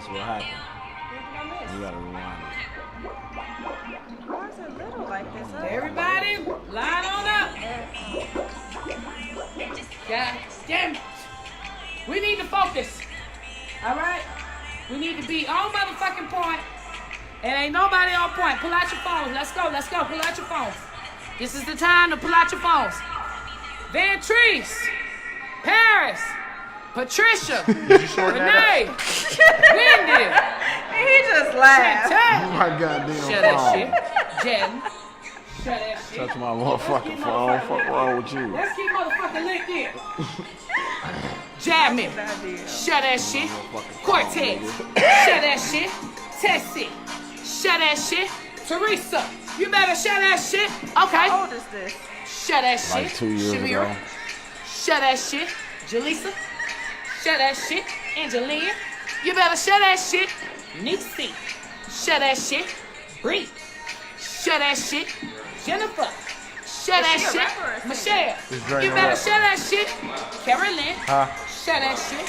guess what happened? You gotta rewind it. Why is it little like this? Everybody, line on up. God damn it. We need to focus. All right? We need to be on motherfucking point. And ain't nobody on point. Pull out your phones. Let's go. Pull out your phones. This is the time to pull out your phones. Vantrice, Paris, Patricia, Renee, Wendy. He just laughed. Oh my goddamn Shut that shit. Jen. Shut that shit. Touch my motherfucking phone. Fuck wrong with you? Let's keep motherfucking linked in. Jasmine. Shut that shit. Cortez. Shut that shit. Tessie. Shut that shit. Teresa. You better shut that shit. Okay. How old is this? Shut that shit. Like 2 years ago. Shut that shit. Jaleesa. Shut that shit. Angelina. You better shut that shit. Nixie. Shut that shit. Bree. Shut that shit. Jennifer. Shut that shit. Michelle. You better shut that shit. Carolyn. Shut that shit.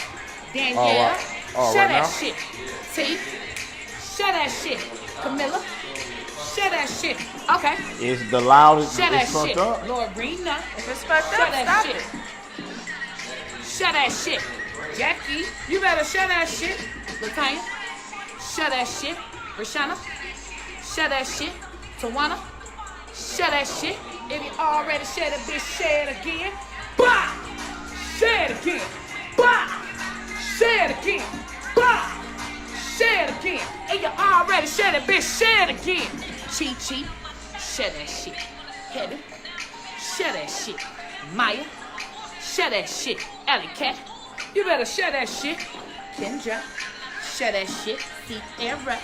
Danielle. Shut that shit. T. Shut that shit. Camilla. Shut that shit. Okay. It's the loudest. Shut that it's fucked shit. up. Lorena. If it's fucked Shut up, that stop shit. it. Shut that shit. Jackie, you better shut that shit. Latanya, shut that shit. Rashana, shut that shit. Tawana, shut that shit. If you already shut it, bitch, share it again. Bah! Share it again. Bah! Share it again. Bah! Share it again. If you already shut it, bitch, share it again. Chi Chi, shut that shit. Heather, shut that shit. Maya, shut that shut that shit. Alley Cat, you better shut that shit. Kendra, shut that shit. Sierra,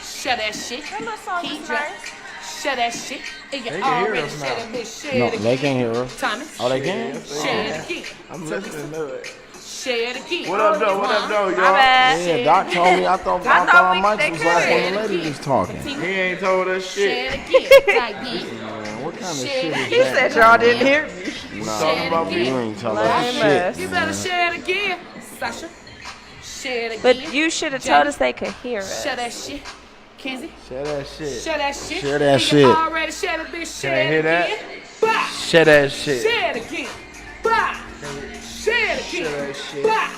shut that shit. That little song is Kendra, nice. shut that shit. And you They can hear already us shut now. it, bitch. Share No, it again. they can't hear us. Thomas, Oh, they can? share it again. I'm listening to it. Share it again. What up, though? What up, though, My y'all? bad. Yeah, Doc told me. I thought our mics they was could. off when the lady was talking. He ain't told us Share shit. it again. Man, what kind of Shit. shit is He that? said y'all didn't hear me. Nah, Talking about you me. ain't telling Lame us ass. shit. You better share it again, Sasha. Share it again. But you should have told us they could hear us. Shut that shit. Kenzie, Shut that shit. share that shit. Share that You shit. already shared it, bitch. Can Share I it hear that? again. Bye. Shut that shit. Share it again. Bye. Share it again. Share that shit. Bye.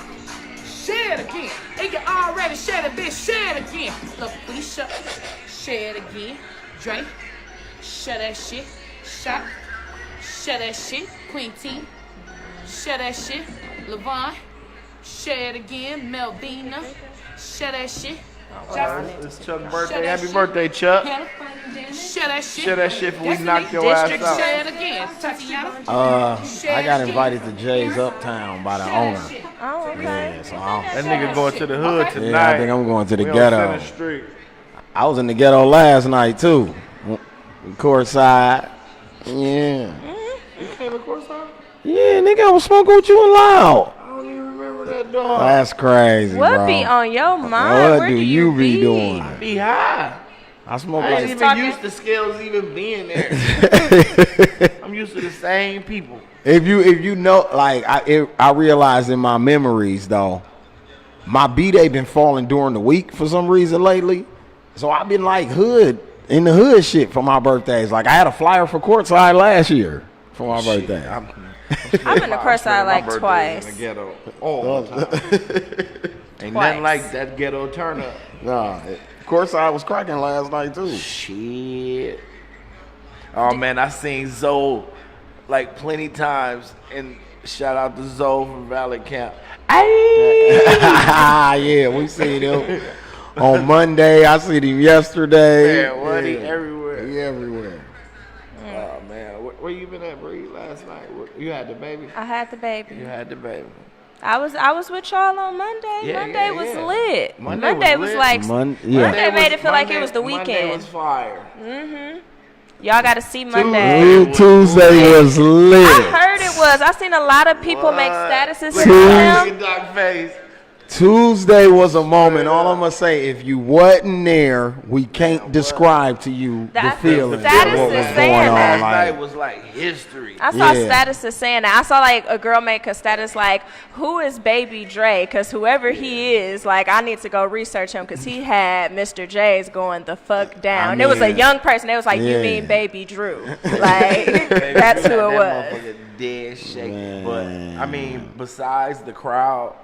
Share it again. And you already shared it, bitch. Share it again. LaFelicia, share it again. Drake, share that shit. Shot, share that shit. Queen T, share that shit. Levon, share it again. Melvina, share that shit. It's Chuck's birthday. Shut that Happy shit. birthday, Chuck. Hannah, share that shit. Share that shit before we Destiny knock your ass District, out. share it again. Tatiana, I got invited to Jay's Uptown by the owner. Oh, okay. Yeah, so That nigga going to the hood Okay. tonight. yeah, I think I'm going to the We on ghetto. Center Street. I was in the ghetto last night too. Courtside. Yeah. You came to courtside? Yeah, nigga, I was smoking with you and Loud. I don't even remember that dog. That's crazy, What bro. be on your mind? What Where do do you be doing? Be high. I smoke I like ain't even talking- used to scales even being there. I'm used to the same people. if you know, like I realized in my memories though, my B-Day been falling during the week for some reason lately. So I've been like in the hood shit for my birthdays. Like I had a flyer for Courtside last year for my birthday. I'm in the courtside like my birthday twice. in the ghetto all the time. Ain't Twice. nothing like that ghetto turn up. Nah, Courtside was cracking last night too. Shit. Oh man, I seen Zoe like plenty times, and shout out to Zoe from Valley Camp. Yeah, we seen him on Monday. I seen him yesterday. Man, what he everywhere. He everywhere. Oh man, where you been at, Bree, last night? You had the baby. I had the baby. You had the baby. I was with y'all on Monday. Yeah, Monday yeah, was yeah. lit. Monday Monday was was lit. like Monday made it feel like it was the Monday weekend. was fire. Y'all got to see Monday. Tuesday was lit. I heard it was. I seen a lot of people make statuses Look with at him. Doc face. Tuesday was a moment. All I'm gonna say, if you wasn't there, we can't describe to you the That's feeling that of is what the was saying going on. Last Like, night was like history. I saw Yeah. statuses saying that. I saw like a girl make a status like, "Who is Baby Dre?" Because whoever he is, like, I need to go research him because he had Mr. J's going the fuck down. It was a mean, young person. It was like, "You yeah. mean Baby Drew?" Like, that's who it That was. motherfucker dead shaking. Man. But I mean, besides the crowd,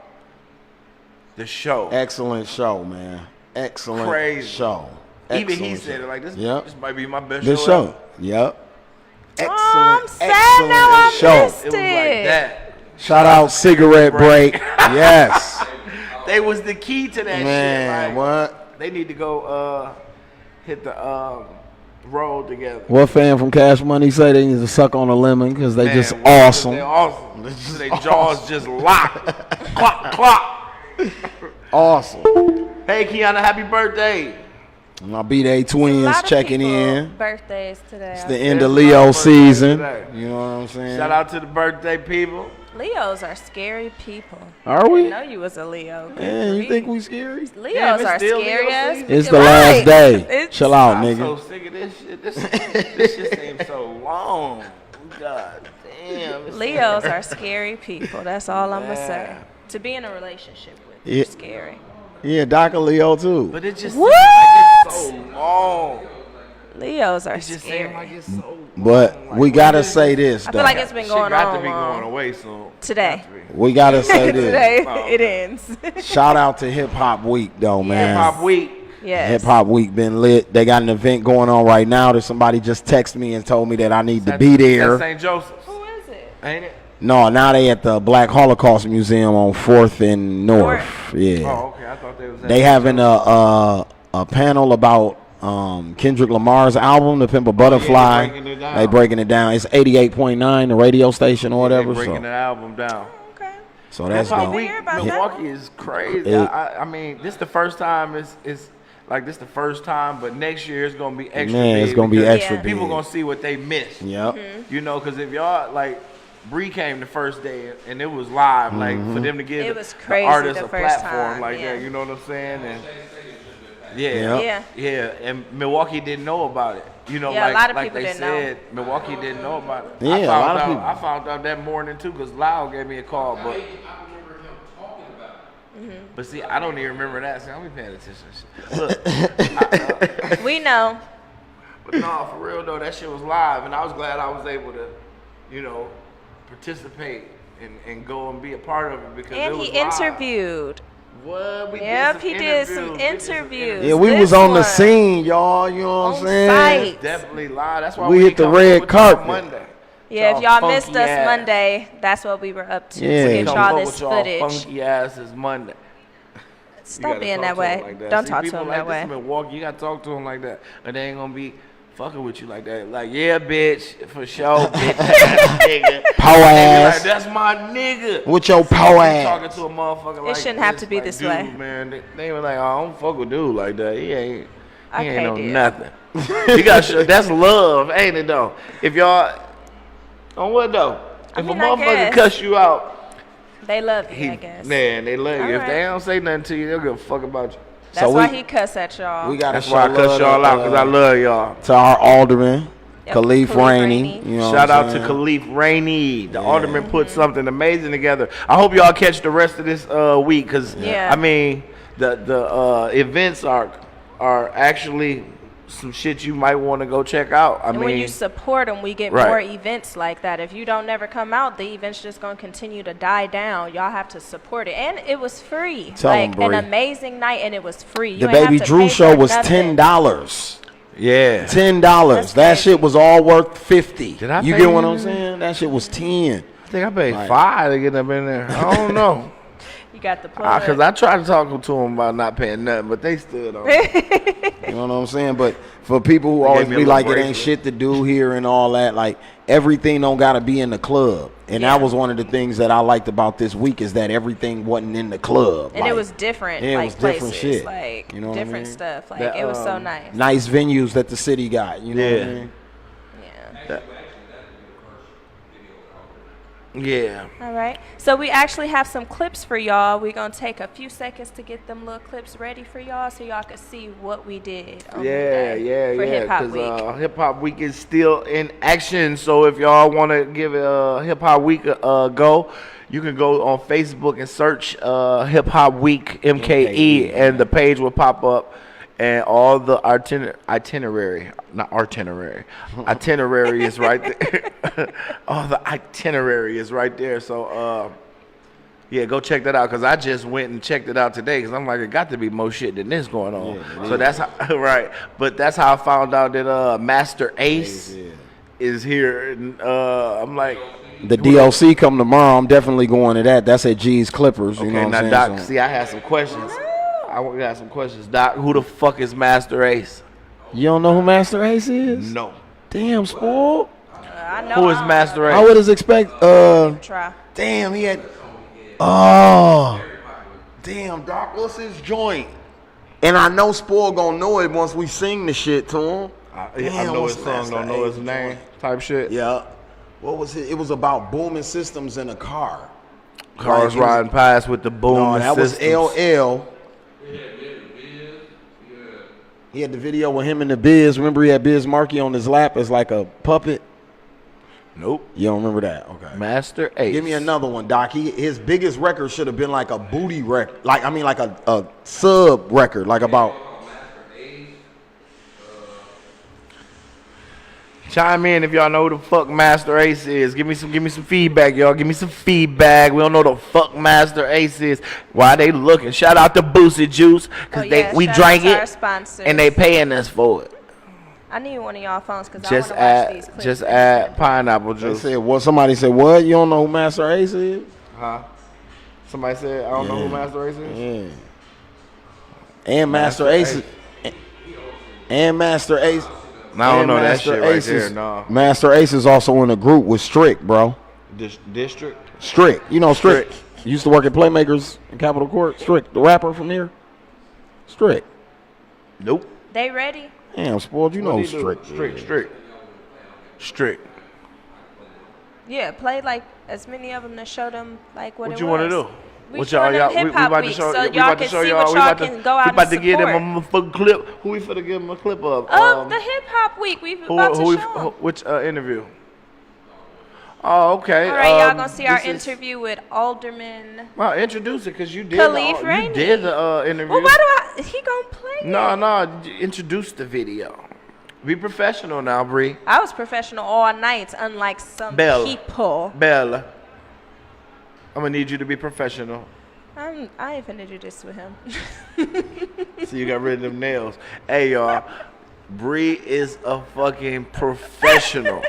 the show. excellent show, man. Excellent Crazy. show. Even he Excellent said show. it like this. Yep. This might be my best This show. show. ever. Yep. Excellent. I'm sad excellent now I show. missed It was like that. Shout out cigarette break. Yes. They was the key to that Man, shit. Like, what? they need to go hit the road together. What fan from Cash Money say they need to suck on a lemon because they Man, just what- awesome. They awesome. Their jaws just locked. Clock, clock. Awesome. Hey, Kiana, happy birthday. My B-Day A twins lot of checking people in. Birthdays today. It's the end It's of my Leo birthday season. today. You know what I'm saying? Shout out to the birthday people. Leos are scary people. Are I we? know you was a Leo. Good Man, you grief. think we scary? Leos Damn, it's are still scary Leo as season? It's the Right. last day. It's- Chill out, I'm nigga. so sick of this shit. This shit seems so long. God damn. it's- Leos are scary people. That's all I'm gonna say. Yeah. To be in a relationship with, Yeah. you're scary. Yeah, Doc a Leo too. But it just What? seems like it's so long. Leos are It just scary. seems like it's so But long. we Like, gotta when is say this? this I though. feel like it's been Shit going got on to be long. going away soon. Today. Got to be. We gotta say this. Today Oh, it okay. ends. Shout out to Hip Hop Week though, man. Yes. Pop week. Yes. Hip Hop Week been lit. They got an event going on right now that somebody just texted me and told me that I need to be there. That's St. Joseph's, Who is it? ain't it? No, now they at the Black Holocaust Museum on 4th and North. Yeah. Oh, okay. I thought they was. at They St. having Joseph's. a panel about Kendrick Lamar's album, The Pimp a Butterfly. breaking it down. They breaking it down. It's 88.9, the radio station or They whatever. breaking So, the album down. Okay. so that's Hip Hop dope. Week, hear about that Milwaukee is crazy. It- I mean, this the first time. Is like this the first time, but next year it's gonna be extra. Man, big it's gonna be because extra Yeah. big. People gonna see what they missed. Yep. You know, because if y'all like. Bree came the first day and it was live, like for them to give It was the crazy artists the a first platform time, like yeah. that. You know what I'm saying? And Yep. Yeah. yeah, and Milwaukee didn't know about it. You know, Yeah, a like, lot of like people they didn't know. said, Milwaukee didn't know about it. Yeah, I a found lot of out, people. I found out that morning too, because Lyle gave me a call. But see, I don't even remember that. See, I don't be paying attention to shit. Look, We know. but no, for real though, that shit was live, and I was glad I was able to, you know, participate and go and be a part of it because it And was he live. interviewed. What? We Yep, did some he did some interviews. We did interviews. Yeah, we This was on the one. scene, y'all. You know what I'm On saying? site. It's definitely live. That's why We hit ain't the coming red over till carpet. Monday. Yeah, if y'all missed funky us ass. Monday, that's what we were up to. Yeah. To get Come y'all fuck this with y'all footage. Funky asses Monday. You Stop gotta being talk that to 'em way. like that. Don't See, talk to people him like that this way. in Milwaukee, you gotta talk to them like that, and they ain't gonna be fucking with you like that. Like, yeah, bitch, for sure, bitch, ass nigga. Po They be ass. like, that's my nigga. With your po You ass. talking to a motherfucker like shouldn't have to be like, this dude, way. man. They were like, oh, I don't fuck with dude like that. He ain't Okay, no dear. nothing. You got show that's love, ain't it though? If y'all on what though? I If mean, a I motherfucker guess. cuss you out, They love you, I guess. man, they love you. All If right. they don't say nothing to you, they'll give a fuck about you. That's So why we- he cuss at y'all. We got That's why I cuss love y'all to, out, because I love y'all. to our alderman, Yep, Khalif Khalif Rainey. Rainey. You know Shout what I'm out to saying? Khalif Rainey. The alderman put something amazing together. I hope y'all catch the rest of this week, because Yeah. I mean the events are actually some shit you might want to go check out. I And mean, when you support them, we get Right. more events like that. If you don't never come out, the event's just going to continue to die down. Y'all have to support it. And it was free. Tell 'em, like an Bree. amazing night, and it was free. You The ain't have Baby to Drew pay show for was nothing. $10. yeah. $10. That crazy. shit was all worth 50. Did I You pay get what you? I'm saying? That shit was 10. I think I paid Right. $5 to get up in there. I don't know. You got the plug. Because I tried to talk to them about not paying nothing, but they stood on it. You know what I'm saying? But for people who They always gave me a be little like, it ain't bracelet. shit to do here and all that, like, everything don't got to be in the club. And Yeah. that was one of the things that I liked about this week is that everything wasn't in the club. and Like, it was different, yeah, it like was different places, shit. like You know what I different mean? stuff. Like That, it was so nice. nice venues that the city got. You know what I Yeah. mean? Yeah. Yeah. All right. So we actually have some clips for y'all. We're going to take a few seconds to get them little clips ready for y'all so y'all can see what we did on for Hip Hop Week. Hip Hop Week is still in action. So if y'all want to give Hip Hop Week a go, you can go on Facebook and search Hip Hop Week MKE, and the page will pop up. And all the itinerary is right there. All the itinerary is right there. So, yeah, go check that out. Because I just went and checked it out today. Because I'm like, it got to be more shit than this going on. Yeah, so that's how, right. But that's how I found out that Master Ace is here. And I'm like, the DLC come tomorrow. I'm definitely going to that. That's at G's Clippers. You know what I'm now, saying? Doc, see, I had some questions. I got some questions. Doc, who the fuck is Master Ace? You don't know who Master Ace is? No. Damn, spoil. I know. Who is Master Ace? I would have expect. Try. Damn, he had. Oh, damn, Doc, what's his joint? And I know Spoil gonna know it once we sing the shit to him. I know his song, don't know his name. Type shit. Yeah. What was it? It was about booming systems in a car. Cars riding past with the booming systems. That was LL. He had the video with him and the Biz. Remember he had Biz Markie on his lap as like a puppet? Nope. You don't remember that? Okay. Master Ace. Give me another one, Doc. His biggest record should have been like a booty record. Like a sub record. Like about. Chime in if y'all know who the fuck Master Ace is. Give me some feedback, y'all. Give me some feedback. We don't know the fuck Master Ace is. Why they looking? Shout out to Boosted Juice because we drank it and they paying us for it. I need one of y'all phones because I want to watch these clips. Just add pineapple juice. They said what? Somebody said what? You don't know who Master Ace is? Huh? Somebody said I don't know who Master Ace is. Yeah. And Master Ace. And Master Ace. I don't know that shit right there, no. Master Ace is also in a group with Strick, bro. District? Strick. You know Strick. Used to work at Playmakers in Capitol Court. Strick, the rapper from here. Strick. Nope. They ready? Damn, spoiled. You know Strick. Strick. Yeah, play like as many of them to show them like what it was. What you want to do? We about to show y'all can see what y'all can go out and support. We about to give them a motherfucking clip. Who we finna give them a clip of? The Hip Hop Week. We about to show them. Which interview? Oh, okay. All right, y'all gonna see our interview with Alderman. Well, introduce it because you did. Khalif Rainey. You did the interview. Well, why do he gonna play it? No. Introduce the video. Be professional now, Bree. I was professional all night, unlike some people. Bella. I'm gonna need you to be professional. I ain't finna do this with him. So you got rid of them nails. Hey y'all, Bree is a fucking professional.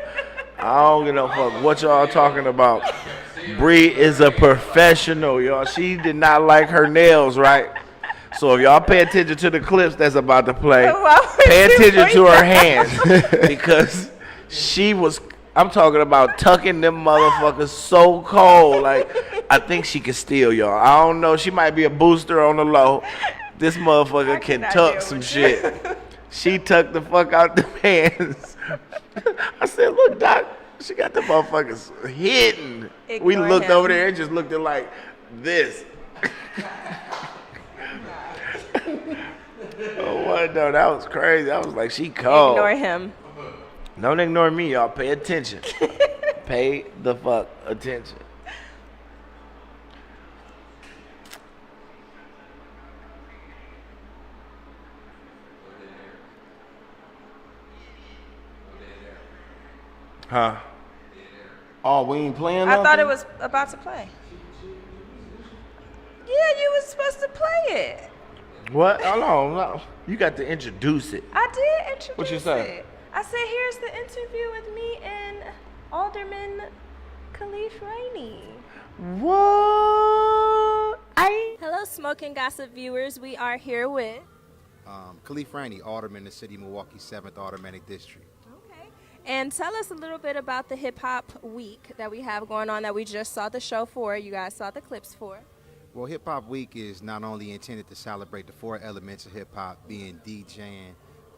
I don't give a fuck what y'all talking about. Bree is a professional, y'all. She did not like her nails, right? So if y'all pay attention to the clips that's about to play, pay attention to her hands because she was. I'm talking about tucking them motherfuckers so cold. Like, I think she can steal, y'all. I don't know. She might be a booster on the low. This motherfucker can tuck some shit. She tucked the fuck out the hands. I said, look, Doc, she got the motherfuckers hidden. We looked over there and just looked at like this. Oh, what? No, that was crazy. I was like, she cold. Ignore him. Don't ignore me, y'all. Pay attention. Pay the fuck attention. Huh? Oh, we ain't playing I thought it was about to play. Yeah, you was supposed to play it. What? Hold on. No. You got to introduce it. I did introduce it. What you say? I said, here's the interview with me and Alderman Khalif Rainey. What? Hello, Smokin Gossip viewers. We are here with Khalif Rainey, Alderman in the City of Milwaukee, 7th Automatic District. Okay. And tell us a little bit about the Hip Hop Week that we have going on that we just saw the show for. You guys saw the clips for. Well, Hip Hop Week is not only intended to celebrate the 4 elements of hip hop, being DJing,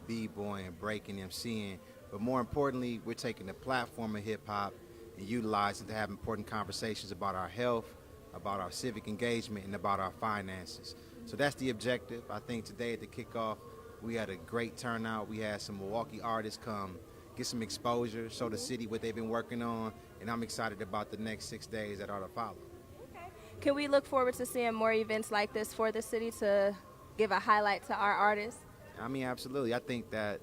b-boying, breaking, MCing, but more importantly, we're taking the platform of hip hop and utilize it to have important conversations about our health, about our civic engagement, and about our finances. So that's the objective. I think today at the kickoff, we had a great turnout. We had some Milwaukee artists come get some exposure, show the city what they've been working on, and I'm excited about the next 6 days that are to follow. Okay. Can we look forward to seeing more events like this for the city to give a highlight to our artists? I mean, absolutely. I think that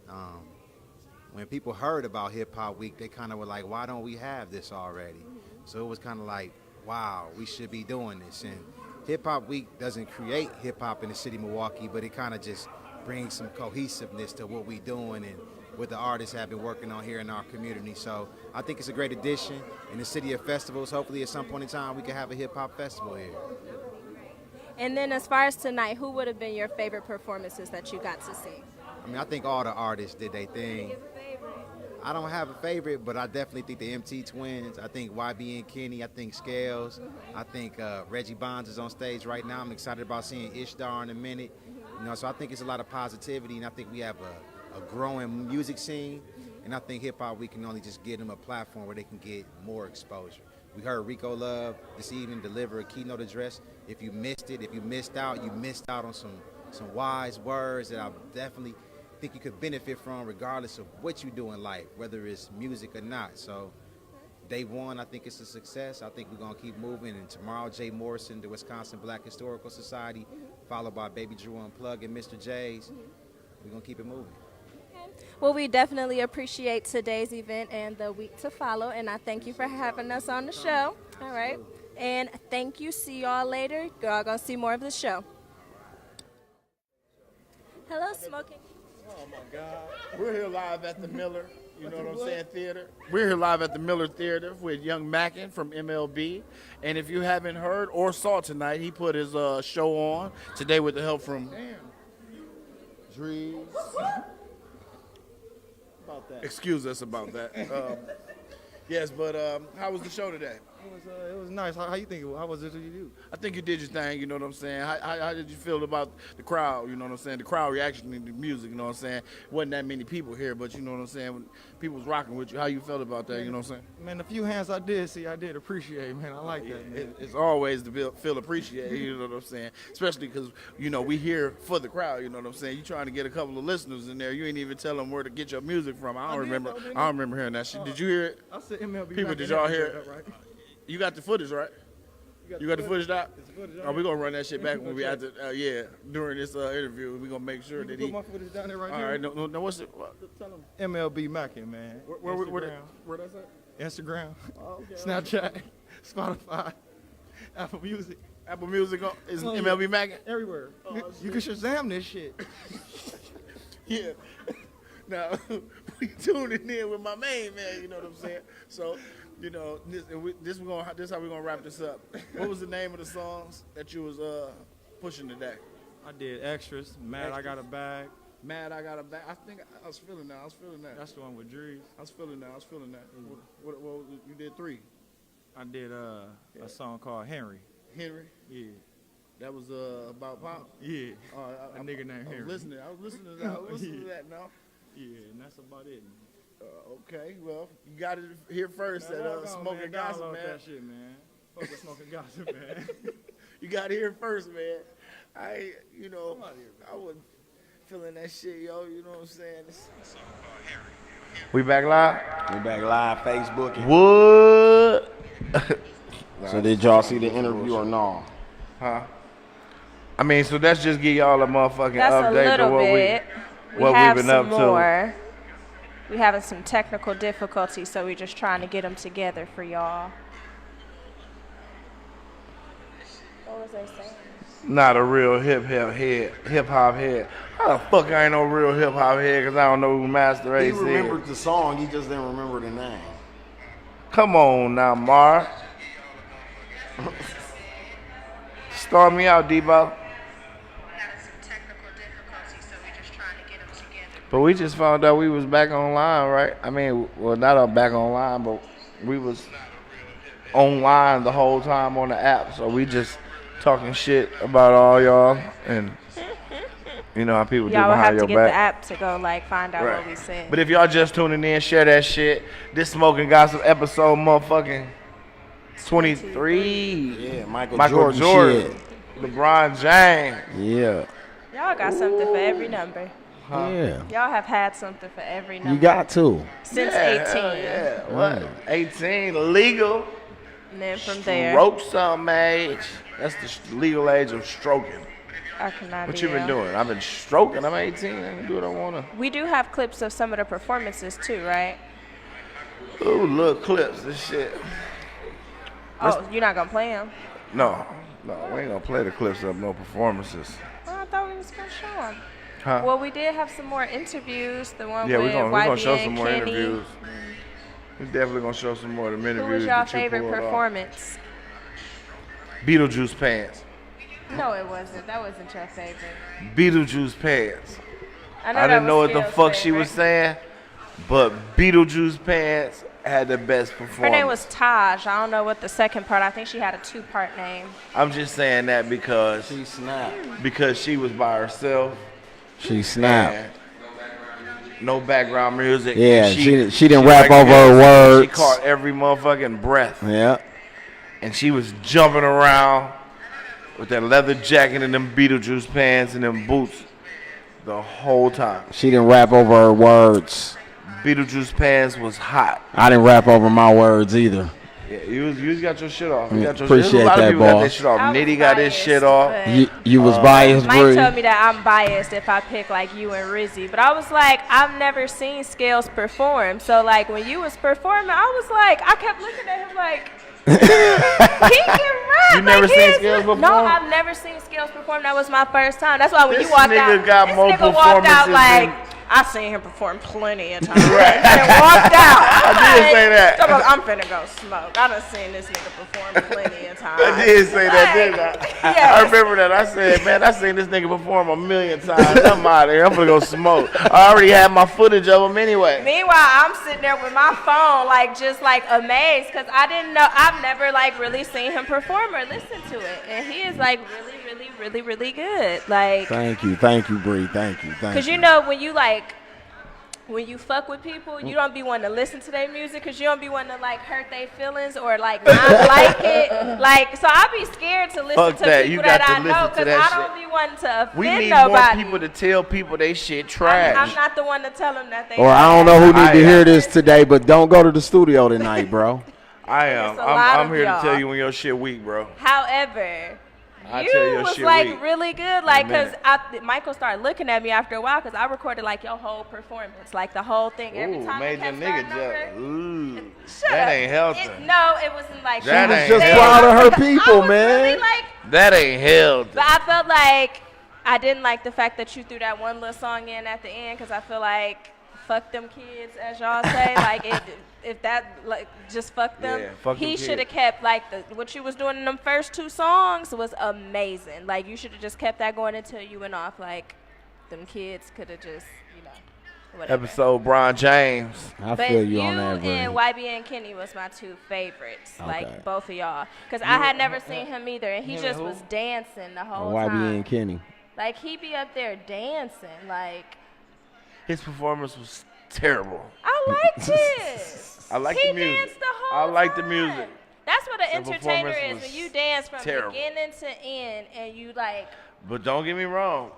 when people heard about Hip Hop Week, they kind of were like, why don't we have this already? So it was kind of like, wow, we should be doing this. And Hip Hop Week doesn't create hip hop in the city of Milwaukee, but it kind of just brings some cohesiveness to what we're doing and what the artists have been working on here in our community. So I think it's a great addition. In the city of festivals, hopefully at some point in time we can have a hip hop festival here. And then as far as tonight, who would have been your favorite performances that you got to see? I mean, I think all the artists did their thing. I don't have a favorite, but I definitely think the MT Twins. I think YB and Kenny. I think Scales. I think Reggie Bonds is on stage right now. I'm excited about seeing Ishtar in a minute. You know, so I think it's a lot of positivity, and I think we have a growing music scene. And I think Hip Hop Week can only just give them a platform where they can get more exposure. We heard Rico Love this evening deliver a keynote address. If you missed it, if you missed out, you missed out on some wise words that I definitely think you could benefit from regardless of what you do in life, whether it's music or not. So day one, I think it's a success. I think we're going to keep moving. And tomorrow, Jay Morrison, the Wisconsin Black Historical Society, followed by Baby Drew Unplugged and Mr. J's. We're going to keep it moving. Well, we definitely appreciate today's event and the week to follow, and I thank you for having us on the show. All right. And thank you. See y'all later. Y'all gonna see more of the show. Hello, Smokin. Oh my God. We're here live at the Miller, you know what I'm saying, theater. We're here live at the Miller Theater with Young Mackin from MLB. And if you haven't heard or saw tonight, he put his show on today with the help from Drees. About that. Excuse us about that. Yes, but how was the show today? It was nice. How you think? How was it to you? I think you did your thing, you know what I'm saying? How did you feel about the crowd, you know what I'm saying? The crowd reaction to the music, you know what I'm saying? Wasn't that many people here, but you know what I'm saying? When people was rocking with you, how you felt about that, you know what I'm saying? Man, the few hands I did see, I did appreciate, man. I like that, man. It's always to feel appreciated, you know what I'm saying? Especially because, you know, we here for the crowd, you know what I'm saying? You trying to get a couple of listeners in there, you ain't even tell them where to get your music from. I don't remember hearing that shit. Did you hear it? I said MLB. People, did y'all hear it? Right? You got the footage, right? You got the footage out? Oh, we're going to run that shit back when we have to, during this interview. We're going to make sure that he. Put my footage down there right all here. right, no, what's it? Tell him. MLB Mackin, man. Where that's at? Instagram, Oh, okay. Snapchat, Spotify, Apple Music. Apple Music is MLB Mackin? Everywhere. Oh, you can Shazam this shit. Yeah. Now, we tuning in with my main man, you know what I'm saying? So, you know, this how we're gonna wrap this up. What was the name of the songs that you was pushing today? I did extras. Mad, I got a bag. Mad, I got a bag. I think I was feeling that. That's the one with Drees. I was feeling that. What you did 3? I did a song called Henry. Henry? Yeah. That was about Pop? Yeah. A nigga named Henry. I was listening to that now. Yeah, and that's about it. Okay, well, you got it here first at Smokin Gossip, man. That shit, man. Fuck with Smokin Gossip, man. You got it here first, man. I wasn't feeling that shit, yo. You know what I'm saying? We back live? We back live, Facebook. What? So did y'all see the interview or no? Huh? I mean, so that's just give y'all a motherfucking That's a update little to what bit. what have we've been some up more. We having some technical difficulties, so we're just trying to get them together for y'all. What was they saying? to. Not a real hip hop head. How the fuck I ain't no real hip hop head? Cause I don't know who Master He Ace is. remembered the song, he just didn't remember the name. Come on now, Mar. Start me out, Debo. But we just found out we was back online, right? I mean, well, not back online, but we was online the whole time on the app. So we just talking shit about all y'all. And You know how people do Y'all would have behind to your get the back. app to go like find out Right. what we said. But if y'all just tuning in, share that shit. This Smoking Gossip episode, motherfucking 23. Yeah, Michael Jordan, Jordan LeBron James. Yeah. Y'all got something for every number. Yeah. Y'all have had something for every number. You got to. Since Yeah, 18. hell yeah. What? 18, legal. And then from there, Stroke some age. That's the legal age of stroking. I cannot What be you been out. doing? I've been stroking. I'm 18. I can do what I want to. We do have clips of some of the performances too, right? Ooh, little clips. This shit. Oh, you're not gonna play them? No, we ain't gonna play the clips of no performances. Oh, I thought we was gonna show them. Huh? Well, we did have some more interviews. The one Yeah, with we're gonna YB show and some more Kenny. interviews. We're definitely gonna show some more of them interviews. Who was your that you favorite pulled off. performance? Beetlejuice pants. No, it wasn't. That wasn't your favorite. Beetlejuice pants. I I didn't know what the Skill's fuck she was favorite. saying, but Beetlejuice pants had the best performance. Her name was Taj. I don't know what the second part. I think she had a 2-part name. I'm just saying that because She snapped. she was by herself. She snapped. and no background music. Yeah, and she didn't rap over her She words. caught every motherfucking breath. Yeah. And she was jumping around with that leather jacket and them Beetlejuice pants and them boots the whole time. She didn't rap over her words. Beetlejuice pants was hot. I didn't rap over my words either. Yeah, you got your shit off. You Yeah, got your appreciate shit. A lot that, of people got boy. their shit off. I was Nitty got his biased, shit off. but You was biased, Mike Bree. told me that I'm biased if I pick like you and Rizzy, but I was like, I've never seen Scales perform. So like when you was performing, I was like, I kept looking at him like, he can rap. You never like, seen he is- Scales perform? No, I've never seen Scales perform. That was my first time. That's why when This you walked nigga out, got this more nigga walked out performances like. than- I seen him perform plenty of times. And walked out. I did say that. Talking about, I'm finna go smoke. I done seen this nigga perform plenty of times. I did say that, didn't I? Yes. I remember that. I said, man, I seen this nigga perform a million times. I'm out of here. I'm gonna go smoke. I already had my footage of him anyway. Meanwhile, I'm sitting there with my phone, like, just, like, amazed, because I didn't know, I've never, like, really seen him perform or listen to it. And he is, like, really good. Like, Thank you, Bree. Thank you. because, you know, when you, like, when you fuck with people, you don't be wanting to listen to their music because you don't be wanting to, like, hurt their feelings or, like, not like it. Like, so I be scared to listen Fuck to that. people You that got to I know listen to because that I don't shit. be wanting to offend We need nobody. more people to tell people they shit I'm trash. not the one to tell them that they Or I don't know who need to I hear am. this today, but don't go to the studio tonight, bro. I am. It's a lot I'm of here to y'all. tell you when your shit weak, bro. However, I you tell your was shit like weak. really good, like In a because Michael started looking at me after a while because I recorded like your whole performance, like the whole thing. Every Ooh, time made it kept your nigga starting jealous. over. Ooh, Shut that up. ain't healthy. No, it wasn't like That that. ain't She was just healthy. proud of her I people, was man. Really, like, That ain't healthy. but I felt like I didn't like the fact that you threw that one little song in at the end because I feel like fuck them kids, as y'all say. Like if that like just fuck them. Yeah, fuck them he kids. should have kept like what you was doing in them first 2 songs was amazing. Like you should have just kept that going until you went off. Like them kids could have just whatever. Episode Bron James. I But feel you on that, and Bree. YB and Kenny was my 2 favorites, Okay. like both of y'all, because I had never seen him either, and he him just and who? was dancing the whole YB time. and Kenny. Like he be up there dancing, like His performance was terrible. I liked it. I like he the music. danced the whole I like the time. music. That's what an The entertainer performance is was when you dance from terrible. beginning to end, and you like. But don't get me wrong,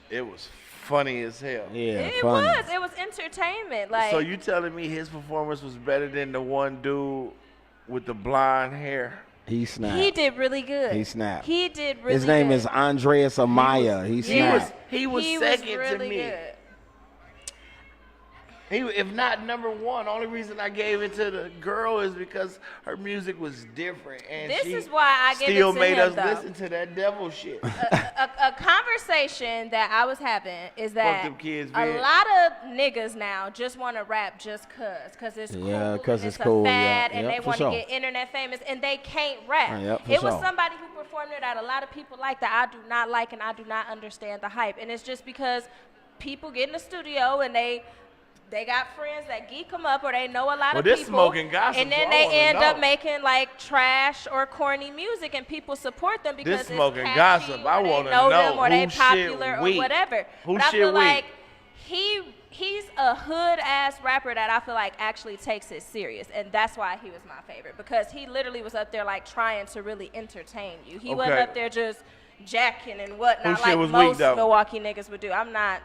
it was funny as hell. Yeah, It funny. was. It was entertainment. Like. So you telling me his performance was better than the one dude with the blonde hair? He snapped. He did really good. He snapped. He did really. His name good. is Andreas Amaya. He snapped. He was He second was really to me. good. He, if not number one, only reason I gave it to the girl is because her music was different, and This she is why I give it still to made him, us though. listen to that devil shit. A conversation that I was having is that them kids, a man. lot of niggas now just want to rap just cause it's cool. Yeah, 'cause and it's cool, a yeah. fad, and Yep, they for want to sure. get internet famous, and they can't rap. Yep, for it was sure. somebody who performed it that a lot of people like that I do not like, and I do not understand the hype. And it's just because people get in the studio and they they got friends that geek them up or they know a lot Well, of this people. Smokin gossip, and then I they wanna end know. up making like trash or corny music and people support them because This it's Smokin catchy gossip, I or they wanna know know them or they who shit popular or weak. whatever. Who but I shit feel weak? like he's a hood ass rapper that I feel like actually takes it serious, and that's why he was my favorite because he literally was up there like trying to really entertain you. He wasn't Okay. up there just jacking and whatnot Who like shit was weak, most though? Milwaukee niggas would do. I'm not.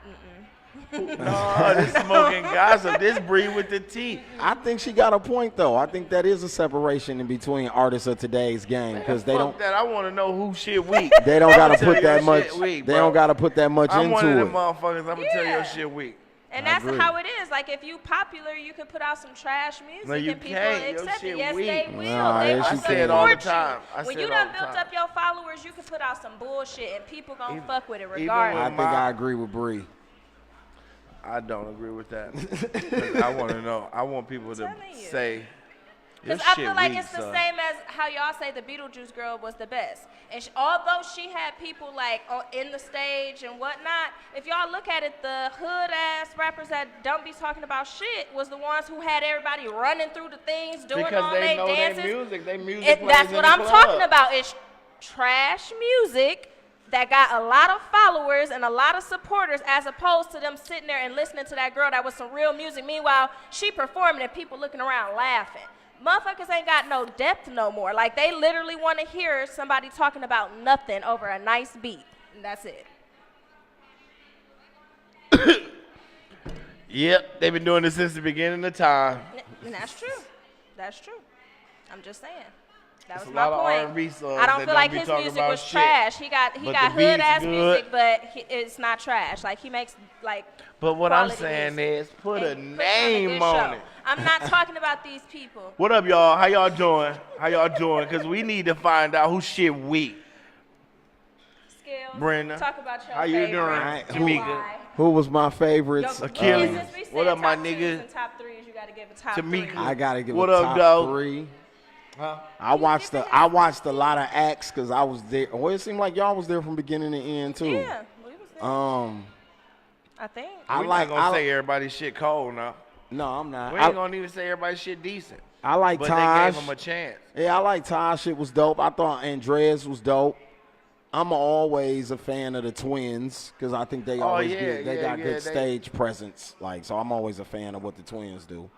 No, this Smokin gossip. This Bree with the T. I think she got a point though. I think that is a separation in between artists of today's game because they Fuck don't that. I want to know who shit weak. they don't gotta I'ma tell put your that much. shit weak, They bro. don't gotta put that much I'm one of into them it. motherfuckers. I'm gonna tell your Yeah. shit weak. And I that's agree. how it is. Like if you popular, you can put out some trash music No, you and people can't. Your accept shit it. Yes, weak. they will. Nah, they yes, will you I say it all the support you. time. I When say you it all done the built time. up your followers, you can put out some bullshit and people gonna Even- fuck with it even regardless. I when think my- I agree with Bree. I don't agree with that. 'Cause I want to know. I want people to telling you. say. Your Because I shit feel like weak, it's the son. same as how y'all say the Beetlejuice girl was the best. And although she had people like in the stage and whatnot, if y'all look at it, the hood ass rappers that don't be talking about shit was the ones who had everybody running through the things, doing Because all they their know dances. their music. They music It, plays that's in what the I'm club. talking about. It's trash music that got a lot of followers and a lot of supporters as opposed to them sitting there and listening to that girl that was some real music. Meanwhile, she performing and people looking around laughing. Motherfuckers ain't got no depth no more. Like they literally want to hear somebody talking about nothing over a nice beat. And that's it. Yep, they've been doing this since the beginning of time. And that's true. That's true. I'm just saying. That It's was a my lot of point. R&B songs I don't that feel like be his talking music about was shit. trash. He got But the hood beat's ass good. music, but it's not trash. Like he makes like. But what I'm quality saying music. is, put a And puts on name good on show. it. I'm not talking about these people. What up, y'all? How y'all doing? How y'all doing? Because we need to find out who shit weak. Skills. Brenda, Talk about your how you favorite. doing? Alright, and Tamika. why. Who was my favorites? Yo, Achilles. since we said What up, my top twos nigga? and top threes, you gotta give a top Tamika. three. I gotta give What a up, top dog? 3. Huh? I watched a lot of acts because I was there. Well, it seemed like y'all was there from beginning to end too. Yeah, we was there. I think. I We like. not gonna I, say everybody's shit cold now. no, I'm not. We ain't I, gonna even say everybody's shit decent. I like But Taj. they gave him a chance. Yeah, I like Taj. Shit was dope. I thought Andreas was dope. I'm always a fan of the Twins because I think they always yeah, get, they yeah, got yeah, good they- stage presence. Like, so I'm always a fan of what the Twins do.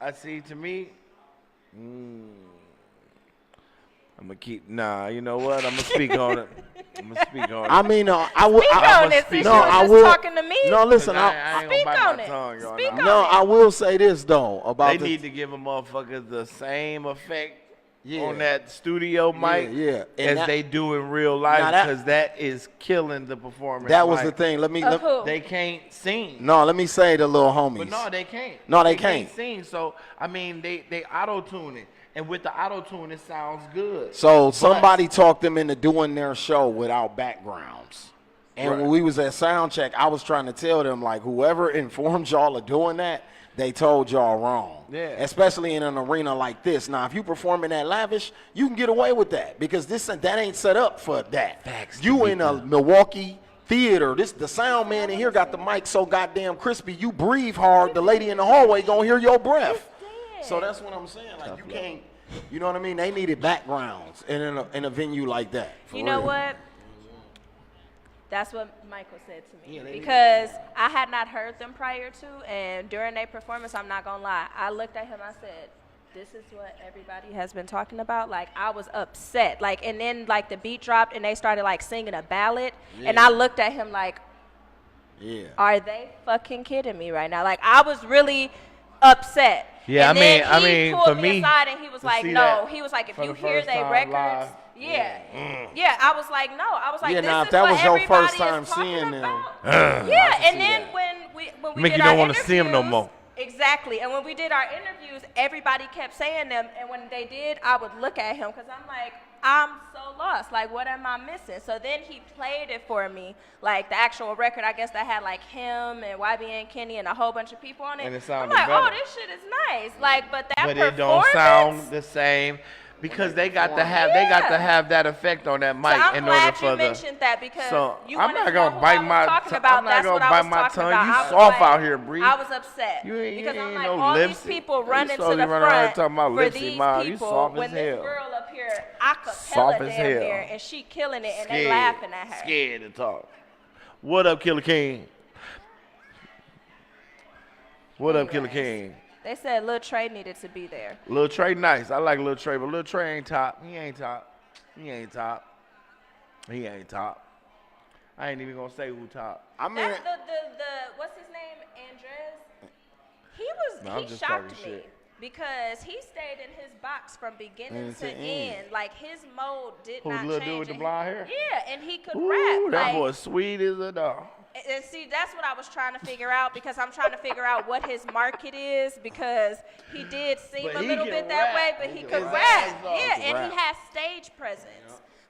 I see. To me, I'm gonna keep. Nah, you know what? I'm gonna speak on it. I'm gonna speak on it. I mean, I would. Speak I, on it. speak Since no, you I was will. just talking to me. No, listen. I ain't Speak gonna bite on my it. tongue, y'all. Speak Nah. on no, it. I will say this though about They the, need to give a motherfucker the same effect Yeah. on that studio mic yeah. And as that- they do in real life Now that- because that is killing the performance. that was the Like, thing. Let me. Of who? They can't sing. No, let me say the little homies. But no, they can't. No, they can't. sing. So I mean, they auto tune it, and with the auto tune, it sounds good. So somebody talked them into doing their show without backgrounds. And Right. when we was at Soundcheck, I was trying to tell them, like, whoever informed y'all of doing that, they told y'all wrong. Yeah. Especially in an arena like this. Now, if you performing that lavish, you can get away with that because that ain't set up for that. Facts, You in a Milwaukee theater. The sound man in here got the mic so goddamn crispy. You breathe hard, the lady in the hallway gonna hear your breath. So that's what I'm saying. Like, you can't, you know what I mean? They needed backgrounds in a venue like that. for You know real. what? That's what Michael said to me. Because I had not heard them prior to, and during their performance, I'm not going to lie, I looked at him, I said, this is what everybody has been talking about. Like, I was upset. Like, and then, like, the beat dropped, and they started, like, singing a ballad. And I looked at him like, Yeah. are they fucking kidding me right now? Like, I was really upset. Yeah, and I then mean, he for pulled me me, aside and he was to like, see no. that He was like, if for you the hear first they time records, live, yeah. I was like, no. I was like, Yeah, this now, is if that what was your everybody first time is talking seeing them, about. Yeah, I can and see then that. when we Make did you our don't wanna see 'em no interviews- more. Exactly, and when we did our interviews, everybody kept saying them, and when they did, I would look at him because I'm like, I'm so lost. Like, what am I missing? So then he played it for me, like the actual record. I guess that had like him and YBN Kenny and a whole bunch of people on it. And it I'm sounded like, oh, better. this shit is nice. Like, but that but performance. it don't sound the same Because they got to have that effect on that mic So I'm in order glad for you the. mentioned that because So you I'm wanted not to know gonna who bite I was my talking tongue. about. I'm not That's gonna what I bite was my talking tongue. about. You I was soft like- out here, Bree. I was upset You ain't because I'm like, no all these lipstick. people You running to slowly the run around front talking about for lipstick, these Ma. You people soft when as this hell. girl up here acapella Soft as damn hell. near and she killing it and they laughing at her. Scared to talk. What up, Killer King? What up, Killer Anyways. King? They said Lil Trey needed to be there. Lil Trey nice. I like Lil Trey, but Lil Trey ain't top. He ain't top. He ain't top. He ain't top. I ain't even gonna say who top. I mean, That's the what's his name? Andres? No, I'm He just shocked talking me shit. because he stayed in his box from beginning And to to end. end. Like his mode did Who's not little change. dude with the and blonde hair? Yeah, and he could Ooh, rap. that like, boy sweet as a dog. and see, that's what I was trying to figure out because I'm trying to figure out what his market is because he did seem But a he little can bit that rap. way, but He he can could rap. rap. He Yeah, can and rap. he has stage presence.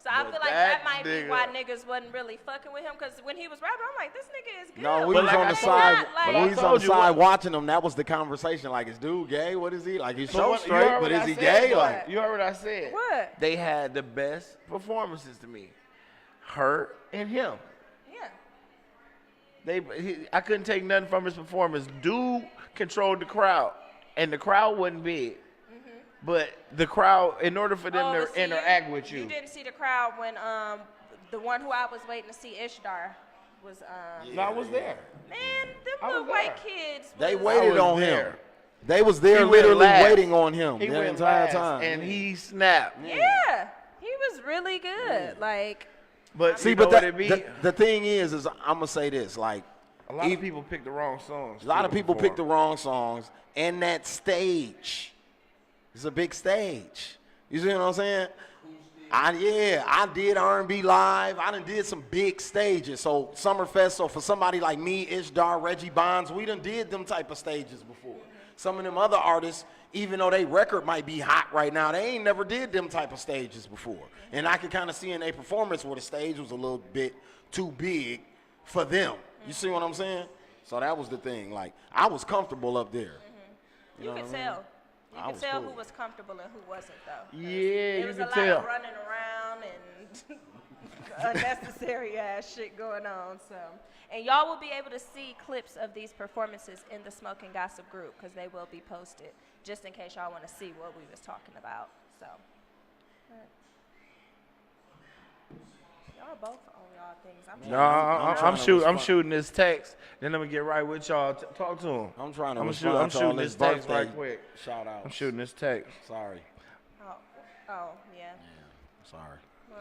So I But feel like that that might be nigga- why niggas wasn't really fucking with him because when he was rapping, I'm like, this nigga is good. no, we But was like on I the said- side. Like, When we was on told the you side what- watching them, that was the conversation. Like, is dude gay? What is he? Like, he's so what- you straight, heard but what is I he said, gay? though. Like, You heard what I said? What? They had the best performances to me. Her and him. Yeah. I couldn't take nothing from his performance. Dude controlled the crowd, and the crowd wasn't big. But the crowd, in order for them but to see, interact with You you, didn't see the crowd when the one who I was waiting to see, Ishdar, was no, I was there. man, them I was little white there. kids. they was- waited was on there. him. They was there He went literally last. waiting on him He the went entire last, time. and he snapped. Yeah, he was really good. Like, But See, you know but what that, it be? the thing is I'm gonna say this. Like, A lot of people pick the wrong songs. a lot too of people before. pick the wrong songs, and that stage is a big stage. You see what I'm saying? I did R&B live. I done did some big stages. So Summerfest. So for somebody like me, Ishdar, Reggie Bonds, we done did them type of stages before. Some of them other artists, even though they record might be hot right now, they ain't never did them type of stages before. And I could kind of see in their performance where the stage was a little bit too big for them. You see what I'm saying? So that was the thing. Like, I was comfortable up there. you could tell. You I could was tell cool. who was comfortable and who wasn't, though. Yeah, There you was can a lot tell. of running around and unnecessary ass shit going on. So, and y'all will be able to see clips of these performances in the Smokin Gossip group because they will be posted, just in case y'all want to see what we was talking about. So, y'all both on y'all things. No, I'm trying I'm to shooting. I'm respond. shooting this text. Then I'm gonna get right with y'all. Talk to him. I'm trying to I'm respond I'm to all shooting this this text birthday right quick. shout out. I'm shooting this text. Sorry. Oh, yeah. Sorry. Well,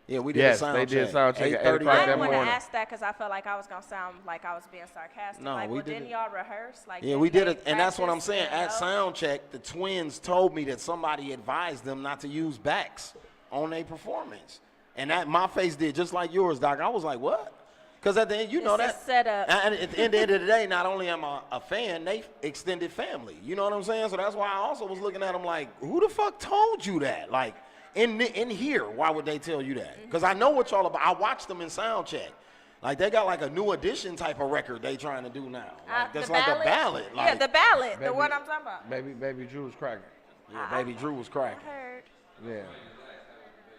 Yeah, we did Yes, a sound they check. did sound check at 8:30 8 o'clock I that didn't want to morning. ask that because I felt like I was gonna sound like I was being sarcastic. No, like, we well, did didn't it. y'all rehearse? Like, Yeah, didn't we did they it, and that's what I'm practice saying. and At know? sound check, the twins told me that somebody advised them not to use backs on their performance, and that my face did just like yours, Doc. I was like, what? Because at the end, you know It's a that. setup. And at the end of the day, not only am I a fan, they extended family. You know what I'm saying? So that's why I also was looking at them like, who the fuck told you that? Like, in here, why would they tell you that? Because I know what y'all about. I watched them in sound check. Like, they got like a new edition type of record they trying to do now. Like, that's The like a ballad. Yeah, Like, the ballad, the Baby- one I'm talking about. Baby Drew was cracking. yeah, Baby Drew was I cracking. heard. Yeah,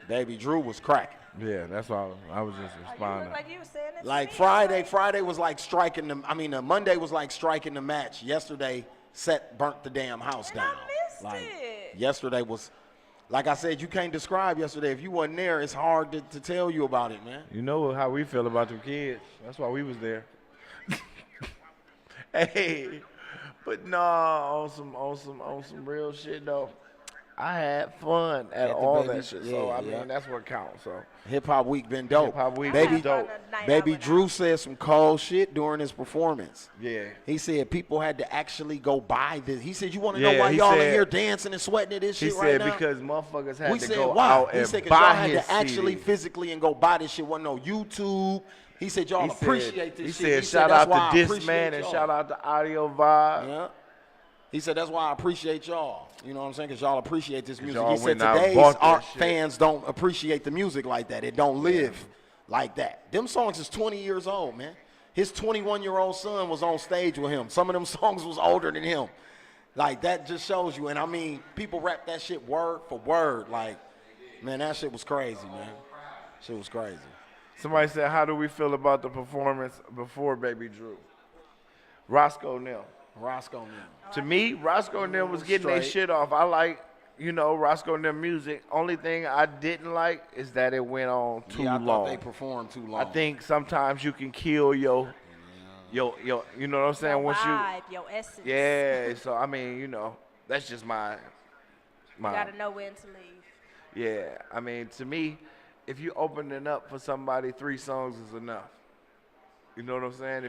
Baby Drew was cracking. yeah. That's why I was just You responding. look like you were saying it. to Like me. Friday was like striking the. I mean, Monday was like striking the match. Yesterday, burnt the damn house And I down. missed like it. yesterday was, like I said, you can't describe yesterday. If you wasn't there, it's hard to tell you about it, man. You know how we feel about them kids. That's why we was there. Hey, but nah, on some real shit though. I had fun at the all baby- that shit. yeah, So I yeah. mean, that's what counts. So Hip Hop Week been dope. Hip Hop Week Baby, been dope. Baby Drew said some cold shit during his performance. Yeah. He said people had to actually go buy this. He said, you want to Yeah, know why he y'all in said- here dancing and sweating at this He shit right said now? because motherfuckers had We to said go why? out He and said because y'all buy had his to actually CD. physically and go buy this shit. Wasn't no YouTube. He said y'all He said- appreciate this He shit. said shout that's out why I to This appreciate Man and y'all." shout out to Audio Vibe. Yeah. He said that's why I appreciate y'all. You know what I'm saying? Because y'all appreciate this music. y'all He said went out and today's bought that art shit. fans don't appreciate the music like that. It don't live like that. Them songs is 20 years old, man. His 21-year-old son was on stage with him. Some of them songs was older than him. Like, that just shows you. And, I mean, people rap that shit word for word. Like, man, that shit was crazy, man. Shit was crazy. Somebody said, how do we feel about the performance before Baby Drew? Roscoe Nell. Roscoe Nell. To me, Roscoe Nell was getting their shit off. I like, Roscoe Nell music. Only thing I didn't like is that it went on too I long. thought they performed too long. I think sometimes you can kill your you know what I'm saying? Your vibe, your essence. Yeah, so I mean, that's just my You gotta know when to leave. Yeah, I mean, to me, if you opening up for somebody, 3 songs is enough. You know what I'm saying?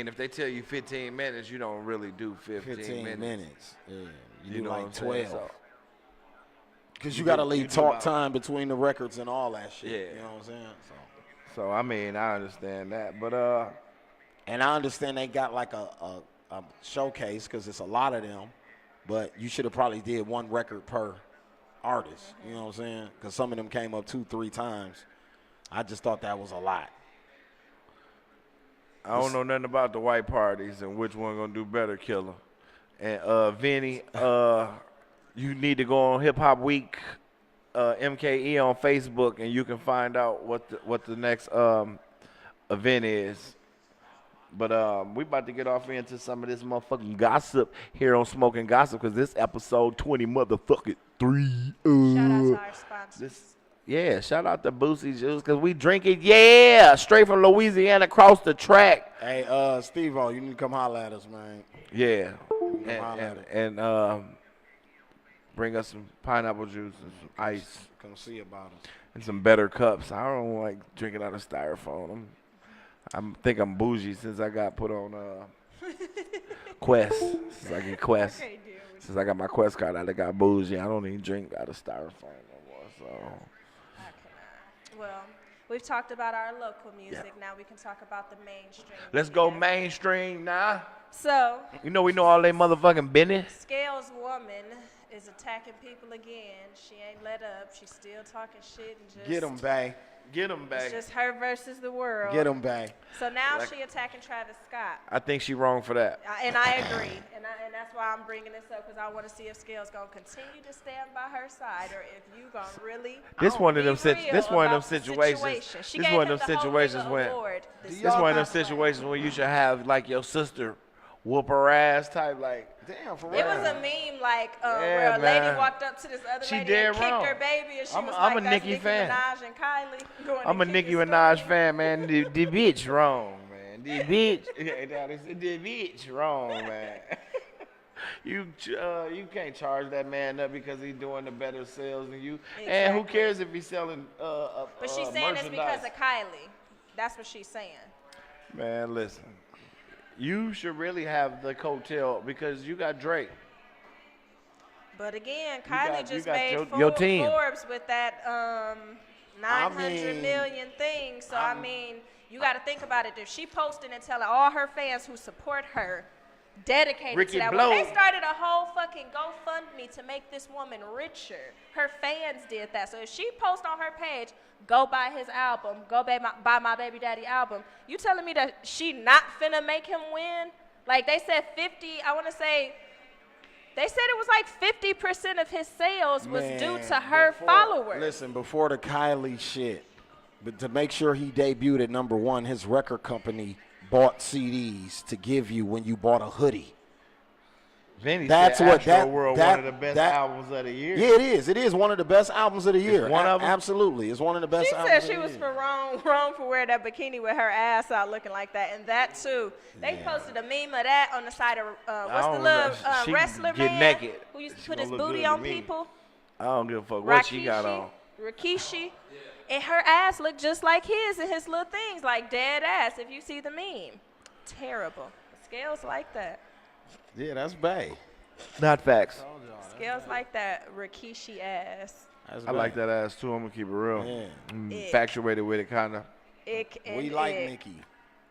If they tell you 15 minutes, you don't really do 15 minutes. Yeah, you do know like what I'm saying? 12. Because you got to leave do talk about- time between the records and all that shit. Yeah. You know what I'm saying? So I mean, I understand that, but And I understand they got like a showcase because it's a lot of them, but you should have probably did 1 record per artist. You know what I'm saying? Because some of them came up 2-3 times. I just thought that was a lot. I don't know nothing about the white parties and which one gonna do better, Killer. And Vinny, you need to go on Hip Hop Week, MKE on Facebook, and you can find out what the next event is. But we about to get off into some of this motherfucking gossip here on Smokin' Gossip, because this episode 20 motherfucking 3. Shout out to our sponsors. Yeah, shout out to Boosie Juice, because we drink it, straight from Louisiana across the track. Hey, Steve-O, you need to come holler at us, man. Yeah. holler at it. And bring us some pineapple juice and some ice Come see about us. and some better cups. I don't like drinking out of styrofoam. I think I'm bougie since I got put on Quest. Since I get Quest. Since I got my Quest card, I got bougie. I don't even drink out of styrofoam no more. So. Well, we've talked about our local music. Now we can talk about the mainstream. Let's go media. mainstream now. So, We know all they motherfucking business. Scales woman is attacking people again. She ain't let up. She's still talking shit and just Get him, Bay. Get them back. It's just her versus the world. Get him, Bay. So now she attacking Travis Scott. I think she wrong for that. And I agree, and that's why I'm bringing this up, because I want to see if Scales gonna continue to stand by her side, or if you gonna really. This one of them be real this one of them about the situations. situation. She This gave one him of them the situations Holy when Award this one of them situations where you should have like your sister whoop her ass type like. Damn, for It real. was a meme like Yeah, where a man. lady walked up to this other She lady dead and kicked wrong. her baby, and she I'm was a like, "That's Nicki fan. Minaj and Kylie going I'm to a kick Nicki his Minaj story." fan, man. The bitch wrong, man. The bitch, the bitch wrong, man. You can't charge that man up because he's doing the better sales than you. And who Exactly. cares if he's selling But she's saying it's because of Kylie. That's what she's saying. Man, listen. You should really have the coattail because you got Drake. But again, got- Kylie you just got made your team. Forbes with that 900 mean, million thing. So I mean, you got to think about it. If she posting and telling all her fans who support her, dedicated Ricky to that Blow. woman, they started a whole fucking GoFundMe to make this woman richer. Her fans did that. So if she posts on her page, go buy his album, go buy my baby daddy album, you telling me that she not finna make him win? Like they said 50, I want to say, they said it was like 50% of his sales was due to her followers. Listen, before the Kylie shit, but to make sure he debuted at #1, his record company bought CDs to give you when you bought a hoodie. Vinny That's said what Astro that World that, one of the best that- albums of the year. Yeah, it is. It is one of the best albums of the year. one of 'em? Absolutely, it's one of the best She albums. said of she the was year. for wrong for wearing that bikini with her ass out looking like that, and that too. They posted a meme of that on the side of what's the don't little know. She wrestler get man naked. who used to She put his gonna look booty good to on me. people. I don't give a fuck what she got on. Rikishi, and her ass looked just like his and his little things, like dead ass. If you see the meme, terrible. Scales like that. Yeah, that's Bay. Not facts. Scales like that Rikishi ass. That's I like that ass too. I'm gonna keep it real. Yeah. I'm Ick. infatuated with it, kinda. Ick and We like ick. Nicki.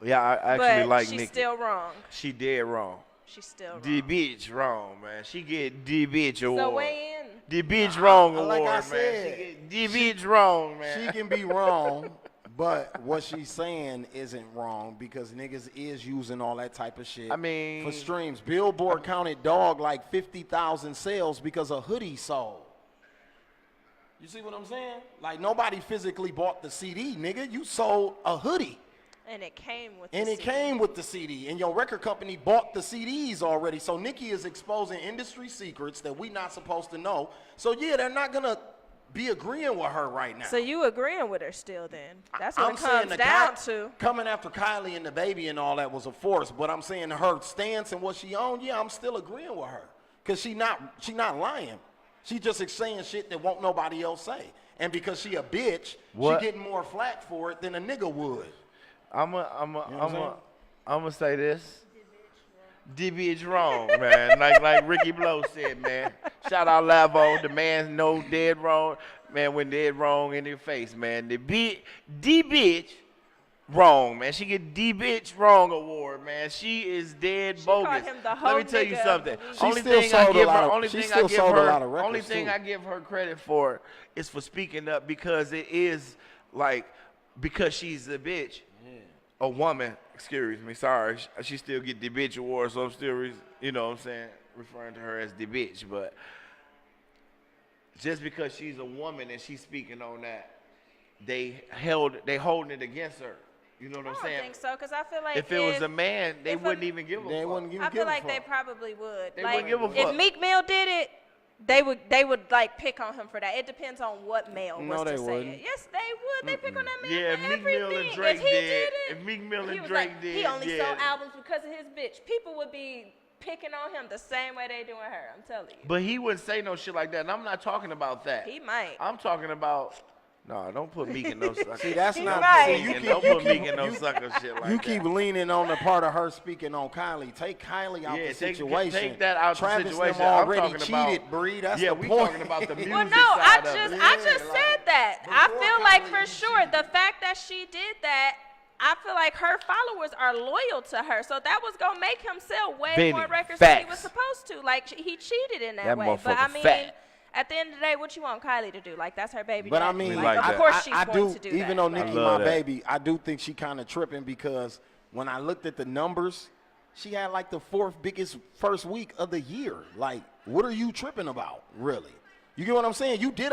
Yeah, I actually But like she's Nicki. still wrong. She dead wrong. She's still wrong. The bitch wrong, man. She get the bitch award. So weigh in. The bitch wrong award, like I man. said, She get the bitch wrong, man. She can be wrong, But what she's saying isn't wrong because niggas is using all that type of shit. I mean, for streams. Billboard counted dog like 50,000 sales because a hoodie sold. You see what I'm saying? Like nobody physically bought the CD, nigga. You sold a hoodie. And it came with And the it came with the CD, and your record company bought the CDs already. So Nicki is exposing industry secrets that we not supposed to know. So yeah, they're not gonna be agreeing with her right now. So you agreeing with her still then? That's what I'm it saying comes the down guy to. coming after Kylie and the baby and all that was a force, but I'm saying her stance and what she owned, yeah, I'm still agreeing with her. Cause she not lying. She just saying shit that won't nobody else say. And because she a bitch, What? she getting more flack for it than a nigga would. I'm what I'm gonna say this. D bitch wrong, man. like Ricky Blow said, man. Shout out Lavo, the man no dead wrong, man. When dead wrong in your face, man. D bitch wrong, man. She get D bitch wrong award, man. She is dead bogus. Him the Let whole me tell you nigga something. of the week. Only still thing I sold a give lot her, of- only she thing still I give sold a her, lot of only records, thing too. I give her credit for is for speaking up because it is like because she's a bitch. A woman, excuse me, sorry, she still get the bitch award, so I'm still, you know what I'm saying, referring to her as the bitch, but just because she's a woman and she's speaking on that, they holding it against her. You know what I I'm don't saying? think so, because I feel like If it was a man, they if a- wouldn't even give a fuck. They wouldn't even I give feel a like they fuck. probably would. They like, wouldn't give a if fuck. Meek Mill did it, they would like pick on him for that. It depends on what male No, was they to say wouldn't. it. Yes, they would. They pick on that man Yeah, for if Meek Mill everything. and Drake if he did, it, if Meek Mill he and was Drake like, did, he only yeah. sold albums because of his bitch. People would be picking on him the same way they doing her. I'm telling you. But he wouldn't say no shit like that, and I'm not talking about that. He might. I'm talking about, no, don't put Meek in no sucker. See, that's not Right. see, you keep, Don't you put keep- Meek in no sucker shit like you that. keep leaning on the part of her speaking on Kylie. Take Kylie out Yeah, the take situation. that out the Travis situation. them I'm already talking about- cheated, Bree. That's yeah, the we point. talking about the music Well, no, I side of just it. I just Yeah, said like, that. I before feel like Kylie, for you sure cheated. the fact that she did that, I feel like her followers are loyal to her, so that was gonna make him sell way Vinny, more records than he was facts. supposed to. Like he cheated in that That way. But I motherfucker mean, fat. at the end of the day, what you want Kylie to do? Like that's her baby. But I daddy. mean, like of that. course she's I going do, to do even that. though Like, Nicki love my that. baby, I do think she kind of tripping because when I looked at the numbers, she had like the fourth biggest first week of the year. Like, what are you tripping about, really? You get what I'm saying? You did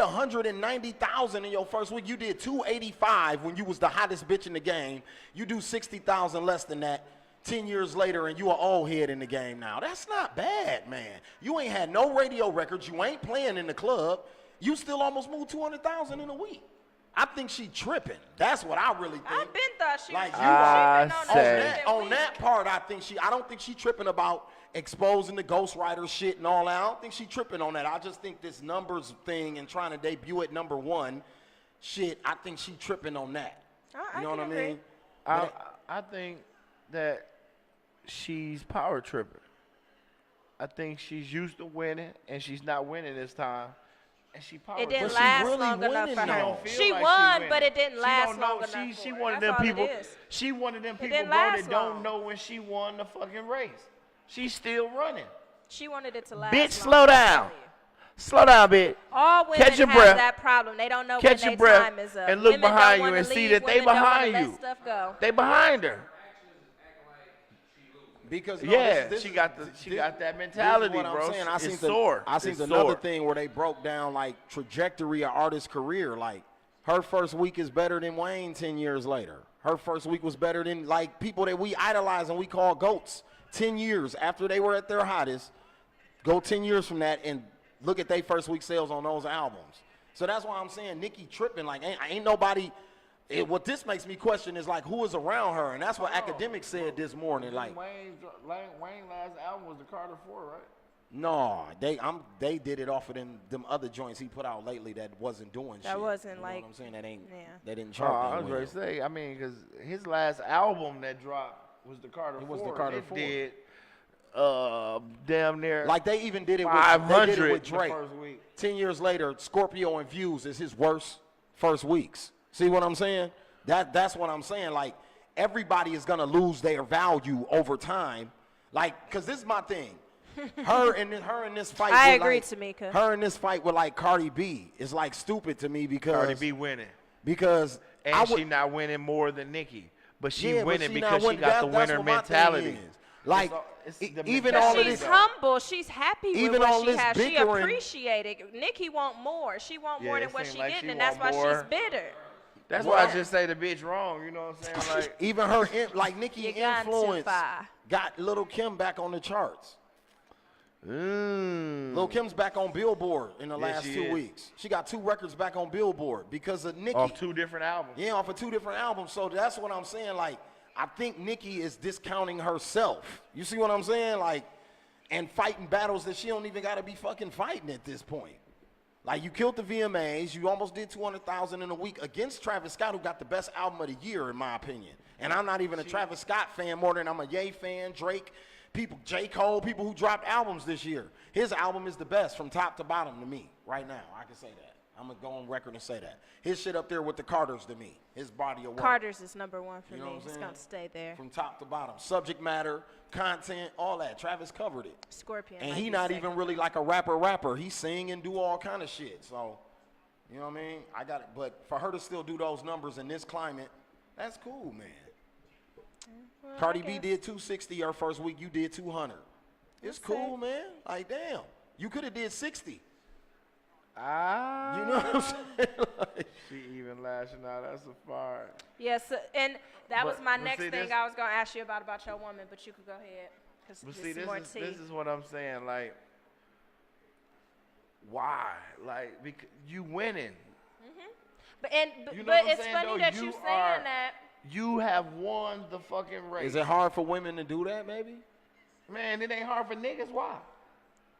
190,000 in your first week. You did 285 when you was the hottest bitch in the game. You do 60,000 less than that 10 years later, and you an old head in the game now. That's not bad, man. You ain't had no radio records. You ain't playing in the club. You still almost moved 200,000 in a week. I think she tripping. That's what I really think. I been thought she Like was you tripping I on say- that. on that part, I don't think she tripping about exposing the ghostwriter shit and all that. I don't think she tripping on that. I just think this numbers thing and trying to debut at number one shit, I think she tripping on that. I You know what I can agree. mean? I think that she's power tripping. I think she's used to winning, and she's not winning this time. And she power It didn't she last really long enough winning, for though. her. Don't feel She like won, she but it didn't She last don't know. long enough. She for one her. of That's them all people. It is. She one of them people, didn't bro, last that don't long. know when she won the fucking race. She's still running. She wanted it to last. Bitch, long, slow I'm down. telling you. Slow down, bitch. All women Catch your have breath. that problem. They don't know Catch when your their breath time is up. and look Women don't behind you wanna and see leave, that they women don't wanna behind let you. Stuff go. They behind her. Because Yeah, this she is- got this- that this is mentality, what I'm bro. saying. I It's seen sore. I seen It's another sore. thing where they broke down like trajectory of artist career. Like her first week is better than Wayne 10 years later. Her first week was better than like people that we idolize and we call GOATs 10 years after they were at their hottest. Go 10 years from that and look at their first week sales on those albums. So that's why I'm saying Nicki tripping. Like ain't nobody. What this makes me question is like who is around her, and that's what academics said this morning. Like Wayne last album was the Carter 4, right? no, they did it off of them other joints he put out lately that wasn't doing shit. That wasn't you know like- what I'm saying? That ain't yeah. they didn't Oh, chart I that was well. ready to say. I mean, because his last album that dropped was the Carter 4. It was the Carter It 4. did damn near Like they even did it with 500 they did it with the Drake. first week. 10 years later, Scorpio and Views is his worst first weeks. See what I'm saying? That's what I'm saying. Like everybody is gonna lose their value over time. Like, cause this is my thing. Her in this fight. I with, agree, like, Tamika. Her in this fight with like Cardi B is like stupid to me because Cardi B winning. because And she not winning more than Nicki. But she winning she because not she got the that's winner what my mentality. thing is. Like, It's the even mentality, all of She's this, humble. She's happy with Even what all she this has. She bickering- appreciated. Nikki want more. She want Yeah, more it than what seem she like getting, she and that's why want more. she's bitter. That's why I just say the bitch wrong. You know what I'm saying? Like, even her, like Nicki You gone too influence far. got Lil' Kim back on the charts. Lil' Kim's back on Billboard in the last she 2 is. weeks. She got 2 records back on Billboard because of Nicki. off 2 different albums. Yeah, off of 2 different albums. So that's what I'm saying. Like, I think Nicki is discounting herself. You see what I'm saying? Like, and fighting battles that she don't even got to be fucking fighting at this point. Like, you killed the VMAs. You almost did 200,000 in a week against Travis Scott, who got the best album of the year, in my opinion. And I'm not even a Travis Scott fan more than I'm a Ye fan, Drake, people, J. Cole, people who dropped albums this year. His album is the best from top to bottom to me right now. I can say that. I'm going to go on record and say that. His shit up there with the Carters to me. His body of work. Carter's is number 1 for You know me. what I'm It's saying? gonna stay there. From top to bottom. Subject matter, content, all that. Travis covered it. Scorpion. And might he be not second. even really like a rapper. He sing and do all kind of shit. So, you know what I mean? I got it. But for her to still do those numbers in this climate, that's cool, man. Well, Cardi I B guess. did 260 her first week. You did 200. It's That's cool, it. man. Like, damn. You could have did 60. Ah, You know what I'm saying? Like, she even lashing out. That's a fire. Yes, and that was But- my but next see, thing this- I was gonna ask you about your woman, but you could go ahead because But there's see, some more this tea. is what I'm saying. Like, why? Like, because you winning. But You know but what I'm it's saying, funny though? that You you saying are- that. You have won the fucking race. is it hard for women to do that, maybe? Man, it ain't hard for niggas. Why?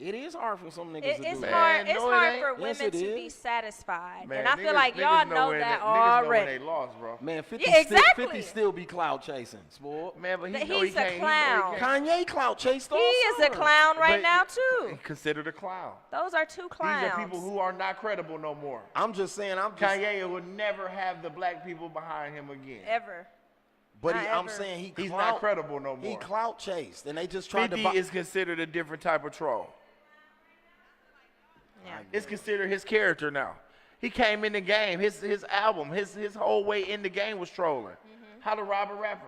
It is hard for some niggas It, to do it's that. hard. Man, It's no, it hard ain't. for Yes, women it to be is. satisfied, Man, and I feel niggas- like y'all niggas know when that they, niggas know when already. they lost, bro. Man, 50, Yeah, exactly. 50 still be cloud chasing, sport. Man, but he That know he he's a can't. clown. He know he can't. Kanye clout chased all He is a summer. clown right But now too. Considered a clown. Those are 2 clowns. These are people who are not credible no more. I'm just saying, Kanye will never have the black people behind him again. ever. but not I'm ever. saying he's He's clout, not credible no He more. clout chased, and they just tried 50 to buy. is considered a different type of troll. Yeah. It's considered his character now. He came in the game. His album, his whole way in the game was trolling. How to rob a rapper.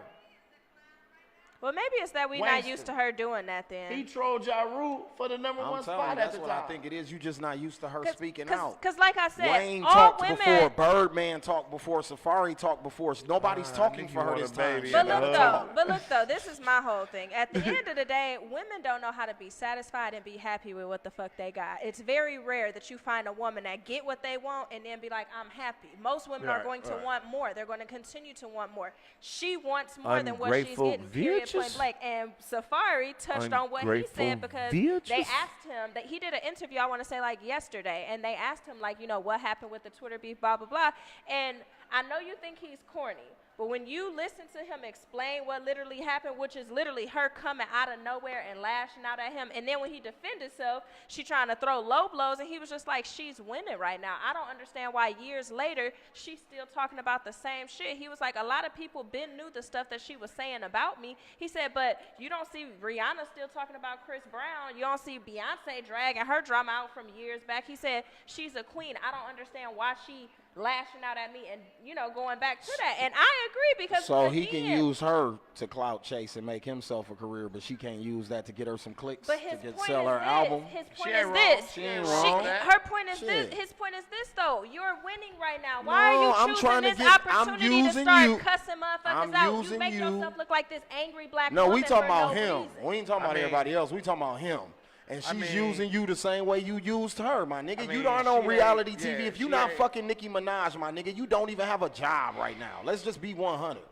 Well, maybe it's that we're not Wasted. used to her doing that then. He trolled Ja Rule for the number I'm one telling you, spot at that's the what time. I think it is. You just not used to her speaking out. Because like I said, Wayne all talked women. before, Birdman talked before, Safari talked before. So nobody's talking Nicki for her want this a time. baby She But and gotta look a talk. though, but look though, this is my whole thing. At the end of the day, women don't know how to be satisfied and be happy with what the fuck they got. It's very rare that you find a woman that get what they want and then be like, I'm happy. Most women are Right, going to right. want more. They're going to continue to want more. She wants more than what she's Ungrateful getting. Period. Point bitches. blank. And Safari touched on what he Ungrateful said because bitches. they asked him that he did an interview. I want to say like yesterday, and they asked him like, you know, what happened with the Twitter beef, blah blah blah. And I know you think he's corny. But when you listen to him explain what literally happened, which is literally her coming out of nowhere and lashing out at him, and then when he defended himself, she trying to throw low blows, and he was just like, she's winning right now. I don't understand why years later she's still talking about the same shit. He was like, a lot of people been knew the stuff that she was saying about me. He said, but you don't see Rihanna still talking about Chris Brown. You don't see Beyonce dragging her drama out from years back. He said, she's a queen. I don't understand why she lashing out at me and, you know, going back to that. And I agree because So he can again, use her to clout chase and make himself a career, but she can't use that to get her some clicks But to his get point sell is her this. album. His She point ain't is wrong. this. She ain't wrong. Her point is Shit. this. His point is this though. You're winning right now. No, Why are I'm you trying to choosing this get- I'm opportunity to using start you. cussing motherfuckers I'm out? You using make you. yourself look like this angry black No, woman we talking for about no him. reason. We ain't talking I about mean- everybody else. We talking about him. And she's I mean- using you the same way you used her, my nigga. I you mean, not she on ain't- reality TV. yeah, If you she not ain't- fucking Nicki Minaj, my nigga, you don't even have a job right now. Let's just be 100.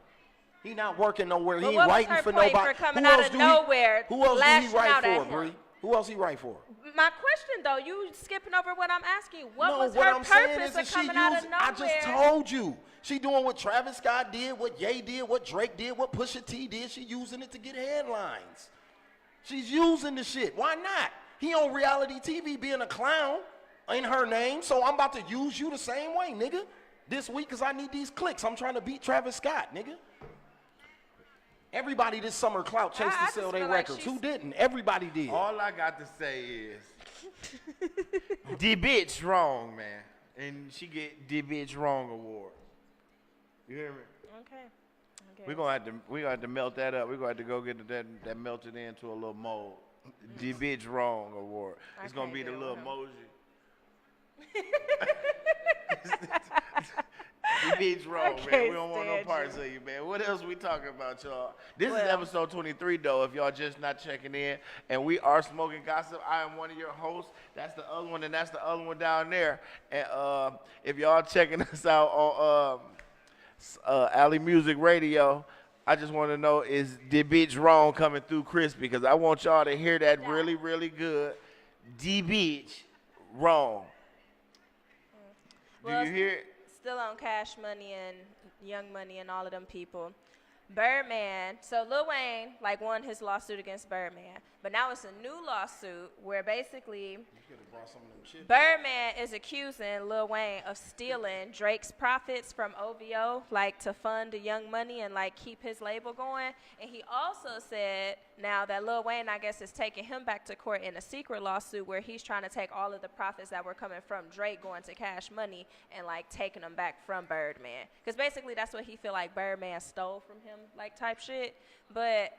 He not working nowhere. But He what ain't was writing her for point nobody. for coming Who out else of do nowhere, Who else do he lashing write out at for, him? Bree? Who else he write for? My question though, you skipping over what I'm asking. What No, was what her I'm saying purpose is of that she coming out used, of nowhere? I just told you. She doing what Travis Scott did, what Ye did, what Drake did, what Pusha T did. She using it to get headlines. She's using the shit. Why not? He on reality TV being a clown in her name, so I'm about to use you the same way, nigga. This week, because I need these clicks. I'm trying to beat Travis Scott, nigga. Everybody this summer clout chased I to just sell feel their like records. she's- Who didn't? Everybody did. All I got to say is, the bitch wrong, man, and she get the bitch wrong award. You hear me? Okay. We gonna have to melt that up. We gonna have to go get that melted into a little mold. The bitch wrong award. It's gonna be the little emoji. The bitch wrong, man. We don't want no parts of you, man. What else we talking about, y'all? This is episode 23, though, if y'all just not checking in. And we are Smoking Gossip. I am one of your hosts. That's the other one, and that's the other one down there. And if y'all checking us out on Alley Music Radio, I just want to know, is the bitch wrong coming through crispy? Because I want y'all to hear that really, really good. The bitch wrong. Do you hear it? Still on Cash Money and Young Money and all of them people. Birdman, so Lil Wayne won his lawsuit against Birdman, but now it's a new lawsuit where basically Birdman is accusing Lil Wayne of stealing Drake's profits from OVO, to fund the Young Money and keep his label going. And he also said now that Lil Wayne, I guess, is taking him back to court in a secret lawsuit where he's trying to take all of the profits that were coming from Drake going to Cash Money and taking them back from Birdman, because basically that's what he feel like Birdman stole from him, type shit. But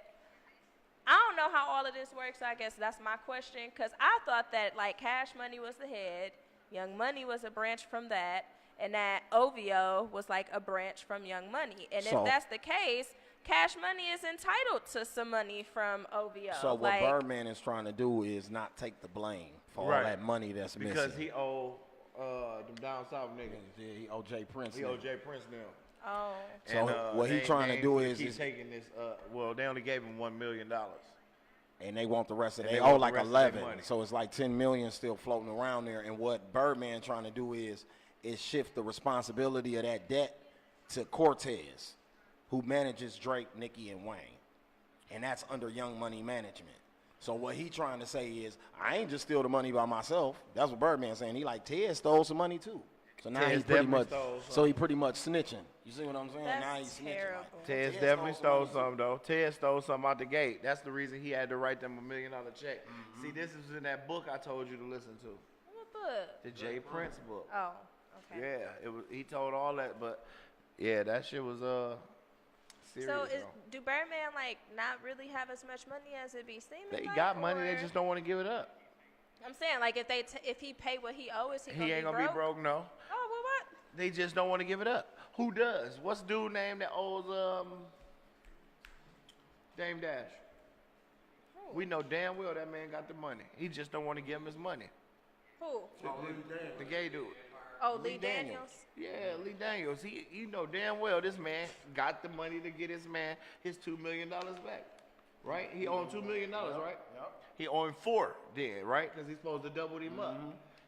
I don't know how all of this works. I guess that's my question, because I thought that Cash Money was the head, Young Money was a branch from that, and that OVO was a branch from Young Money. And if that's the case, Cash Money is entitled to some money from OVO. So what Birdman is trying to do is not take the blame for all that money that's missing. Because he owe them down south niggas. Yeah, he owe Jay Prince. He owe Jay Prince now. Oh. So what he trying to do is keep taking this. They only gave him $1 million. And they want the rest of it. They want owe the rest of 11. So it's $10 million still floating around there. And what Birdman trying to do is shift the responsibility of that debt to Cortez, who manages Drake, Nicki, and Wayne. And that's under Young Money management. So what he trying to say is, I ain't just steal the money by myself. That's what Birdman's saying. He Ted stole some money too. So now he pretty much snitching. You see what I'm saying? That's now he's terrible. snitching. Ted definitely stole some, though. Ted stole something out the gate. That's the reason he had to write them $1 million check. Mm-hmm. See, this is in that book I told you to listen to. What book? The Jay Prince book. Oh, okay. Yeah, it was. He told all that, but yeah, that shit was serious. So do Birdman not really have as much money as it be seeming? They got money, they just don't want to give it up. I'm saying if he pay what he owes, he ain't gonna be broke. No. Oh, well, what? They just don't want to give it up. Who does? What's the dude name that owes Dame Dash? We know damn well that man got the money. He just don't want to give him his money. Who? The gay dude. Oh, Lee Daniels. Yeah, Lee Daniels. You know damn well this man got the money to get his man his $2 million back. Right? He owed $2 million, right? Yep. He owed $4 then, right? Because he's supposed to double him up.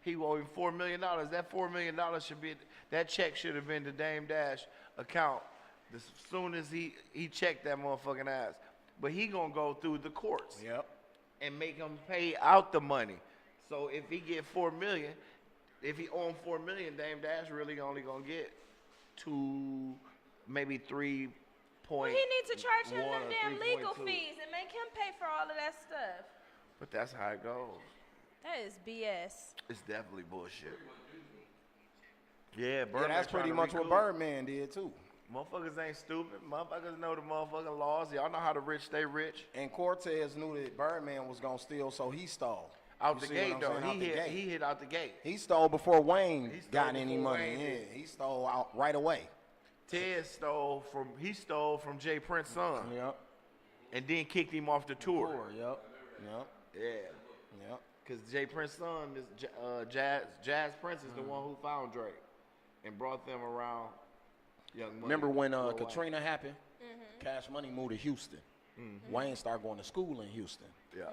He owed him $4 million. That $4 million should be, that check should have been the Dame Dash account as soon as he checked that motherfucking ass. But he gonna go through the courts. Yep. And make him pay out the money. So if he get $4 million, if he own $4 million, Dame Dash really only gonna get 2, maybe 3. Well, he needs to charge him them damn legal fees and make him pay for all of that stuff. But that's how it goes. That is BS. It's definitely bullshit. Yeah, Birdman that's pretty much what Birdman did too. Motherfuckers ain't stupid. Motherfuckers know the motherfucking laws. Y'all know how the rich stay rich. And Cortez knew that Birdman was gonna steal, so he stole. Out the gate, though. He hit out the gate. He stole before Wayne got any money. Yeah, he stole out right away. Ted stole from Jay Prince's son. Yep. And then kicked him off the tour. Yep. Yeah. Yep. Because Jay Prince's son, Jazz Prince, is the one who found Drake and brought them around Young Money. Remember when Katrina happened? Cash Money moved to Houston. Wayne started going to school in Houston. Yeah.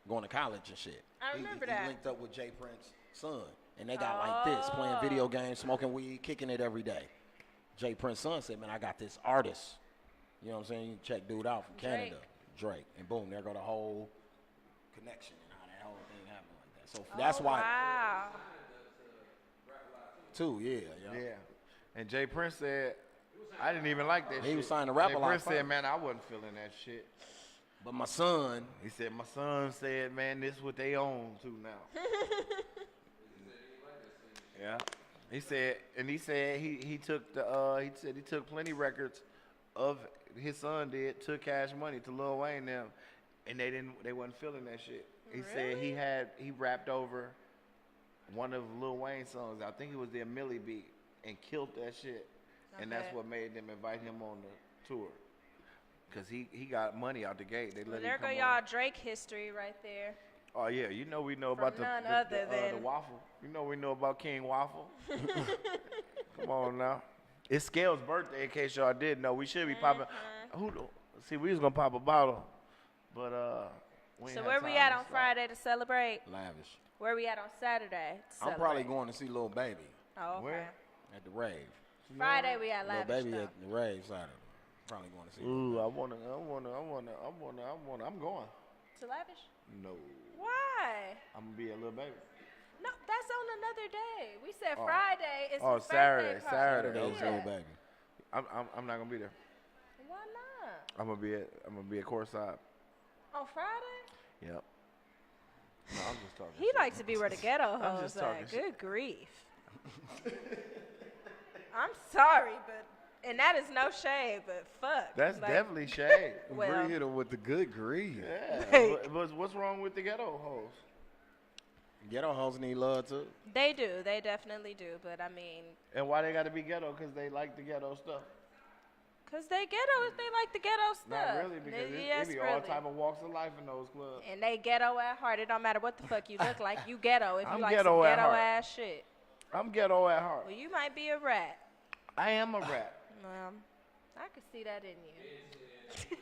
Going to college and shit. I remember that. He linked up with Jay Prince's son. And they got like this, playing video games, smoking weed, kicking it every day. Jay Prince's son said, man, I got this artist. You know what I'm saying? You check dude out from Canada. Drake. And boom, there go the whole connection and how that whole thing happened like that. So that's why. Wow. Too, yeah. And Jay Prince said, I didn't even like that shit. He was signing to rap a lot. Prince said, man, I wasn't feeling that shit. But my son. He said, my son said, man, this is what they own to now. Yeah. He said he took he took plenty records of his son took Cash Money to Lil Wayne them, and they wasn't feeling that shit. He said he rapped over one of Lil Wayne's songs. I think it was the Millie beat, and killed that shit, and that's what made them invite him on the tour. Cause he got money out the gate. They let him there come go y'all Drake history right there. Oh yeah, we know about the waffle. You know we know about King Waffle. Come on now. It's Scale's birthday in case y'all didn't know. We should be popping. See, we was gonna pop a bottle, but we ain't So had where we time at to on stop. Friday to celebrate? Lavish. Where we at on Saturday? To I'm probably celebrate? going to see Lil Baby Oh, okay. Where? at the rave. Friday we at Lil Lavish Baby though. at the rave Saturday. Probably going to see. Ooh, I'm going. To Lavish? No, Why? I'm gonna be a little baby. No, that's on another day. We said Friday is Oh, his Saturday, birthday party. Saturday. Saturday is Yeah. Lil Baby. I'm not gonna be there. Why not? I'm gonna be at courtside. On Friday? Yep. No, I'm just talking. He likes to be where the ghetto I'm hoes just at. talking shit. Good grief. I'm sorry, but and that is no shade, but fuck. That's like, definitely shade. Well, Bree hit him with the good grief. Yeah. What's wrong with the ghetto hoes? Ghetto hoes need love too. they do. They definitely do. But I mean, And why they gotta be ghetto? Because they like the ghetto stuff. because they ghetto, they like the ghetto stuff. Not really, because Yes, it be really. all type of walks of life in those clubs. And they ghetto at heart. It don't matter what the fuck you look like. You ghetto if you I'm like ghetto some at ghetto heart. ass shit. I'm ghetto at heart. Well, you might be a rat. I am a rat. I could see that in you.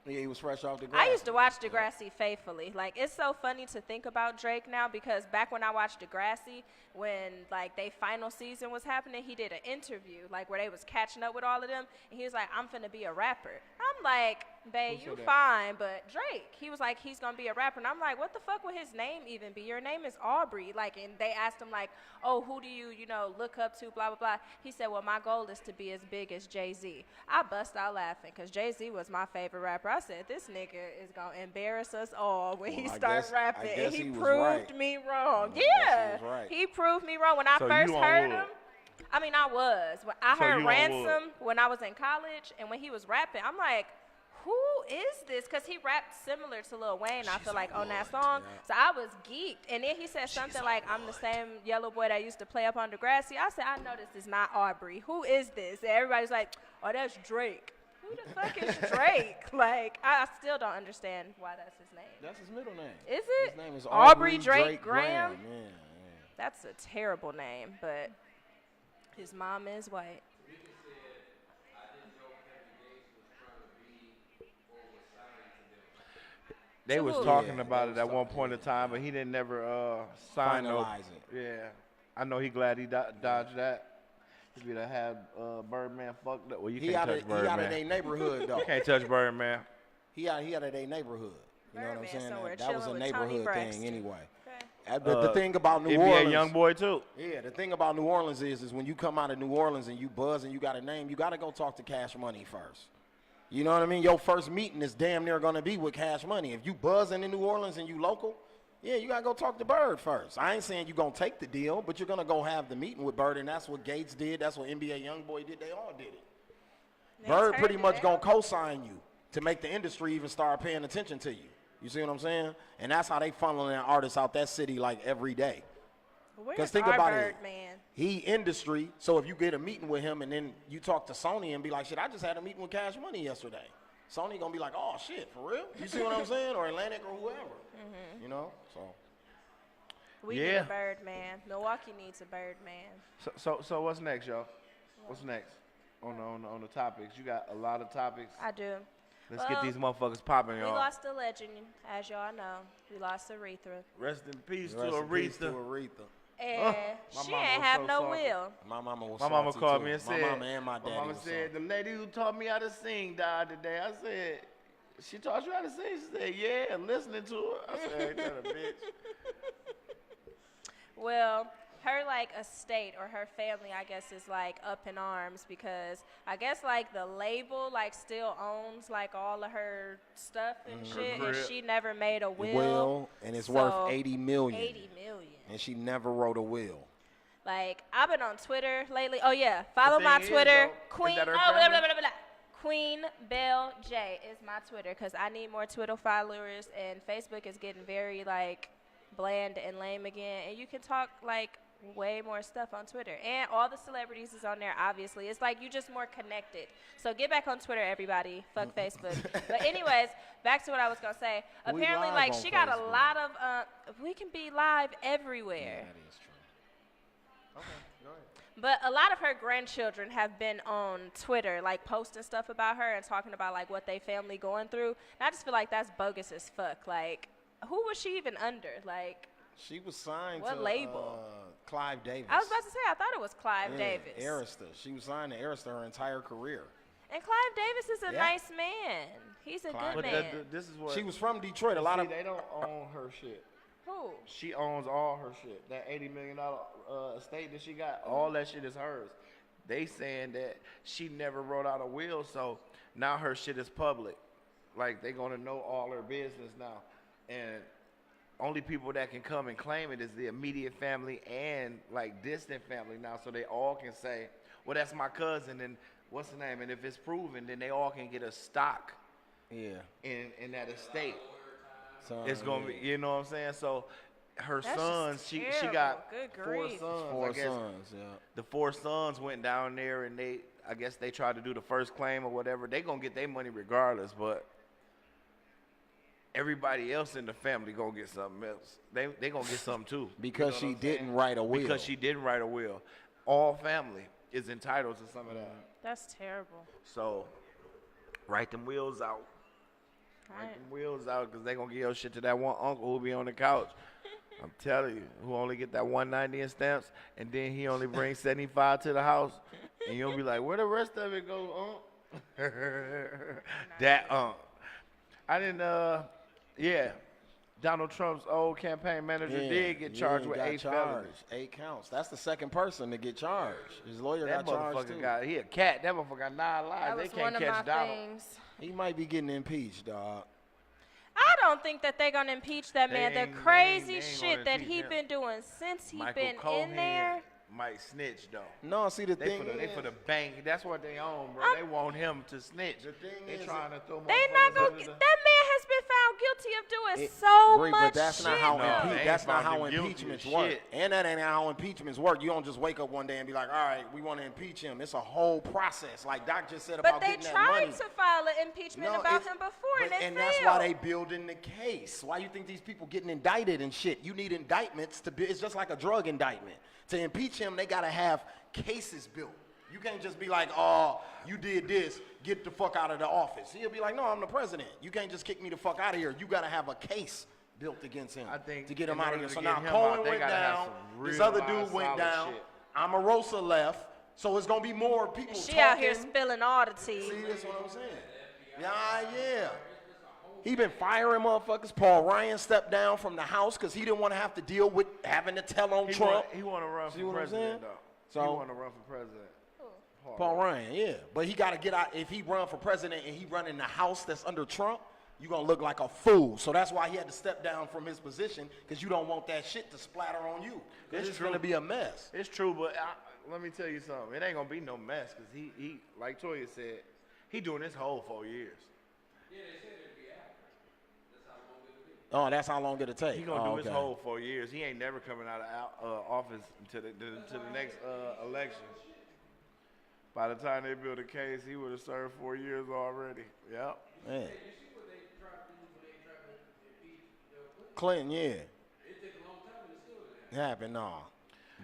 Yeah, he was fresh off the grass. I used to watch Degrassi faithfully. Like, it's so funny to think about Drake now because back when I watched Degrassi, when, like, they final season was happening, he did an interview, like, where they was catching up with all of them, and he was like, I'm finna be a rapper. I'm like, babe, you fine, but Drake, he was like, he's gonna be a rapper, and I'm like, what the fuck would his name even be? Your name is Aubrey. Like, and they asked him, like, oh, who do you, look up to, blah, blah, blah. He said, well, my goal is to be as big as Jay-Z. I bust out laughing because Jay-Z was my favorite rapper. I said, this nigga is going to embarrass us all when he starts rapping. And he was proved right. me wrong. I guess Yeah. he was right. He proved me wrong. When I So first you on heard Wood. him, I mean, I was. When I So heard you on Ransom when I was in college, and when he was rapping, I'm like, who is this? Because he rapped similar to Lil Wayne, I feel like, on that song. So I was geeked. And then he said something like, I'm the same yellow boy that used to play up on Degrassi. I said, I know this is not Aubrey. Who is this? And everybody's like, oh, that's Drake. Who the fuck is Drake? Like, I still don't understand why that's his name. That's his middle name. Is it? His name is Aubrey Drake Graham? Yeah. That's a terrible name, but his mom is white. They was who? talking Yeah, about they it at was one talking, point in time, but he didn't never sign no. Finalize it. Yeah, I know he glad he dodged that. He would have had Birdman fucked up. Well, you He can't out touch of their Birdman. neighborhood though. You can't touch Birdman. He out of their neighborhood. You know what I'm Birdman saying? somewhere That was a chilling with Toni neighborhood Braxton. thing anyway. Okay. The thing about New NBA Orleans, young boy too. yeah, the thing about New Orleans is when you come out of New Orleans and you buzz and you got a name, you got to go talk to Cash Money first. You know what I mean? Your first meeting is damn near going to be with Cash Money. If you buzzing in New Orleans and you local, yeah, you got to go talk to Bird first. I ain't saying you're going to take the deal, but you're going to go have the meeting with Bird, and that's what Gates did. That's what NBA Youngboy did. They all did it. Bird turned pretty it much down. going to co-sign you to make the industry even start paying attention to you. You see what I'm saying? And that's how they funneling artists out that city like every day. Where's think our about it. Birdman? He industry, so if you get a meeting with him and then you talk to Sony and be like, shit, I just had a meeting with Cash Money yesterday. Sony gonna be like, oh shit, for real? You see what I'm saying? Or Atlantic or whoever. You know? So We need Yeah. a Birdman. Milwaukee needs a Birdman. So what's next, y'all? What's next on the topics? You got a lot of topics. I do. Let's get Well, these motherfuckers popping, We y'all. lost a legend, as y'all know. We lost Aretha. Rest in peace to rest in peace to Aretha. Aretha. And my she mama ain't was have so no salty. will. My mama was My mama salty, called too. me and said, my mama and my daddy mama was said, salty. the lady who taught me how to sing died today. I said, she taught you how to sing? She said, yeah, listening to her. I said, ain't that a bitch? Well, her like estate or her family, I guess, is like up in arms because I guess like the label like still owns like all of her stuff and shit, and she never made a will. And it's So, worth 80 million. 80 million. And she never wrote a will. Like, I've been on Twitter lately. Oh yeah, follow my Twitter, Queen. Queen Bell J is my Twitter because I need more Twitter followers, and Facebook is getting very like bland and lame again. And you can talk like way more stuff on Twitter, and all the celebrities is on there. Obviously, it's like you just more connected. So get back on Twitter, everybody. Fuck Facebook. But anyways, back to what I was gonna say. Apparently, like she got a lot of. We can be live everywhere. Yeah, that is true. Okay, go ahead. But a lot of her grandchildren have been on Twitter, like posting stuff about her and talking about like what they family going through. And I just feel like that's bogus as fuck. Like, who was she even under? Like, she was signed what to label? Clive Davis. I was about to say, I thought it was Clive Davis. Arista. She was signed to Arista her entire career. And Clive Davis is a nice man. He's a good man. This is what she was from Detroit. They don't own her shit. Who? She owns all her shit. That $80 million estate that she got, all that shit is hers. They saying that she never wrote out a will, so now her shit is public. Like, they gonna know all her business now. And only people that can come and claim it is the immediate family and like distant family now, so they all can say, well, that's my cousin, and what's the name? And if it's proven, then they all can get a stock in that estate. So it's gonna be, you know what I'm saying? So her sons, she got four sons. Four sons, yeah. The four sons went down there and I guess they tried to do the first claim or whatever. They gonna get their money regardless, but everybody else in the family gonna get something else. They gonna get something too. Because she didn't write a will. Because she didn't write a will. All family is entitled to some of that. That's terrible. So write them wills out. Write them wheels out because they going to give your shit to that one uncle who be on the couch. I'm telling you, who only get that 190 in stamps, and then he only brings 75 to the house, and you'll be like, where the rest of it go, That I didn't, Donald Trump's old campaign manager did get charged with 8 felonies. 8 counts. That's the second person to get charged. His lawyer got charged too. He a cat. That motherfucker got 9 lives. They can't catch Donald. He might be getting impeached, dog. I don't think that they're gonna impeach that man. The crazy shit that he been doing since he been in there. Might snitch though. No, see the thing they for the bank. That's what they own, bro. They want him to snitch. The thing they trying to throw. They not gonna. That man has been found guilty of doing so much but that's shit. Not how that's not how impeachments work. And that ain't how impeachments work. You don't just wake up one day and be like, all right, we want to impeach him. It's a whole process. Like Doc just said about getting that money. But they tried to file an impeachment about him before, and failed. That's why they building the case. Why you think these people getting indicted and shit? You need indictments to be. It's just like a drug indictment. To impeach him, they gotta have cases built. You can't just be like, oh, you did this, get the fuck out of the office. He'll be like, no, I'm the president. You can't just kick me the fuck out of here. You gotta have a case built against him to get him out of here. So now Cohen went down, this other dude went down, Omarosa left, so it's gonna be more people talking. Out here spilling all the tea. See, that's what I'm saying. Yeah. He been firing motherfuckers. Paul Ryan stepped down from the House because he didn't want to have to deal with having to tell on Trump. He want to run for president, though. So he want to run for president. Paul Ryan, yeah. But he got to get out. If he run for president and he run in the House that's under Trump, you're going to look like a fool. So that's why he had to step down from his position, because you don't want that shit to splatter on you. It's going to be a mess. It's true, but let me tell you something. It ain't going to be no mess because he, like Toya said, he doing this whole 4 years. Yeah, they said it'd be after. That's how long it'll be. Oh, that's how long it'll take. He gonna do his whole 4 years. He ain't never coming out of office to the next election. By the time they build a case, he would have served 4 years already. Yep. Man. You see what they tried to do when they tried to impeach Clinton, yeah. It took a long time, and it still didn't happen. No.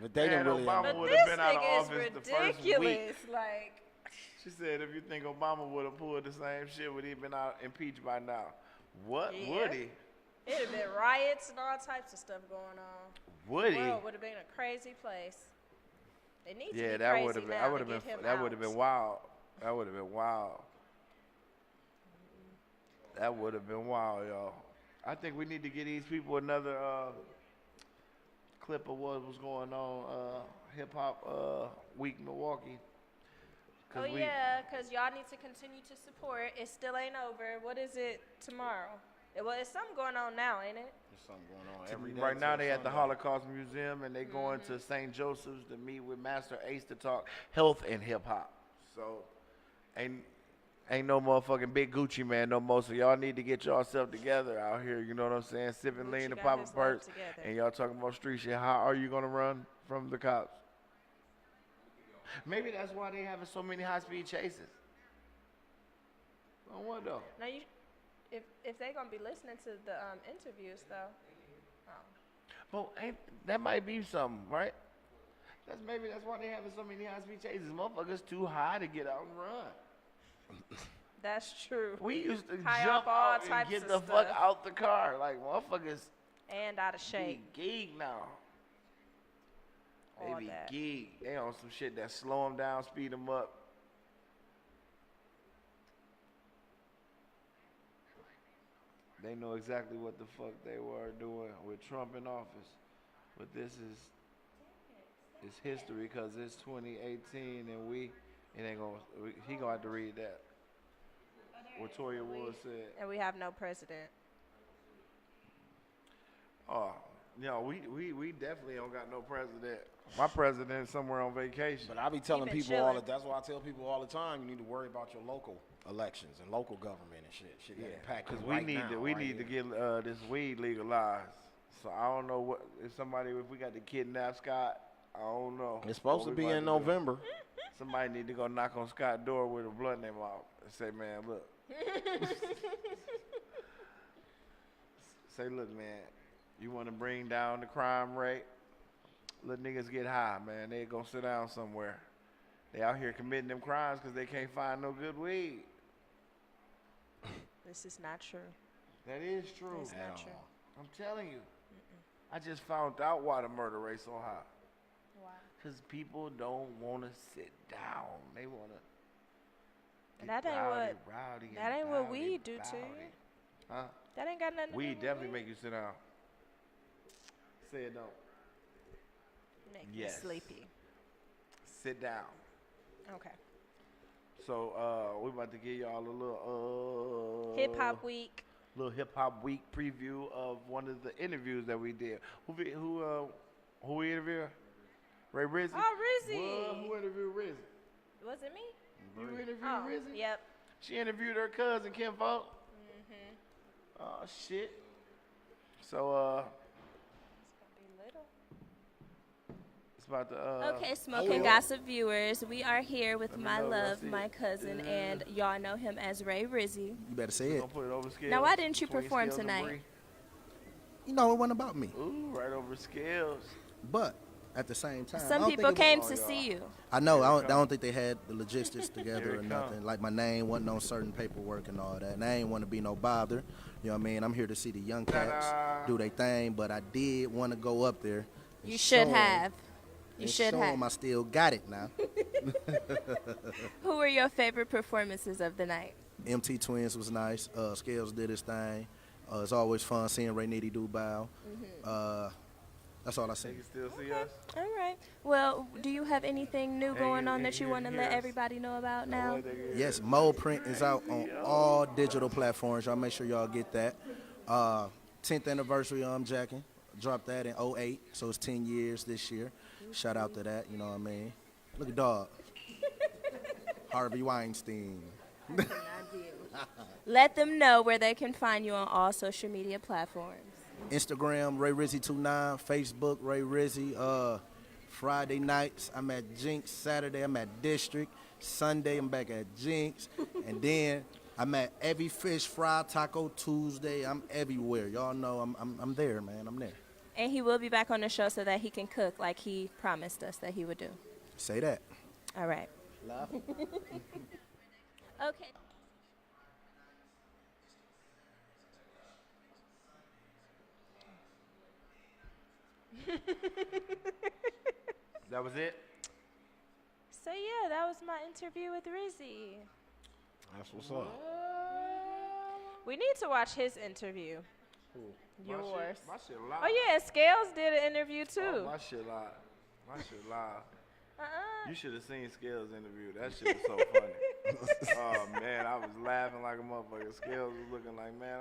But they didn't really. Obama would have been out of office the first week. Like. She said, if you think Obama would have pulled the same shit, would he been out impeached by now? What would he? It'd have been riots and all types of stuff going on. Would he? The world would have been a crazy place. It needs to be that crazy would have been. now to get him That would have been wild. That would have been wild. That would have been wild, y'all. I think we need to give these people another clip of what was going on hip hop week Milwaukee. Oh yeah, because y'all need to continue to support. It still ain't over. What is it tomorrow? Well, it's something going on now, ain't it? There's something going on every day. Right now they till at the Sunday. Holocaust Museum and they going to St. Joseph's to meet with Master Ace to talk health and hip hop. So ain't no motherfucking big Gucci man no more. So y'all need to get yourself together out here. You know what I'm saying? Sipping lean and got popping his life perks. together. And y'all talking about street shit. How are you gonna run from the cops? Maybe that's why they having so many high speed chases. On what though? Now if they gonna be listening to the interviews though. Well, that might be something, right? Maybe that's why they having so many high speed chases. Motherfuckers too high to get out and run. That's true. We used to High jump off all out and types get of the fuck stuff. out the car. Like motherfuckers And out of be shape. geek now. All They be that. geek. They on some shit that slow them down, speed them up. They know exactly what the fuck they were doing with Trump in office. But this is it's history because it's 2018 and he gonna have to read that. What Toya Wood said. And we have no president. Oh, we definitely don't got no president. My president's somewhere on vacation. But I be telling been people chilling. that's why I tell people all the time, you need to worry about your local elections and local government and shit. Shit getting packed because right now, we right need to here. get this weed legalized. So I don't know if we got to kidnap Scott. I don't know. It's supposed What to we be about in do. November. Somebody need to go knock on Scott's door with a blunt in their mouth and say, man, look. Say, look, man, you want to bring down the crime rate? Let niggas get high, man. They gonna sit down somewhere. They out here committing them crimes because they can't find no good weed. This is not true. That is true. It's not true. I'm telling you. I just found out why the murder rate so high. Why? Because people don't want to sit down. They want to And that ain't what weed do to you. Huh? That ain't got nothing to do Weed with definitely weed. make you sit down. Say it don't. Make Yes. you sleepy. Sit down. Okay. So we about to give y'all a little Hip Hop Week. little hip hop week preview of one of the interviews that we did. Who we interviewed? Ray Rizzy. Oh, Rizzy. Well, who interviewed Rizzy? Was it me? You interviewed Oh, Rizzy? yep. She interviewed her cousin Kim Folk. Oh shit. So It's gonna be little. it's about to Okay, Smokin' Gossip viewers, we are here with my know, love, that's it. my cousin, and y'all know him as Ray Rizzy. You better say we it. gonna put it over scales. Now, why didn't you between perform Scales and tonight? Bree. You know, it wasn't about me. Ooh, right over scales. But at the same time, I Some don't people think it came was- to see you. I know. Here I it don't, I don't think they had the logistics together Here or it nothing. come. Like my name wasn't on certain paperwork and all that. And I ain't want to be no bother. You know what I mean? I'm here to see the young cats Ta-da. do their thing. But I did want to go up there. And You should show 'em- have. You and should show 'em I have. still got it now. Who were your favorite performances of the night? MT Twins was nice. Scales did his thing. It's always fun seeing Ray Nitty do bow. That's all I They say. can still see us. All right. Well, do you have anything new going on that you want to let yes. everybody know about now? Yes, Mold Print is out on all digital platforms. Y'all make sure y'all get that. 10th anniversary of Jackin'. Dropped that in 08, so it's 10 years this year. Shout out to that, you know what I mean? Look at dog. Harvey Weinstein. Let them know where they can find you on all social media platforms. Instagram, Ray Rizzy29. Facebook, Ray Rizzy. Friday nights, I'm at Jinx. Saturday, I'm at District. Sunday, I'm back at Jinx. And then I'm at Every Fish Fry Taco Tuesday. I'm everywhere. Y'all know I'm there, man. I'm there. And he will be back on the show so that he can cook like he promised us that he would do. Say that. All right. Okay. That was it? So yeah, that was my interview with Rizzy. That's what's up. We need to watch his interview. Yours. My shit live. Oh yeah, Scales did an interview too. Oh, my shit live. My shit live. You should have seen Scales' interview. That shit was so funny. Oh man, I was laughing like a motherfucker. Scales was looking like, man,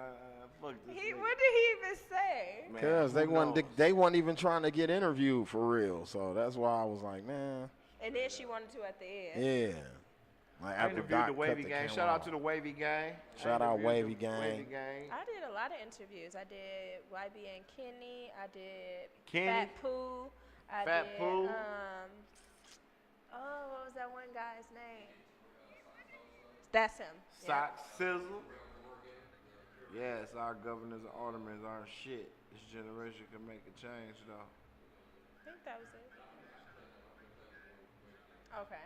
fuck this. He, nigga. what did he even say? Man, Cause they who wasn't knows? they wasn't even trying to get interviewed for real. So that's why I was like, man, And then she wanted to at the end. yeah. Like I after interviewed Doc the cut Wavy the Gang. camera Shout out off. to the Wavy Gang. Shout I out interviewed Wavy the Gang. Wavy Gang. I did a lot of interviews. I did YB and Kenny. I did Kenny? Fat Pooh. I Fat did, Pooh? what was that one guy's name? That's him. Yeah. Sock Sizzle. Yes, our governors and aldermen aren't shit. This generation can make a change, though. I think that was it. Okay.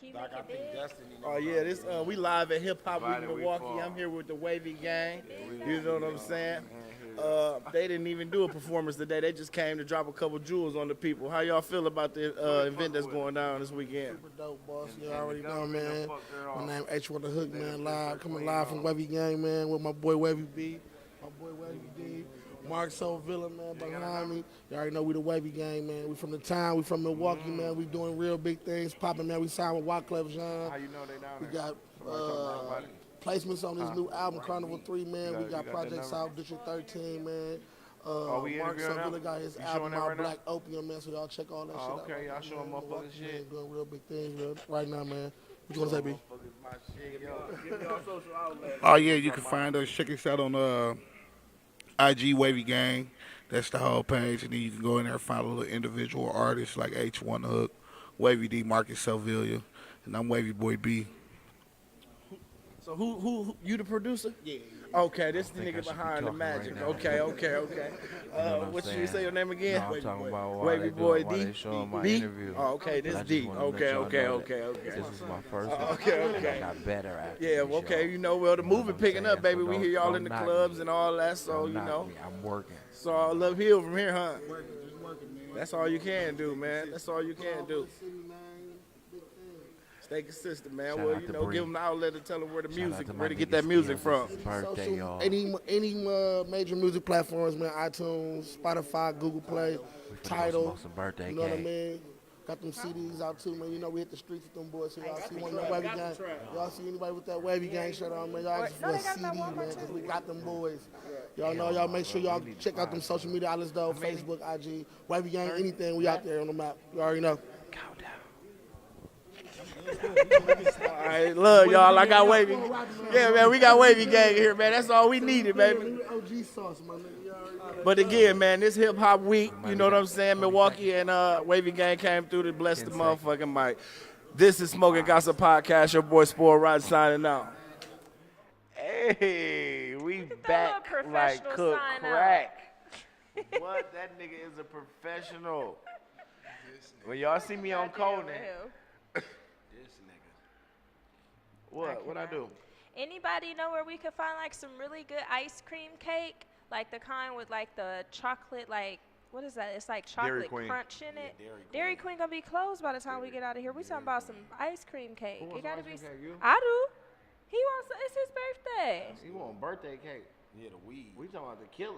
Keep Doc, I it think big. Destiny. Oh yeah, this we live at Hip Hop Week Divided we Milwaukee. fall. I'm here with the Wavy Gang. You know what I'm saying? Man, They didn't even do a performance today. They just came to drop a couple jewels on the people. How y'all feel about the event that's going down this weekend? Super dope, boss. You And already the know, government man. done fucked her My off. name H1 the Hook, man. Live, coming Queen live from off. Wavy Gang, man, with my boy Wavy B, my boy Wavy D, Mark Villa, man, behind me. You already know we the Wavy Gang, man. We from the town, we from Milwaukee, man. We doing real big things, popping, man. We signed with Wyclef Jean. How you know they down We there? got Somebody talking about it? placements on this new album, Carnival 3, man. You We got got that Project number? South District 13, man. we Mark interviewing Villa them? got his You album showing that out, right now? Black Opium, man. So y'all check all that shit out. Okay, y'all showing Man, motherfuckers Milwaukee, shit. man, doing real big things right now, man. What you want to say, B? Motherfuckers, my shit, yo. Give me your social outlet. Oh yeah, you can find us. Check us out on IG Wavy Gang. That's the whole page, and then you can go in there and follow the individual artists like H1 the Hook, Wavy D, Marcus Selvilla, and I'm Wavy Boy B. So who you the producer? Yeah. Okay, this the nigga behind the magic. Okay. What you say your name again? No, I'm talking about why Wavy they Boy why D. they showing my D? interview. Oh, okay, this But I just D. wanna let Okay. y'all know that Okay. This was my first one. Okay. I got better after Yeah, this, okay, y'all. you know, well, the You know movie what I'm picking up, saying? baby. So We don't- hear y'all don't in the knock clubs me. and all that, so, Don't you knock know. me. I'm working. So I love Hill from here, huh? That's all you can do, man. That's all you can do. Stay consistent, man. Shout Well, out you to know, Bree. give them the outlet to tell them where the Shout out music, to my where to get nigga that music Skills. from. It's his birthday, y'all. Any major music platforms, man. iTunes, Spotify, Google Play, We finna go Tidal. smoke some birthday You know what I cake. mean? Got them CDs out too, man. You know we hit the streets with them boys. So y'all see one of that Wavy Gang. Y'all see anybody with that Wavy Gang shirt on, man? Y'all ask for a CD, man, because we got them boys. Y'all know, y'all make sure y'all check out them social media outlets though, Facebook, IG, Wavy Gang, anything. We out there on the map. You already know. All right, love y'all. I got Wavy. Yeah, man, we got Wavy Gang here, man. That's all we needed, baby. OG sauce, my nigga. You already know. But again, man, this hip hop week, you know what I'm saying? Milwaukee and Wavy Gang came through to bless the motherfucking mic. This is Smokin Gossip Podcast. Your boy Spoil Rod signing out. Hey, we that back little like professional cook sign crack. What? That nigga is a professional. When y'all see me on Conan, what I do? Anybody know where we could find like some really good ice cream cake? Like the kind with like the chocolate, like, what is that? It's like Dairy chocolate Queen. crunch in it. Dairy Queen gonna be closed by the time we get out of here. We talking about some ice cream cake. Who It wants gotta ice be. cream cake? You? I do. He wants. It's his birthday. You want birthday cake? Yeah, the weed. We talking about the killer.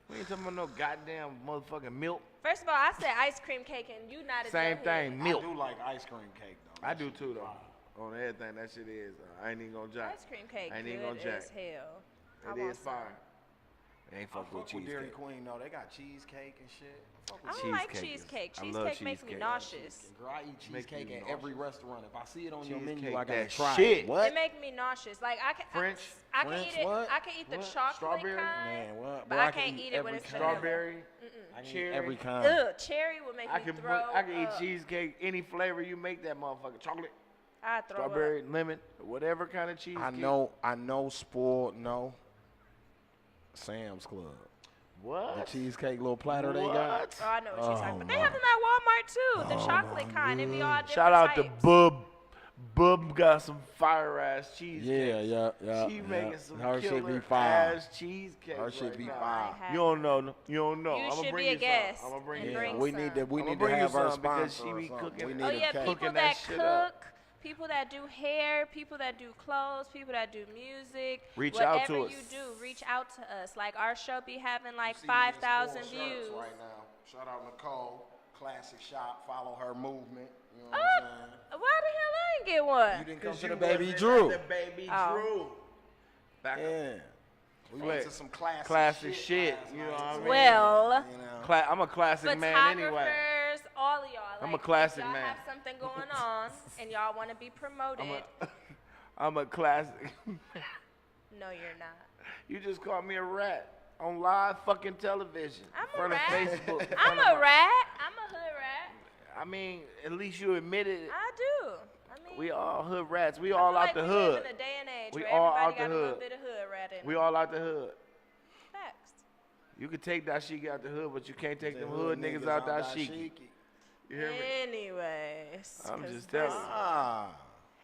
We ain't talking about no goddamn motherfucking milk. First of all, I said ice cream cake, and you nodded your Same head. thing, milk. I do like ice cream cake though. I do too though. On everything, that shit is. I ain't even gonna jack. Ice cream cake, I ain't even good gonna jack. as hell. I It want is some. fire. It ain't I fuck with fuck with Dairy cheesecake. Queen though. They got cheesecake and shit. I fuck I with don't like Cheesecake is- cheesecake. I love Cheesecake makes me cheesecake. nauseous. Girl, I eat Make cheesecake you at every nauseous. restaurant. If I see it on your Cheesecake, menu, I gotta that try shit. it. What? It make me nauseous. Like I can French? I can French eat it. what? I can eat the What? chocolate Strawberry? kind, Man, what? but Boy, I can can't eat it every when it's kind. Strawberry. I can cherry. eat every kind. Ugh, cherry would make I me can throw. I can eat up. cheesecake any flavor you make that motherfucker. Chocolate, I throw strawberry, lemon, whatever kind of cheesecake. I know spoiled no. Sam's Club. The What? cheesecake little platter they got. What? Oh, I know what she's talking about. They my. have them at Walmart too. The chocolate kind. It be all different Shout out to types. Bub. Bub got some fire ass cheesecake. Yeah. She making some Her shit killer be fire. ass cheesecake. Her shit right be now. fire. You don't know. You don't know. You I'm gonna should bring be a you guest some. I'm gonna bring and you bring some. We need to I'ma have bring you her some because sponsor she or be something. cooking. We need Oh a yeah, cake. people Cooking that that shit up. cook, people that do hair, people that do clothes, people that do music. Reach out to Whatever us. you do, reach out to us. Like our show be having like See, 5,000 these full shirts views. right now. Shout out Nicole, classic shop. Follow her movement. You know Oh, what I'm saying? why the hell I ain't get one? You didn't come 'Cause to you the baby wasn't Drew. at the baby Oh. Drew. Back up. Yeah. We went to some classic shit. last You know night. what I mean? Well, You know. I'm a classic man anyway. photographers, all of y'all. I'm a like, classic if y'all man. have something going on and y'all want to be promoted, I'm a classic. no, you're not. You just called me a rat on live fucking television. I'm in front a rat. of Facebook. in I'm front of a my- rat. I'm a hood rat. I mean, at least you admitted it. I do. I mean, We all hood rats. We I all feel out like the we hood. live in a day and age We where all everybody out the got a little hood. bit of hood rat in We them. all out the hood. Facts. You can take dashiki out the hood, but you can't take them hood niggas out dashiki. You hear me? Anyways. I'm 'cause just telling you. Ah.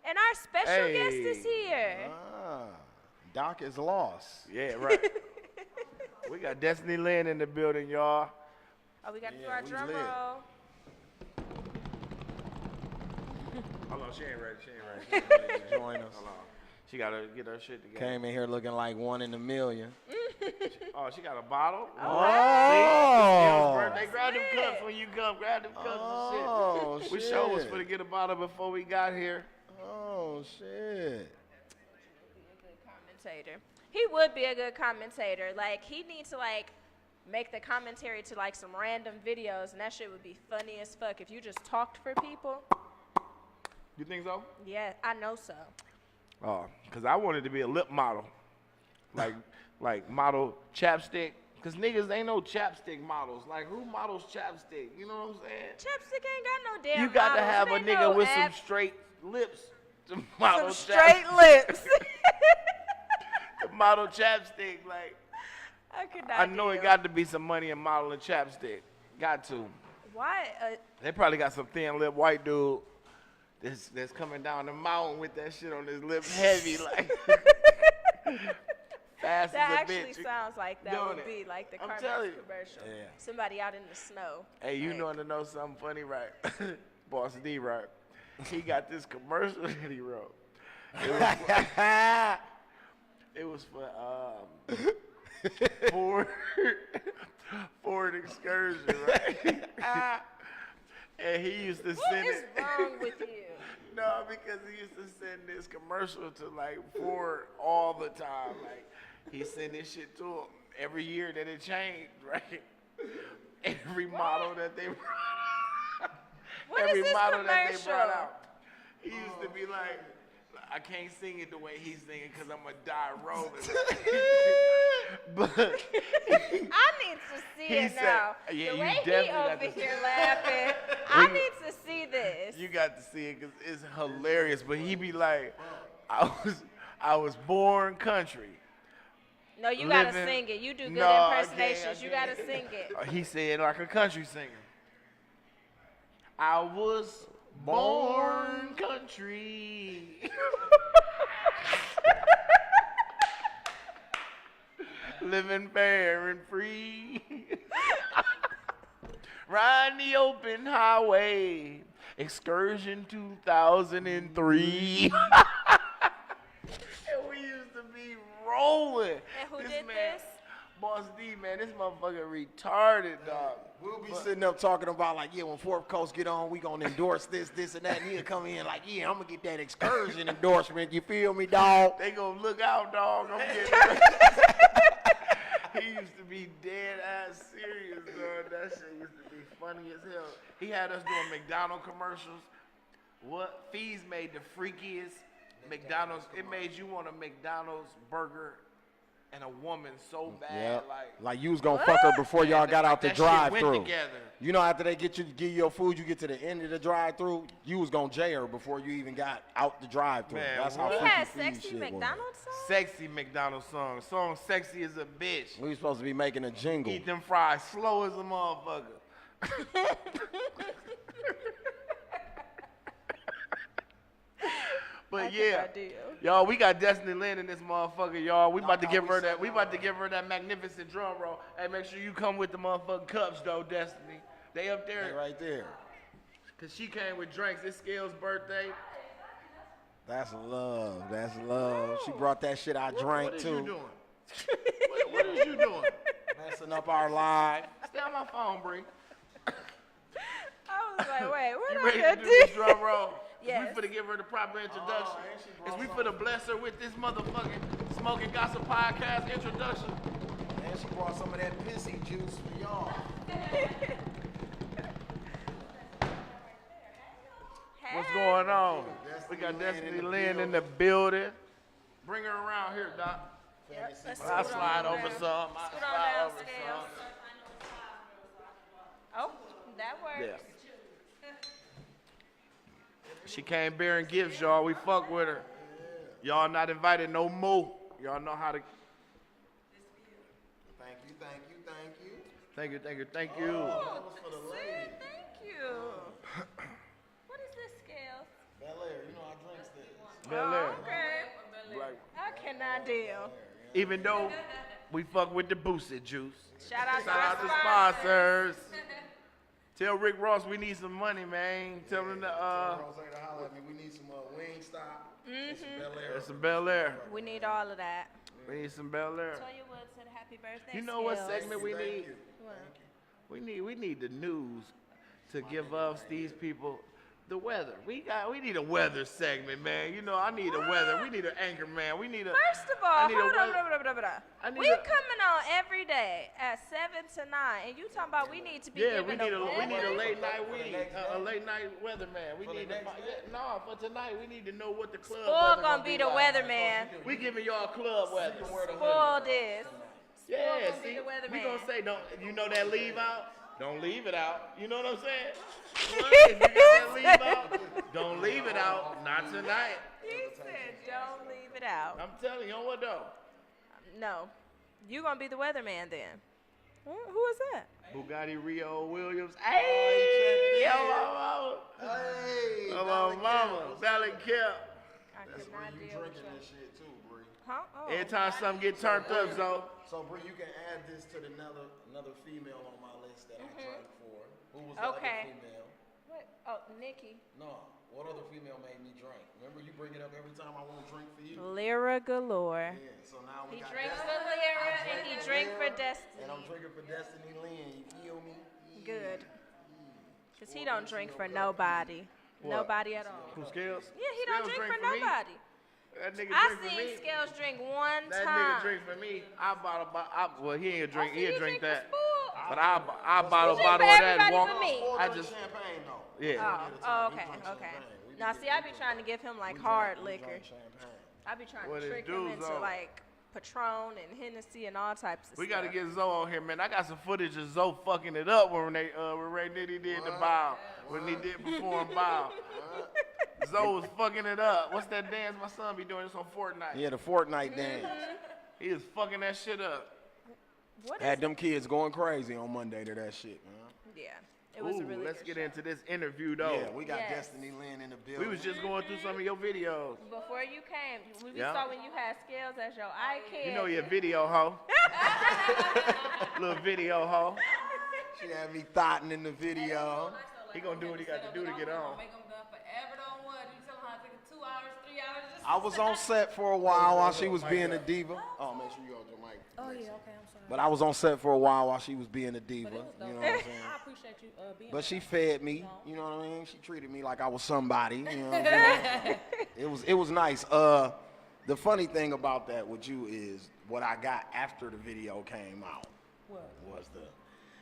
And our special guest is Hey. here. Ah. Doc is lost. Yeah, right. We got Destinee Lynn in the building, y'all. Oh, we got to do Yeah, our we drum lit. roll. Hold on, she ain't ready. She ain't ready. She ain't ready to join us. Hold on. She gotta get her shit together. Came in here looking like one in a million. Oh, she got a bottle? Oh. Birthday. Grab them cups when you come. Grab them cups Oh, and shit. We sure was shit. for to get a bottle before we got here. Oh, shit. Commentator. He would be a good commentator. Like, he needs to, like, make the commentary to, like, some random videos, and that shit would be funny as fuck if you just talked for people. You think so? Yeah, I know so. Oh, because I wanted to be a lip model. Like model chapstick. Because niggas ain't no chapstick models. Like, who models chapstick? You know what I'm saying? Chapstick ain't got no damn You got to models. have a Ain't nigga no with app. some straight lips to model Some straight lips. to model chapstick. Like, I could not I know deal. it got to be some money in modeling chapstick. Got to. Why? They probably got some thin lip white dude that's coming down the mountain with that shit on his lips heavy, like fast That as a actually bitch. sounds like that Doing would it. be like the I'm Carmex telling you. commercial. Yeah. Somebody out in the snow. Hey, you Like, want to know something funny, right? Boss D, right? He got this commercial that he wrote. It was for Ford excursion, right? And he used to What send is it. wrong with you? No, because he used to send this commercial to like Ford all the time. Like he sent this shit to him every year that it changed, right? Every model that they What every is this model that they commercial? brought out. He used to be like, I can't sing it the way he's singing because I'm going to die rolling. But I need to see He it said- now. yeah, the you way he definitely got over to see here it. laughing, I need to see this. you got to see it because it's hilarious. But he be like, I was born country. No, you gotta living- sing it. You do good No, I can't, impersonations. I You gotta can't. sing it. He said like a country singer. I was born country. Living fair and free. Riding the open highway. Excursion 2003. And we used to be rolling. And who This did man, this? Boss D, man, this motherfucker retarded, dog. We'll be sitting up talking about like, yeah, when Fourth Coast get on, we gonna endorse this, and that, and he'll come in like, yeah, I'm gonna get that excursion endorsement. You feel me, dog? They gonna look out, dog. I'm getting He used to be dead ass serious, dog. That shit used to be funny as hell. He had us doing McDonald's commercials. What? Fees made the freakiest McDonald's. It made you want a McDonald's burger and a woman so bad. Like you was gonna fuck her before y'all got out the that shit went drive-through. together. You know, after they give you your food, you get to the end of the drive-through. You was gonna jay her before you even got out the drive-through. Man, That's how what? He freaky had Fee's sexy shit was. McDonald's songs? Sexy McDonald's song. Song sexy as a bitch. We was supposed to be making a jingle. Eat them fries slow as a motherfucker. But yeah, y'all, we got Destinee Lynn in this motherfucker, y'all. We about to give her that. We about to give her that magnificent drum roll. Hey, make sure you come with the motherfucking cups, though, Destiny. They up there. They right there. Cause she came with drinks. It's Scales' birthday. That's love. That's love. She brought that shit I drank What is too. you doing? what is you doing? Messing up our live. Stay on my phone, Bree. I was like, wait, what You I ready to gonna do do? this drum roll? Yes. We finna give her the proper introduction. Is we finna bless her with this motherfucking Smoking Gossip Podcast introduction? And she brought some of that pissy juice for y'all. What's going on? We got Destinee Lynn in the building. Bring her around here, Doc. Let's I'll scoot slide on over there. some. I'll Scoot on slide down over scales. some. Oh, that works. She came bearing gifts, y'all. We fuck with her. Y'all not invited no more. Y'all know how to. Thank you, thank you, thank you. Thank you, thank you, thank you. Oh, Sid, thank you. What is this, Scales? Bel Air, you know I drinks this. Bel Air. Okay. Like, I cannot deal. even though we fuck with the boosted juice. Shout out Shout to out our to sponsors. Tell Rick Ross we need some money, man. Tell him to Rose to holler at me. We need some Wingstop and some Bel Air. There's some Bel Air. We need all of that. We need some Bel Air. Toya Wood said happy birthday. You know what Skills. segment we need? We need the news to give us these people the weather. We need a weather segment, man. You know, I need a weather. We need an anchor man. We need a. First of all, I need a hold on, weather- I need we a- coming on every day at 7 to 9, and you talking about we need to be Yeah, giving we need a weather? late night a late night weatherman. We need for tonight. We need to know what the club. Spoil weather gonna be the like. weather, We giving y'all club weather. Spoil this. Yeah, gonna be see, the weatherman. we gonna say don't. You know that leave out. Don't leave it out. You know what I'm saying? If you got that leave out, don't leave it out. Not tonight. He said, "Don't leave it out." I'm telling you, what though? No, you gonna be the weatherman then. Who is that? Bugatti Rio Williams. Hey, yo, my mama. Hey, Oh, my mama. Valley Cap. I That's could where not you deal with drinking you. this shit too, Bree. Huh? Oh. Every time something get turned up, so. So Bree, you can add this to another female on my list that I drank for. Who was the Okay. other female? What? Oh, Nikki. No, what other female made me drink? Remember you bring it up every time I want to drink for you? Lyra galore. Yeah, so now we He got drinks Destiny. for Lyra I and he for drink for Lyra, Destiny. And I'm drinking for Destinee Lynn, you feel me? Good. Cause he don't drink for nobody. What? Nobody at all. Who Scales? Yeah, he don't Scales drink for me? nobody. That nigga I drink for seen me. Scales drink one That time. nigga drink for me. I bottle, well, he ain't drink, so he'll you drink drink that. for Spool? But I bottle drink of for that and everybody walk. but me. I just, champagne though. yeah. Oh, okay, okay. Now see, I be trying to give him like hard liquor. I be trying What to it trick do, him into Zoe? like Patron and Hennessy and all types of We stuff. gotta get Zoe on here, man. I got some footage of Zoe fucking it up when Ray Nitty did the bow. When he did perform bow. Zoe was fucking it up. What's that dance my son be doing? It's on Fortnite. Yeah, the Fortnite dance. He was fucking that shit up. What Had is them kids going crazy on Monday to that shit, man. Yeah, it was a really let's good get into this interview though. Yeah, we got Yes. Destinee Lynn in the building. We was just going through some of your videos. Before you came, we Yeah. saw when you had Scales as your eye kid. You know you're a video hoe. Little video hoe. She had me thotting in the video. He gonna do what he got to do to get on. Make them done forever, don't what? You tell them how to take 2 hours, 3 hours. Just I was on set for a while she was being a diva. Oh, make sure you hold your mic. Oh yeah, okay, I'm sorry. But I was on set for a while she was being a diva. But it was You know dope. what I'm saying? I appreciate you being. But she fed me, you know what I mean? She treated me like I was somebody, you know what I'm saying? It was nice. The funny thing about that with you is what I got after the video came out was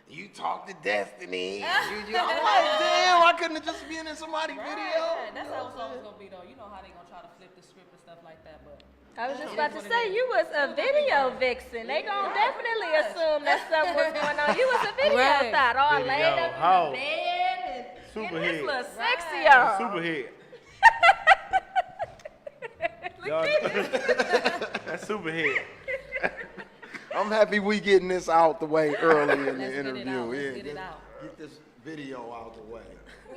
you talked to Destiny. I'm like, damn, I couldn't have just been in somebody's video. Yeah, that's how it's always gonna be though. You know how they gonna try to flip the script and stuff like that, but. I was just about to say, you was a video vixen. They gonna definitely assume that something was going on. You was a video Right. thought, all Video laid up hoe. in the bed and Super getting this hit. little sexy on. Super hit. That's super hit. I'm happy we getting this out the way early in the Let's get it interview. out. Let's Yeah, get it out. Get this video out the way.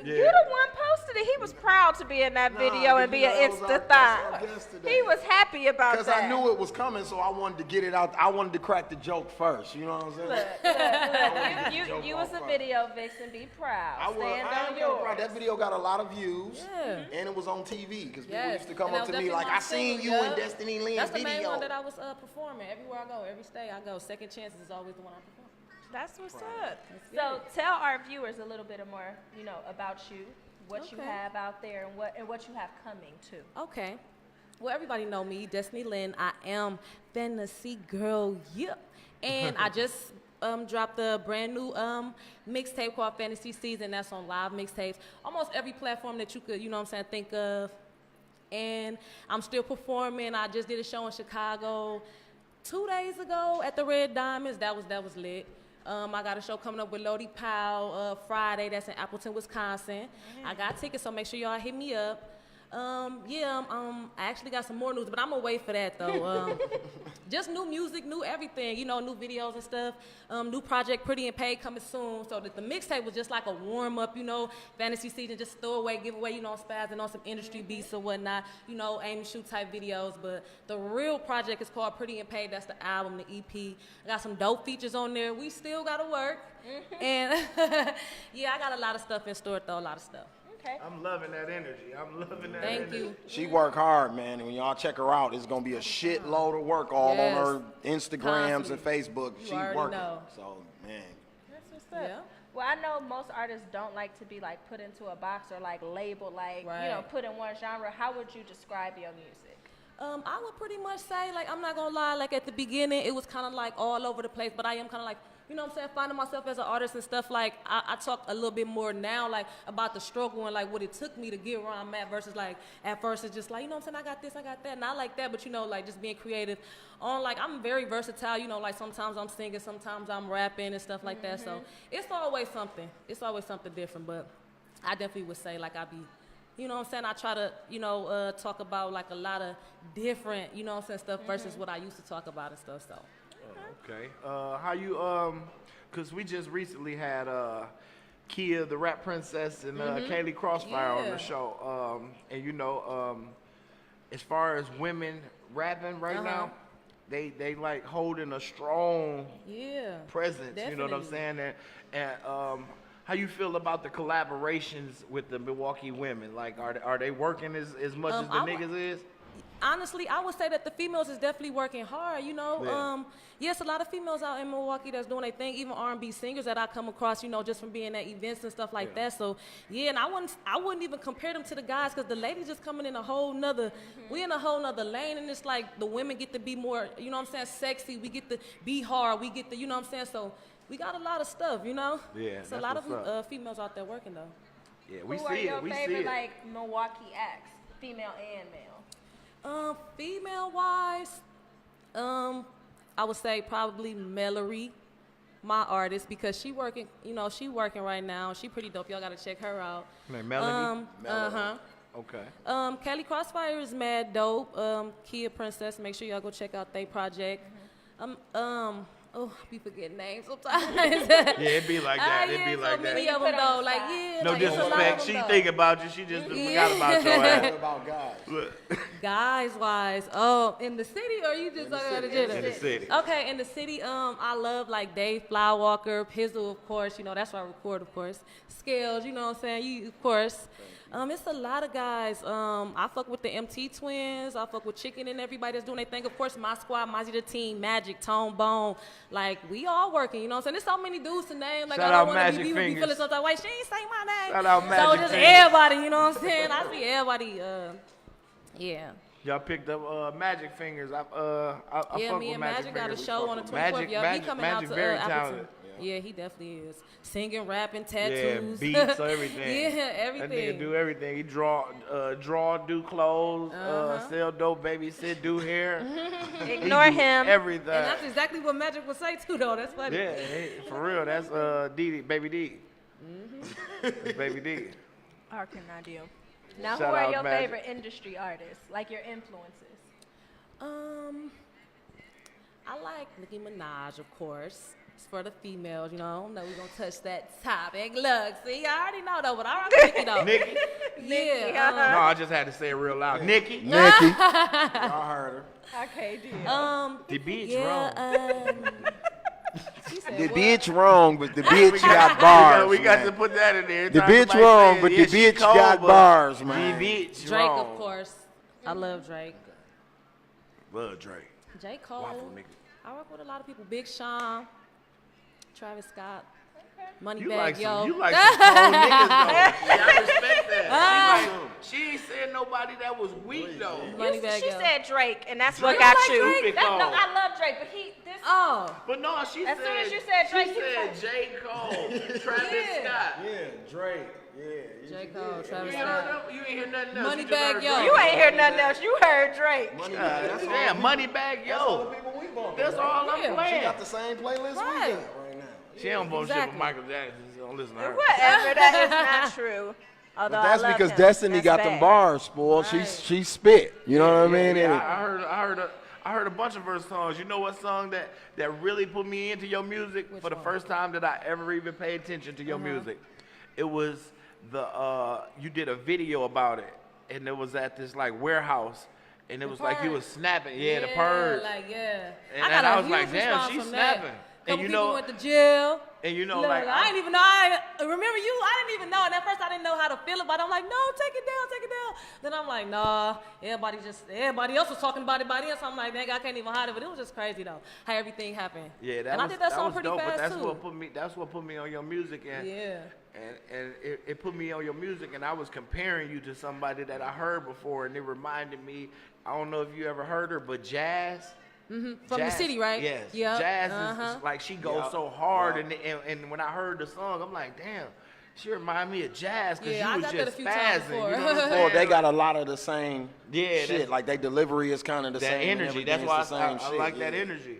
You the one posted it. He was proud to be in that video and be an Insta thot. He was happy about that. Because I knew it was coming, so I wanted to get it out. I wanted to crack the joke first. You know what I'm saying? Look. You was a video vixen. Be proud. Stand on yours. Proud. That video got a lot of views, and it was on TV because people used to come And up that to was me like, definitely "I seen you in Destinee Lynn's That's the video." main one that I was performing. Everywhere I go, every state I go, Second Chances is always the one I perform. That's what's up. So tell our viewers a little bit more, about you, what you have out there, and what you have coming too. Okay. Well, everybody know me, Destinee Lynn. I am fantasy girl, and I just dropped a brand new mixtape called Fantasy Season. That's on live mixtapes, almost every platform that you could, think of. And I'm still performing. I just did a show in Chicago 2 days ago at the Red Diamonds. That was lit. I got a show coming up with Lodi Powell Friday. That's in Appleton, Wisconsin. I got tickets, so make sure y'all hit me up. I actually got some more news, but I'm gonna wait for that though. Just new music, new everything, new videos and stuff. New project, Pretty and Paid, coming soon. So that the mixtape was just like a warm up, fantasy season, just throw away, give away, spazzing on some industry beats or whatnot, aim and shoot type videos. But the real project is called Pretty and Paid. That's the album, the EP. I got some dope features on there. We still gotta work, and I got a lot of stuff in store though, a lot of stuff. I'm loving that energy. Thank you. She work hard, man, and when y'all check her out, it's gonna be a shitload of work all on her Instagrams and Facebook. She working. So, man. That's what's up. Yeah. Well, I know most artists don't like to be put into a box or labeled, put in one genre. How would you describe your music? I would pretty much say, I'm not gonna lie, at the beginning, it was kind of all over the place, but I am kind of finding myself as an artist and stuff. I talk a little bit more now, about the struggle and what it took me to get where I'm at versus at first it's just I got this, I got that, and I like that, but just being creative on I'm very versatile, sometimes I'm singing, sometimes I'm rapping and stuff like that, so it's always something different, but I definitely would say I be, I try to, talk about a lot of different, stuff versus what I used to talk about and stuff, so. Okay. How you, because we just recently had Kia, the rap princess, and Kaylee Crossfire on the show. And as far as women rapping right now, they holding a strong presence, definitely. you know what I'm saying? And how you feel about the collaborations with the Milwaukee women? Are they working as much as the niggas is? Honestly, I would say that the females is definitely working hard, Yes, a lot of females out in Milwaukee that's doing their thing, even R&B singers that I come across, just from being at events and stuff like that. So, and I wouldn't even compare them to the guys because the ladies just coming in a whole nother, we in a whole nother lane, and it's the women get to be more, sexy. We get to be hard. We get to, So we got a lot of stuff, Yeah, so a lot of females out there working, though. Yeah, we Who see it. Who are your favorite, Milwaukee acts, female and male? Female-wise, I would say probably Mellory, my artist, because she working, she working right now. She pretty dope. Y'all gotta check her out. Melanie? Okay. Kelly Crossfire is mad dope. Kia Princess, make sure y'all go check out their project. I be forgetting names sometimes. Yeah, it be like that. It be like that. Many of them though, no disrespect. She think about you. She just forgot about your ass. About guys. Guys-wise, in the city or you just talking about the gym? In the city. Okay, in the city, I love Dave Flywalker, Pizzle, of course. That's why I record, of course. Scales, you know what I'm saying? You, of course. It's a lot of guys. I fuck with the MT Twins. I fuck with Chicken and everybody that's doing their thing. Of course, my squad, Mozzie the Team, Magic, Tone Bone. We all working, you know what I'm saying? There's so many dudes to name. Shout I out don't want to Magic be Fingers. feeling something like, she ain't saying my name. Shout out Magic So just Fingers. everybody, you know what I'm saying? I see everybody, yeah. Y'all picked up Magic Fingers. I Yeah, fuck me with and Magic got a Fingers. show on the 24th. Magic, Yeah, he coming Magic out to very Appleton. talented. Yeah, he definitely is. Singing, rapping, tattoos. Yeah, beats, everything. Yeah, everything. That nigga do everything. He draw, do clothes, sell dope, babysit, do hair. Ignore him. Everything. And that's exactly what Magic would say too, though. That's funny. Yeah, for real. That's Baby D. That's Baby D. Our cannot do. Now, Shout who are out your Magic. favorite industry artists? Your influences? I like Nicki Minaj, of course. It's for the females, you know. I don't know we're gonna touch that topic. Look, see, I already know though, but I rock with Nikki though. Nikki? Yeah. No, I just had to say it real loud. Nikki? Nikki. Y'all heard her. I can't do it. The bitch yeah, wrong. She said The what? bitch wrong, but the bitch got bars. We got man. to put that in there. The Time bitch somebody wrong, say, but yeah, the she bitch cold, got but bars, the man. bitch Drake, wrong. of course. I love Drake. Love Drake. J. Cole. Waffle nigga. I work with a lot of people. Big Sean, Travis Scott, You Moneybag like Yo. some, you like some cold niggas though. Yeah, I respect that. She ain't said nobody that was weak though. Moneybag She Yo. said Drake, and that's Drake? what got You like you. Drake? No, I love Drake, but this. Oh. But no, she As said. soon as you said Drake, she you said said- J. Cole, Travis Scott. Yeah, Drake. Yeah. J. Cole, You Travis ain't heard Scott. them? You ain't hear nothing else. You just Moneybag heard Yo. Drake. You ain't heard nothing else. You heard Drake. Yeah, Moneybag Yo. That's all I'm Yeah. playing. She got the same playlist Right. we got right now. She don't bullshit Exactly. with Michael Jackson. She don't listen to her. Whatever. That is not true. Although But that's I love because him. Destiny That's got bad. them bars, spoiled. Right. She spit. You know what I mean? Yeah, And I heard a bunch of her songs. You know what song that really put me into your music for the first time that I ever even paid attention to your music? It was you did a video about it, and it was at this like warehouse, and it was like you was snapping. Yeah, the purge. Like, yeah. And I got I a was like, huge damn, response she's from that. snapping. Couple And you people know, went to jail. and you know, Look, like I didn't even know. I remember you. I didn't even know. And at first, I didn't know how to feel it. But I'm like, no, take it down, take it down. Then I'm like, nah. Everybody else was talking about it by then. So I'm like, dang, I can't even hide it. But it was just crazy though, how everything happened. yeah, and I did that song was pretty dope, fast but that's too. what put me on your music, and Yeah. and it put me on your music, and I was comparing you to somebody that I heard before, and it reminded me. I don't know if you ever heard her, but Jazz. From the Jazz, city, right? Yes. Yep. Jazz is like she goes so hard, and when I heard the song, I'm like, damn, she reminded me of Jazz because Yeah, I she was got that a just few times spazzing. before. You know what I'm well, saying? they got a lot of the same Yeah, shit. Like their delivery is kind of the that same. and energy. That's everything's why the same I shit, like that yeah. energy.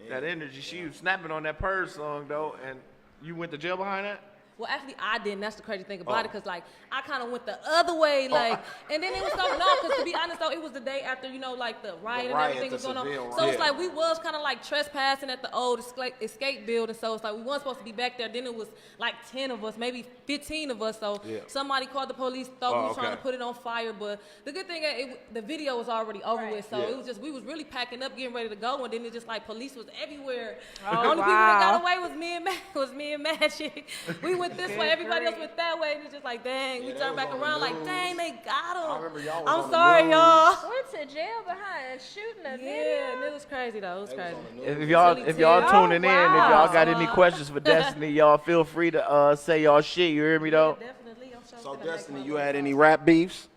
That energy. She was snapping on that Purge song though, and you went to jail behind that. Well, actually, I didn't. That's the crazy thing about it, because, like, I kind of went the other way, like, and then it was so, no, because to be honest, though, it was the day after, you know, like, the riot and everything was going on. Seville So it's riot. like, we was kind of, like, trespassing at the old escape building, so it's like, we weren't supposed to be back there. Then it was, like, 10 of us, maybe 15 of us, so somebody called the police, thought we was trying to put it on fire, but the good thing, the video was already over with, so it was just, we was really packing up, getting ready to go, and then it just, like, police was everywhere. The only people that got away was me and Magic. We went this way, everybody else went that way, and it's just like, dang, we turned back around like, dang, they got him. I remember y'all was I'm on the sorry, news. y'all. Went to jail behind shooting a Yeah, video. and it was crazy though. It was crazy. If y'all tuning in, if y'all got any questions for Destiny, y'all feel free to say y'all shit. You hear me though? Definitely. I'm sure So we're gonna make Destiny, one you more. had any rap beefs?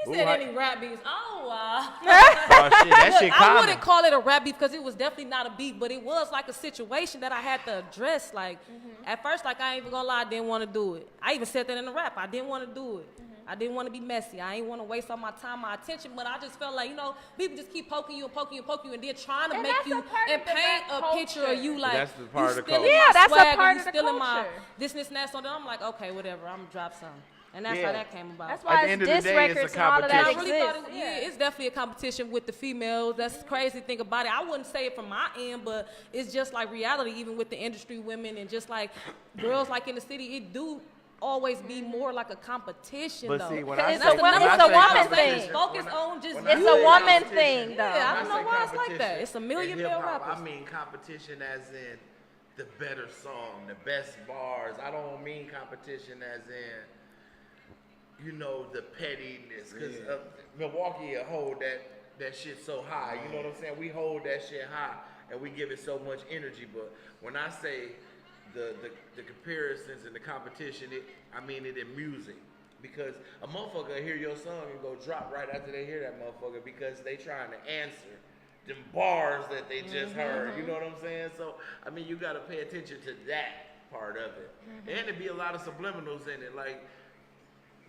He said any rap beefs. Oh, Oh shit, that Look, shit I common. wouldn't call it a rap beef because it was definitely not a beef, but it was like a situation that I had to address. Like, at first, like, I ain't even gonna lie, I didn't want to do it. I even said that in the rap. I didn't want to do it. I didn't want to be messy. I ain't want to waste all my time, my attention, but I just felt like, you know, people just keep poking you and poking you and poking you and then trying to And make that's you a part and of the paint rap a picture of you like, That's the part you of the stealing culture. my Yeah, that's a swag or part you of the stealing my culture. this and that. So then I'm like, okay, whatever, I'm gonna drop some. And that's Yeah. how that came about. That's At why the it's end of the diss day, it's a records and all of that I competition. really thought exists. it's definitely a competition with the females. That's the crazy thing about it. I wouldn't say it from my end, but it's just like reality, even with the industry women and just like girls like in the city, it do always be more like a competition But though. see, when But I it's say, a when wo- I it's a say woman competition, thing. Focus on just when It's you. a say woman competition, thing, though. Yeah, I when don't know why it's like competition that. It's a million in male hip-hop, rappers. I mean competition as in the better song, the best bars. I don't mean competition as in, you know, the pettiness. Because Milwaukee hold that shit so high. You know what I'm saying? We hold that shit high and we give it so much energy. But when I say the comparisons and the competition, I mean it in music. Because a motherfucker hear your song and go drop right after they hear that motherfucker because they trying to answer them bars that they just heard. You know what I'm saying? So, I mean, you got to pay attention to that part of it. And there be a lot of subliminals in it. Like,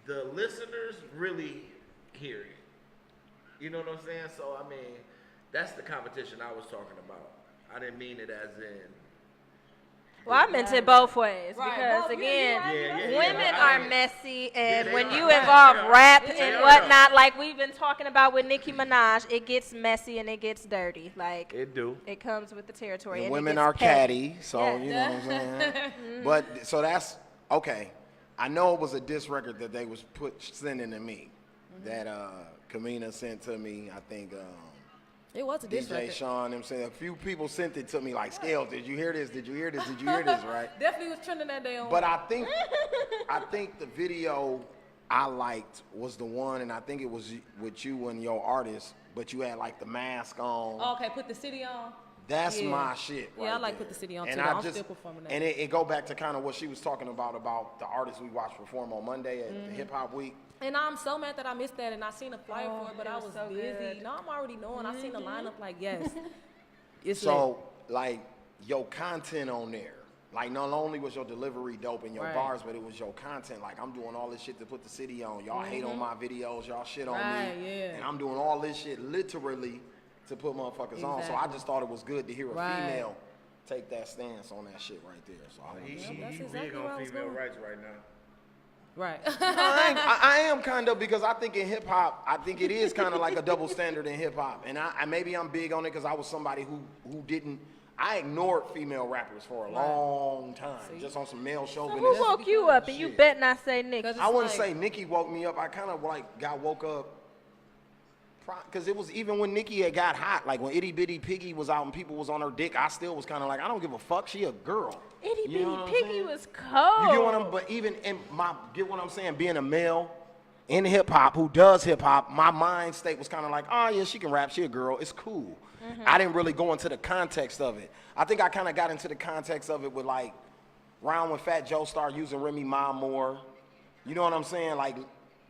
the listeners really hear it. You know what I'm saying? So, I mean, that's the competition I was talking about. I didn't mean it as in Well, I meant it both ways Right. because, Well, again, yeah. women are messy, and they when are. you involve rap They and are. whatnot, like we've been talking about with Nicki Minaj, it gets messy and it gets dirty. Like, It do. it comes with the territory. And and women it gets are petty. catty, so Yeah. you know what I'm saying. But so that's okay. I know it was a diss record that they was sending to me, that Kamina sent to me. I think It was a diss DJ record. Sean. Them saying a few people sent it to me like, Scales, did you hear this? Did you hear this? Did you hear this? Right? Definitely was trending that day on. But I think the video I liked was the one, and I think it was with you and your artist, but you had like the mask on. Okay, put the city on. That's Yeah. my shit. Yeah, I right like there. Put the City on and too. I I'm just, still performing that. And it go back to kind of what she was talking about the artists we watched perform on Monday at the Hip Hop Week. And I'm so mad that I missed that, and I seen a flyer Oh, for it, but it I was was so busy. good. No, I'm already knowing. I seen the lineup, like, yes. It's So like your content on there, like not only was your delivery dope and your Right. bars, but it was your content. Like I'm doing all this shit to put the city on. Y'all hate on my videos, y'all shit on Right, me, yeah. and I'm doing all this shit literally to put motherfuckers on. So I Exactly. just thought it was good to hear a Right. female take that stance on that shit right there. So I He wanted to see. that's big exactly where I on was female going. rights right now. Right. I am kind of, because I think in hip hop, I think it is kind of like a double standard in hip hop, and I maybe I'm big on it because I was somebody who didn't. I ignored female rappers for a long time, just on some male So chauvinism. who woke you up? And you bet not say Nicki. Cause I wouldn't like- say Nicki woke me up. I kind of like got woke up. Because it was even when Nicki had got hot, like when Itty Bitty Piggy was out and people was on her dick, I still was kind of like, I don't give a fuck. She a girl. Itty You know what I'm Bitty Piggy saying? was cold. You get what I'm, but even in get what I'm saying, being a male in hip hop who does hip hop, my mind state was kind of like, oh yeah, she can rap, she a girl, it's cool. I didn't really go into the context of it. I think I kind of got into the context of it with like, around when Fat Joe started using Remy Ma more. You know what I'm saying? Like,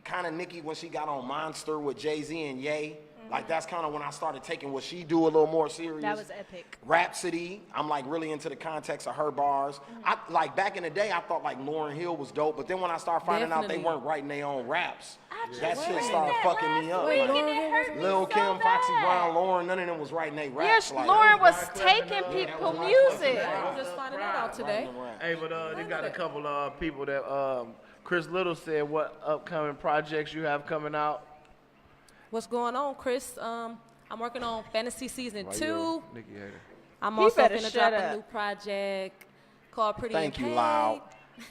kind of Nicki when she got on Monster with Jay-Z and Ye. Like, that's kind of when I started taking what she do a little more serious. That was epic. Rhapsody, I'm like really into the context of her bars. I like back in the day, I thought like Lauryn Hill was dope, but then when I started finding out they Definitely. weren't writing their own raps, just that shit read started that fucking last me up. week Like, and it hurt me Lil so Kim, Foxy bad. Brown, Lauren, none of them was writing their Yes, raps. Like, Lauren was Wyclef taking and, people was music. Wyclef I'm just finding that out today. Hey, but they got a couple of people that Chris Little said what upcoming projects you have coming out. What's going on, Chris? I'm working on Fantasy Season 2. Nikki hater. I'm He also better gonna shut drop up. a new project called Pretty Thank and you, Paid. Loud.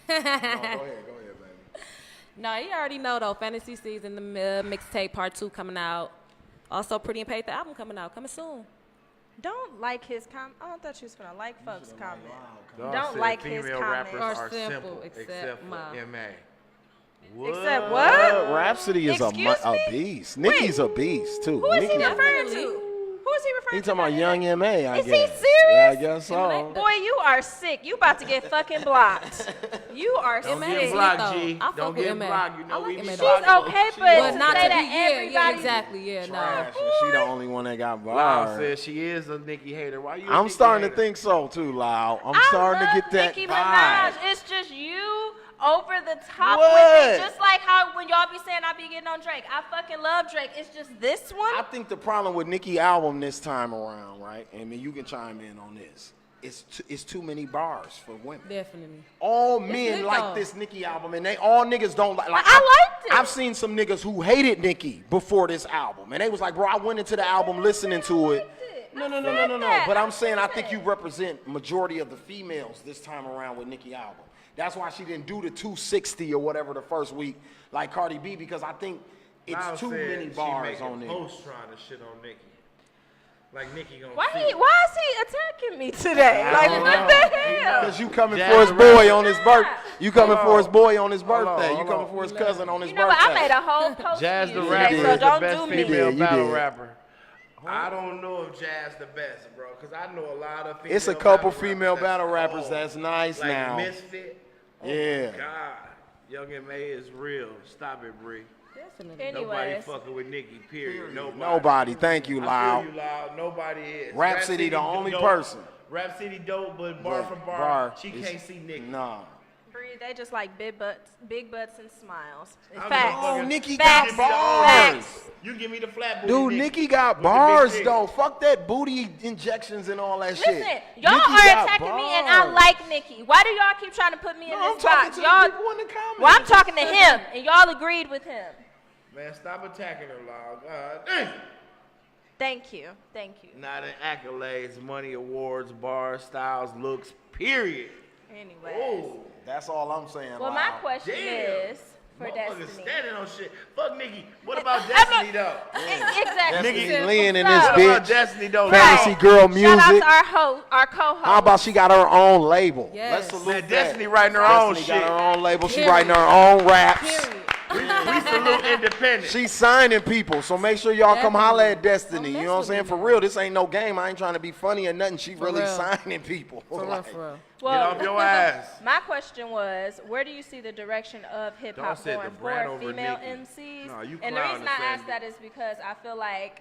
Go ahead, baby. No, you already know though. Fantasy Season, the mixtape Part 2 coming out. Also, Pretty and Paid, the album coming out, coming soon. Don't like his comment. I thought you was gonna like folks' comment. Dog Don't said like his female comments. rappers Are are simple, simple except except for Ma. MA. Except what? Rhapsody is Excuse a me? beast. Nicki's a beast too. Who is he Nicki's a referring beast. to? Who is he referring He to? talking about Young M.A., I Is he guess. serious? Yeah, I guess so. Boy, you are sick. You about to get fucking blocked. You are Don't sick. get blocked, though. G. I fuck Don't with get MA. blocked. You know I like we be MA She's blocked. okay, but But to not say to that be, yeah, everybody. exactly, yeah, no. Trash, and she the only one that got Loud bars. said she is a Nikki hater. Why you? a I'm Nicki starting to hater? think so too, Loud. I'm I starting to love get that Nicki vibe. Minaj. It's just you over the top What? with it. Just like how when y'all be saying I be getting on Drake. I fucking love Drake. It's just this one. I think the problem with Nicki album this time around, right? I mean, you can chime in on this. It's too many bars for women. Definitely. All men lit, like though. this Nicki album, and they all niggas don't like. I liked it. I've seen some niggas who hated Nicki before this album, and they was like, "Bro, I went into the album listening to it." No. that. But I'm saying I said think that. you represent majority of the females this time around with Nicki album. That's why she didn't do the 260 or whatever the first week like Cardi B, because I think it's Loud too said many she bars making on there. posts trying to shit on Nikki. Like Nikki gonna Why see he? it. Why is he attacking me today? Like don't what know. the hell? Because you coming Jazz for his the boy rapper. on his birthday. You coming Hold for his on. boy on his Hold on, birthday. You hold coming on. for his cousin on his You know what? birthday. I made a whole post Jazz for the you rapper today, so is the don't best do me. female You battle did. rapper. I don't know if Jazz the best, bro, because I know a lot of female It's a couple battle female rappers battle rappers cold. that's nice like now. Misfit. Oh Yeah. my God. Young M.A. is real. Stop it, Bree. Definitely. Nobody Anyways, fucking with Nikki, period. Nobody. Thank you, I Loud. feel you, Loud. Nobody is. Rhapsody the only dope. person. Rhapsody dope, but bar But for bar, bar she is- can't see Nikki. Nah. Bree agree. They just like big butts and smiles. I'm Facts. gonna- Nicki Facts. got bars. Facts. You give me the flat booty. Dude, Nicki got with the big bars titties. though. Fuck that booty injections and all that shit. Listen, y'all Nicki are got attacking me, and I bars. like Nicki. Why do y'all keep trying to put me in I'm this talking box? to Y'all, the people in the comments. well, I'm talking to him, and y'all agreed with him. Man, stop attacking her, Log. Dang. Thank you. Thank you. Not in accolades, money, awards, bars, styles, looks, period. Anyway. Oh, That's all I'm saying. Well, my Lyle. question damn. is for Motherfuckers Destiny. standing on shit. Fuck Nicki. What about Destiny, though? Exactly. Destinee Lynn in So- this What about bitch. Destiny, though? Fantasy Girl Shout out music. to our co-host. How about she got her own label? Yes. Let's salute Man, that. Destiny writing her own Destiny shit. got her own label. She Period. writing her own raps. Period. We salute independent. She's signing people, so make sure y'all come holler at Destiny. Don't You know what I'm mess saying? with For me. real, this ain't no game. I ain't trying to be funny or nothing. She really real. signing people. For real, Like, for real. Well, Get off your ass. My question was, where do you see the direction of hip hop Don't set going the brand for over female Nicki. MCs? No, you And the clown reason the I same asked that is because I feel like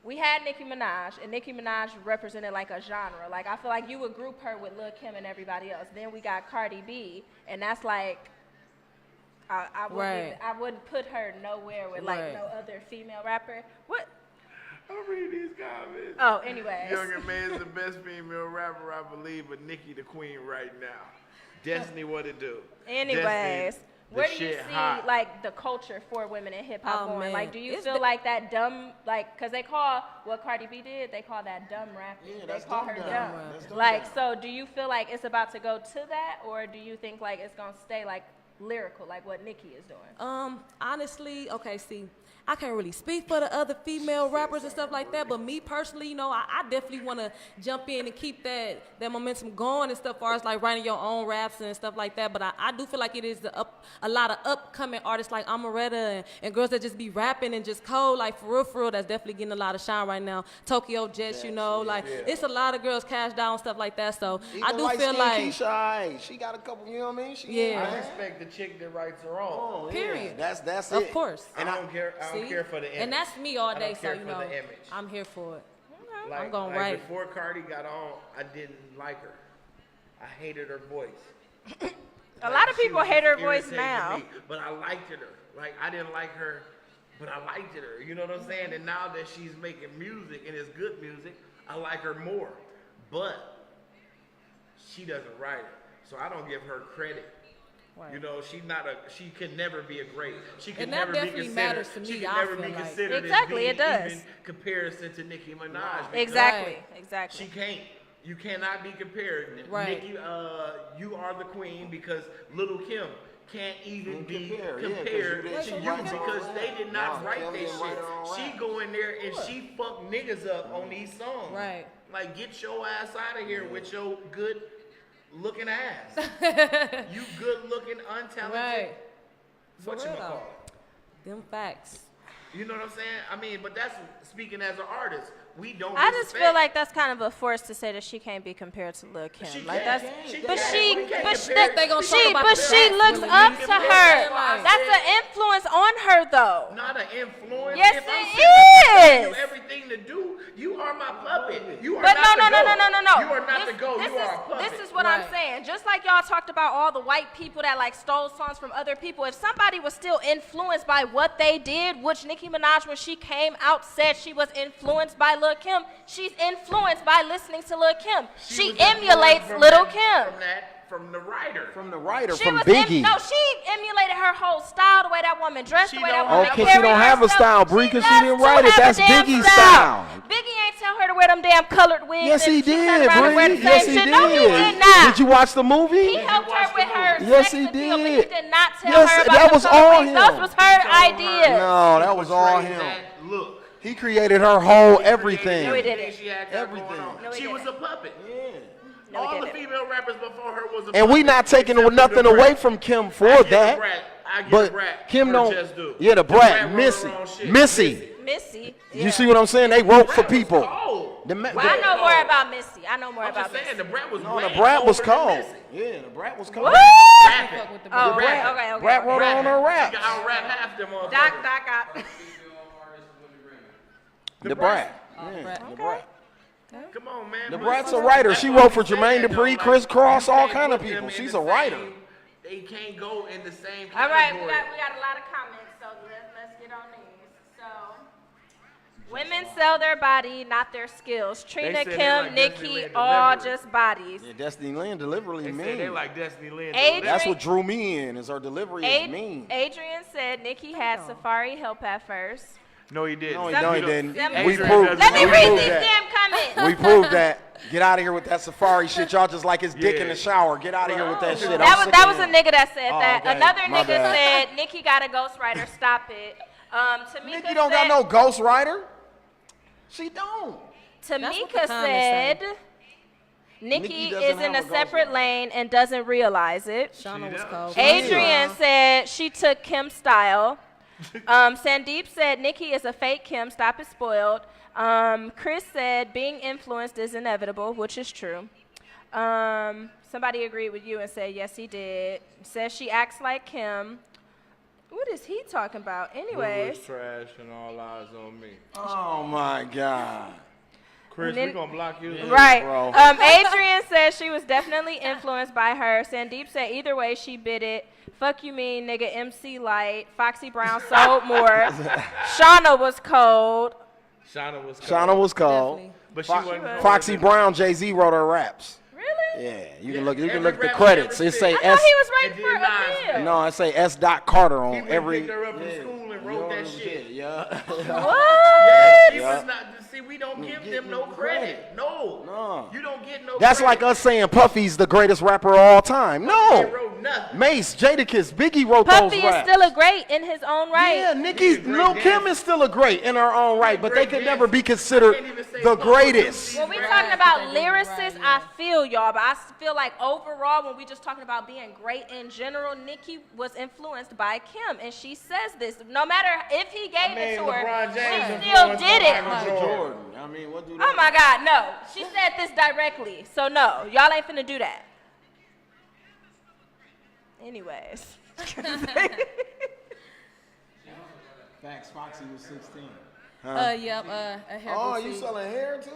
we had Nicki Minaj, and Nicki Minaj represented like a genre. Like I feel like you would group her with Lil Kim and everybody else. Then we got Cardi B, and that's like I wouldn't put her nowhere with like Right. no other female rapper. What? I'll read these comments. Oh, anyways. Younger Man is the best female rapper, I believe, but Nicki the queen right now. Destiny, what it do? Anyways, Destiny, the where do you shit see hot. like the culture for women in hip hop Oh, going? man. Like, do you It's feel the- like that dumb, like, cause they call what Cardi B did, they call that dumb rapping. Yeah, they that's call dumb her dumb. dumb. That's dumb Like, dumb. so do you feel like it's about to go to that, or do you think like it's gonna stay like lyrical, like what Nicki is doing? Honestly, okay, see, I can't really speak for the other female rappers and stuff like that, but me personally, you know, I definitely want to jump in and keep that momentum going and stuff, as far as like writing your own raps and stuff like that. But I do feel like it is a lot of upcoming artists like Amaretta and girls that just be rapping and just cold, like for real, that's definitely getting a lot of shine right now. Tokyo Jets, you know, like it's a lot of girls cash down stuff like that. So even I do feel light-skinned like, Keisha, aight. She got a couple. You know what I mean? She, Yeah. I respect the chick that writes her own. Oh, yeah. Period. That's it. of course. I don't care. I don't See? care for the image. And that's me all I day, don't so care you for know, the image. I'm here for it. Like, I'm gonna like write. Before Cardi got on, I didn't like her. I hated her voice. A lot of she people was hate her just voice irritating to now. me, but I liked her. Like I didn't like her, but I liked her. You know what I'm saying? And now that she's making music and it's good music, I like her more. But she doesn't write it, so I don't give her credit. You know, she can never be a great. She can And that never be definitely considered. matters to She me, can I never feel be like. considered Exactly, as it being does. even comparison to Nicki Minaj. because Exactly, Right. exactly. She can't. You cannot be compared. Right. Nicki, you are the queen because Little Kim can't even be compare, yeah, 'cause compared you to didn't you write her own because rap. they did not No, write Kim that didn't write her own shit. She rap. go in there and she fuck niggas up on these songs. Right. Like get your ass out of here with your good looking ass. You good looking, untalented. Right. What For you real, call though. Them facts. You know what I'm saying? I mean, but that's speaking as an artist. We don't. I just respect- feel like that's kind of a force to say that she can't be compared to Lil Kim. She like can. that's, She but can. she, We can't but compare- she, They gonna talk she, about but the she facts looks when up we to compare her. them. That's an influence on her, though. Not an influence. Yes, if I'm it sitting up telling is. you everything to do, you are my puppet. You are But not no, the no, goat. no, no, no, no. You are not the goat. You are a puppet. This is what I'm Right. saying. Just like y'all talked about all the white people that like stole songs from other people, if somebody was still influenced by what they did, which Nicki Minaj, when she came out, said she was influenced by Lil Kim, she's influenced by listening to Lil Kim. She was emulates influenced from Lil that- Kim. From the writer. From the writer, She from was Biggie. no, she emulated her whole style, the way that woman dressed, She the way that don't woman have- Okay, carried she don't have a herself. style, Bree, 'cause she does didn't too write it. have a That's damn Biggie's style. Biggie ain't tell her to wear them damn colored wigs. Yes, he and she turned did, around and wear the Bree. same Yes, he shit. did. No, he did not. Did you watch the movie? He helped her with her Yes, sex he appeal, but he did. did not tell Yes, her about that the was colored all wigs. him. Those was her ideas. No, that was all Portrayed him. that look. He created her whole everything. No, he didn't. She had Everything. going on. No, he She was didn't. a puppet. No, he All the didn't. female rappers before her was a puppet. And we not taking except for nothing the away Brat. from Kim I for give that. the Brat. I give But the Brat Kim her don't. just due. Yeah, the Brat Brat, wrote her Missy, own shit. Missy. Missy. You see what I'm saying? They wrote for people. Cold. The, Well, I know more about Missy. I know more I'm about just saying, Missy. the Brat was No, way the Brat was older than cold. Missy. Yeah, the Brat was cold. What? Rapping. Fuck with the Oh, Brat. right. Okay, okay. Brat wrote on her She raps. can out-rap half them motherfuckers. Doc. The Brat. Brat. Yeah, the Brat. Come on, man. The But Brat's a that's writer. what She I'm wrote for saying, Jermaine though, Dupri, like, Chris Cross, you all can't kind of put them people. in She's the a writer. same they can't go in the same category. All right, we got a lot of comments, so let's get on these. So, women sell their body, not their skills. Trina, said they Kim, like Nikki, Destinee Lynn all delivery. just bodies. Yeah, Destinee Lynn deliberately They mean. said they like Destinee Lynn. Adrian- That's what drew me in. Is her delivery is mean. Adrian said Nikki had Safari help at first. No, he didn't. No, he didn't. Let We me proved read these that. damn comments. We proved that. Get out of here with that Safari shit. Y'all just like his dick in the shower. Get out of here with that shit. That was a nigga that said that. okay. Another My nigga bad. said Nikki got a ghostwriter. Stop it. Tamika Nikki don't said, got no ghostwriter. She don't. Tamika said Nikki Nikki doesn't is in a have a separate lane and doesn't realize it. Shauna was cold. Adrian said she took Kim's style. Sandeep said Nikki is a fake Kim. Stop it, spoiled. Chris said being influenced is inevitable, which is true. Somebody agreed with you and said yes, he did. Says she acts like Kim. What is he talking about? Anyways. Trash and all eyes on me. Oh my God. Chris, then- we gonna block you. Right. bro. Adrian said she was definitely influenced by her. Sandeep said either way she bit it. Fuck you mean, nigga, MC Light. Foxy Brown sold more. Shauna was cold. Shauna was cold. Shauna was cold. Definitely. But she wasn't. Foxy Brown, Jay-Z wrote her raps. Really? Yeah, you can look. You can every look at the rap credits. he ever It say I S. thought he was And writing then for Nas a bill. No, it say S. Carter on He went every. picked her up from school and wrote that shit. Yeah. What? She was not. See, we don't give them no credit. No. No. You don't get no. That's credit. like us saying Puffy's the greatest rapper of all time. They No. wrote nothing. Mace, Jadakiss, Biggie wrote Puffy those is raps. still a great in his own right. Yeah, He's a great Lil Kim dancer. is still a great in her own right, but they great could never be dancer. considered I can't even say the Puff greatest. When we Right. talking about They did right, lyricists, yeah. I feel y'all, but I feel like overall, when we just talking about being great in general, Nikki was influenced by Kim, and she says this. No matter if he gave it to her, LeBron James she still influenced did it. Michael Jordan. I mean, what do Oh my God, no. She said this directly, so no, y'all ain't finna do that. Anyways. Facts, Foxy was 16. Yep, a hair Oh, boutique. you selling hair too?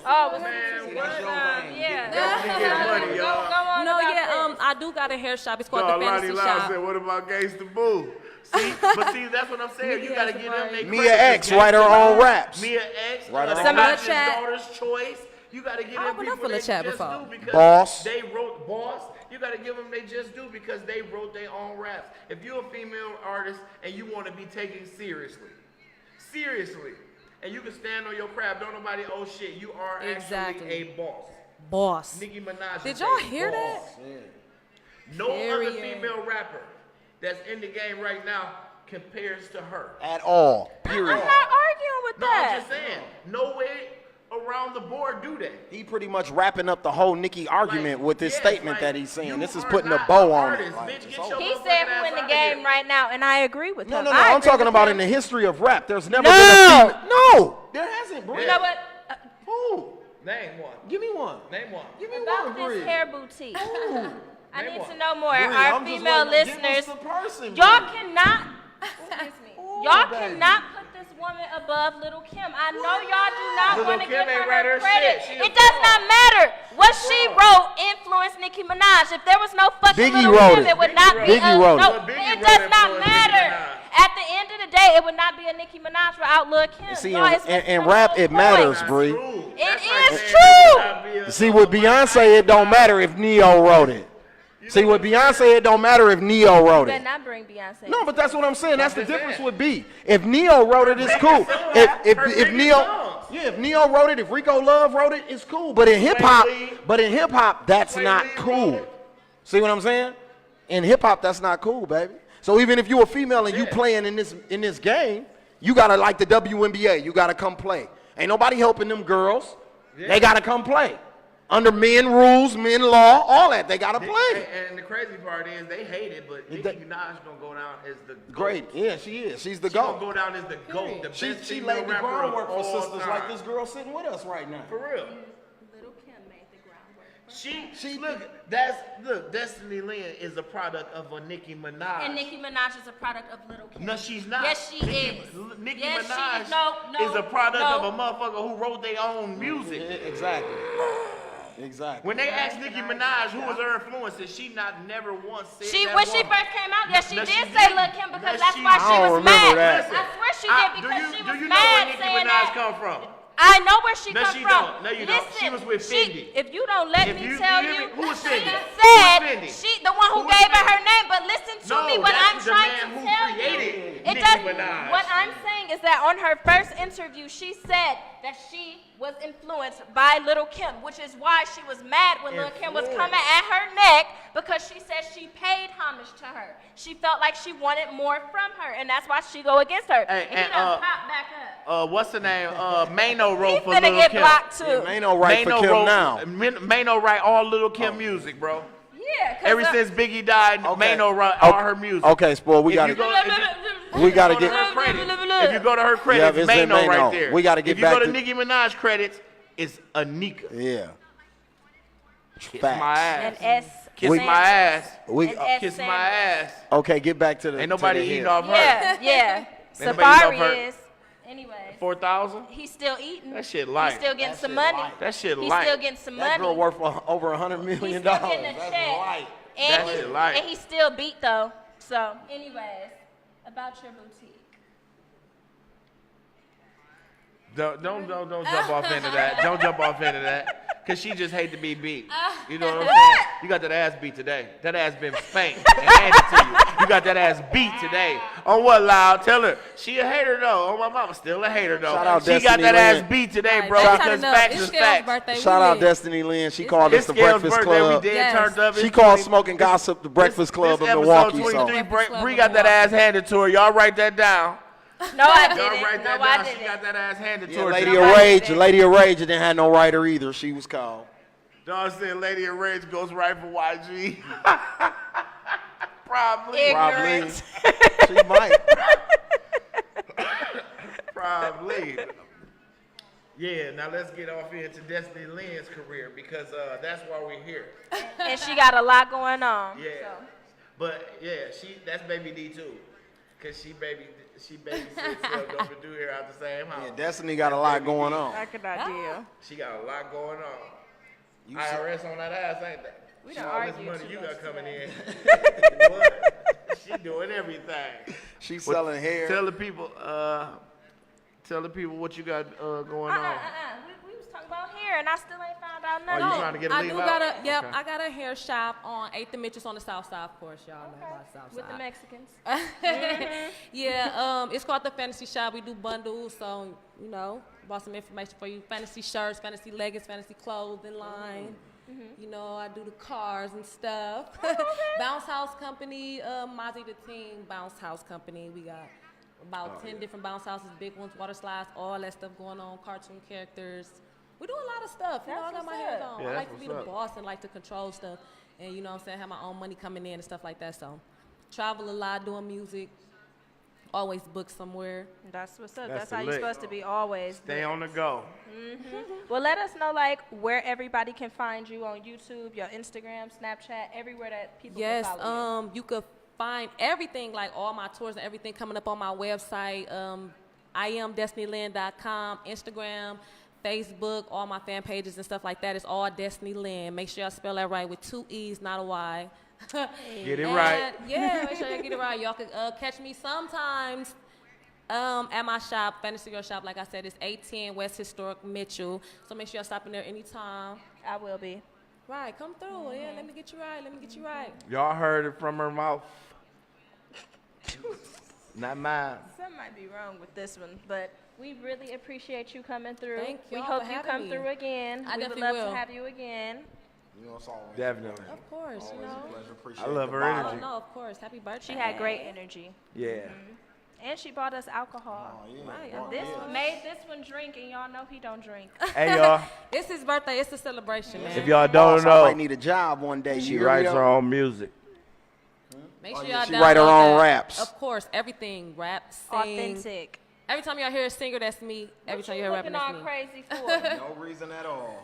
Oh, was Man, yeah. Definitely get money, y'all. Go on No, about yeah, this. I do got a hair shop. It's called No, the Lonnie Fantasy Loud Shop. said, what about Gangsta Boo? See, but see, that's what I'm saying. You gotta give them their Mia credit. X write her own raps. Mia X, Write her own raps. Conscious Chat. Daughter's Choice. You gotta give I them opened up people for the they chat just before. do because Boss. they wrote Boss. You gotta give them they just do because they wrote their own raps. If you're a female artist and you want to be taken seriously, and you can stand on your craft, don't nobody oh shit, you are Exactly. actually a boss. Boss. Nicki Minaj. Did is y'all a hear boss. No other Period. female rapper that's in the game right now compares to her. At all. I'm Period. not arguing with No, I'm that. just saying, no way around the board do that. He pretty much wrapping up the whole Nicki argument Like, with this yes, statement like, that he's saying. you This is are putting a not bow an on artist, it. Like, bitch. it's Get over. your He motherfucking said who ass in the outta game here. right now, and I agree with No, him. no, no. I I'm agree talking with about him. in the history of rap. There's never No. been a female. No, there hasn't, bro. You know what? Who? Name one. Give me one. Name one. Give me About one, this Bree. hair boutique. Who? I Name need one. to know more. Bree, Our I'm just female waiting. Give us listeners, the person, y'all Bree. cannot, excuse me, Ooh, y'all baby. cannot put this woman above Little Kim. I know y'all do not Lil' want to Kim give ain't her write her her credit. shit. She a It does fraud. not matter. What She a she fraud. wrote influenced Nicki Minaj. If there was no fucking Biggie Little wrote Kim, it. it would Biggie not wrote be it. Biggie a, wrote no, it. Biggie it wrote does it not for Nicki matter. Minaj. At the end of the day, it would not be a Nicki Minaj without Lil Kim. See, Y'all, it's in missing rap, the it whole matters, point. Bree. It That's is saying true. it cannot be a- See, with Beyonce, it don't matter if Neo wrote it. See, with Beyonce, it don't matter if Neo wrote You it. better not bring Beyonce. No, but that's what I'm saying. That's the just saying. difference with B. If Neo wrote it, it's cool. If biggest Neo, songs. yeah, if Neo wrote it, if Rico Love wrote it, it's cool. But in hip hop, that's Sway not Lee wrote cool. it. See what I'm saying? In hip hop, that's not cool, baby. So even if you a female and you Yeah. playing in this game, you gotta like the WNBA. You gotta come play. Ain't nobody helping them girls. They gotta come play. Under men rules, men law, all that. They gotta play. And the crazy part is they hate it, but Nicki Minaj gonna go down as the GOAT. Great. Yeah, she is. She's the She gonna GOAT. go down as the GOAT, the She best she female laid the rapper of groundwork for all sisters time. like this girl sitting with us right now. For real. Little Kim made the groundwork. Look, Destinee Lynn is a product of a Nicki Minaj. And Nicki Minaj is a product of Little Kim. No, she's not. Yes, she is. Nicki Yes, she Minaj is. No, is a product no. of a motherfucker who wrote their own music. Exactly. Exactly. When they asked Nicki Minaj who was her influences, she never once said that When she woman. first came out, yes, she No, did she say didn't. Lil' Kim because No, that's she why she I don't was remember mad. that. I swear she did because she was Do you know mad where Nicki saying Minaj that. come from? I know where she No, come she from. don't. No, you don't. Listen, She was with Fendi. If you don't let If me you- tell you hear you, me? Who was she Fendi? said Who was Fendi? she the one who Who was gave her Fendi? her name. But listen to No, me. What that's I'm the trying man to who tell created you, Nicki it does. Minaj. What I'm saying is that on her first interview, she said that she was influenced by Lil' Kim, which is why she was mad when Lil' Kim was coming at her neck because she said she paid homage to her. She felt like she wanted more from her, and that's why she go against her. Hey, and he and, done popped back up. What's the name? Mano wrote for Finna Lil' get Kim. blocked too. Yeah, Mano right for Kim now. Mano write all Lil' Kim music, bro. Yeah, Ever since Biggie died, Mano write all her music. Okay, Spoil, we If got you to go- we got to if you get. go to her credits, if you go to her credits, it's in Mano Mano. right there. We gotta get if you back go to to- Nicki Minaj credits, it's Anika. Yeah. Kiss Facts. my ass. And S. Kiss my ass. We- And S. Kiss my Sanders. ass. Okay, get back to the. Ain't nobody to the eating hit. off her. Yeah. Ain't nobody eating off Sabari her. is. Anyway, 4,000? he's still eating. That shit light. He's still getting some money. That shit He's light. still getting some That girl money. worth over $100 million. He's still getting a That's check. light. And That shit light. and he's still beat though. So, anyways, about your boutique. Don't jump off into that. Don't jump off into that. Cause she just hate to be beat. You know what I'm saying? You got that ass beat today. That ass been spanked and handed to you. You got that ass beat today. On what, Loud? Tell her. She a hater though. Oh, my mama still a hater though. Shout out She got Destinee that ass Lynn. beat today, Right, bro. that's Because enough. facts It's is Scale's facts. birthday. Shout We out lit. Destinee Lynn. She called It's us the Scale's Breakfast birthday. Club. We did Yes. turned up. She It's called 20 Smoking Gossip the Breakfast Club this of episode Milwaukee. 23. So. Bree got that ass handed to her. Y'all write that down. No, I Y'all didn't. write that No, I down. She didn't. got that ass handed to Yeah, her. Lady today. of Rage. Lady of Rage didn't have no writer either. She was called. Dog said Lady of Rage goes right for YG. Probably. Ignorant. She might. Probably. Yeah, now let's get off into Destinee Lynn's career because that's why we're here. And she got a lot going on. Yeah. So. But yeah, that's Baby D too. Cause she babysits Don't do here out the same house. Yeah, Destiny got a lot going on. I could not deal. She got a lot going on. You IRS on that ass, ain't that? We She done all this argued money too you much got coming today. in. What? She doing everything. She's What- selling hair. Tell the people what you got going on. We was talking about hair, and I still ain't found out Are nothing. you trying to get a I leave do out? got a yep. Okay. I got a hair shop on 8th and Mitchell's on the south side, of course. Y'all know about the south With the side. Mexicans. Yeah, it's called the Fantasy Shop. We do bundles, so you know, bought some information for you. Fantasy shirts, fantasy leggings, fantasy clothing line. You know, I do the cars and stuff. Bounce House Company, Mozzie the Team, Bounce House Company. We got about 10 different bounce houses, big ones, water slides, all that stuff going on, cartoon characters. We do a lot of stuff. You know, I got my hands on. Yeah, I that's like to be the what's up. boss and like to control stuff. And you know what I'm saying, have my own money coming in and stuff like that. So travel a lot, doing music, always book somewhere. That's what's up. That's That's how the you're lick. supposed to be always. Stay on the go. Well, let us know like where everybody can find you on YouTube, your Instagram, Snapchat, everywhere that people Yes, can follow you could find everything, like all my tours and everything coming up on my website. I am DestineeLynn.com, Instagram, Facebook, all my fan pages and stuff like that. It's all Destinee Lynn. Make sure y'all spell that right with 2 E's, not a Y. Get it And, right. Yeah, make sure y'all get it right. Y'all can catch me sometimes at my shop, Fantasy Girl Shop. Like I said, it's 810 West Historic Mitchell. So make sure y'all stop in there anytime. I will be. Right, come through. Yeah, let me get you right. Let me get you right. Y'all heard it from her mouth. Not mine. Something might be wrong with this one, but we really appreciate you coming through. Thank we y'all hope for you having come me. through again. I we would definitely love will. to have you again. You know, it's always Definitely. Of course, you know. pleasure. Appreciate I love the her bottle. energy. No, of course. Happy birthday. She had great energy. Yeah. And she bought us alcohol. Oh, yeah. Right, Brought This it. made this one drink, and y'all know he don't drink. Hey y'all, It's his birthday. It's a celebration, man. if y'all Oh, don't so I might know, need a job one day. she You hear me, writes though? her own music. Make sure Oh, yeah, y'all she write her download own that. raps. Of course, everything. Rap, sing. Authentic. Every time y'all hear a singer, that's me. Every What time you you hear looking rapping, all that's me. crazy for? No reason at all.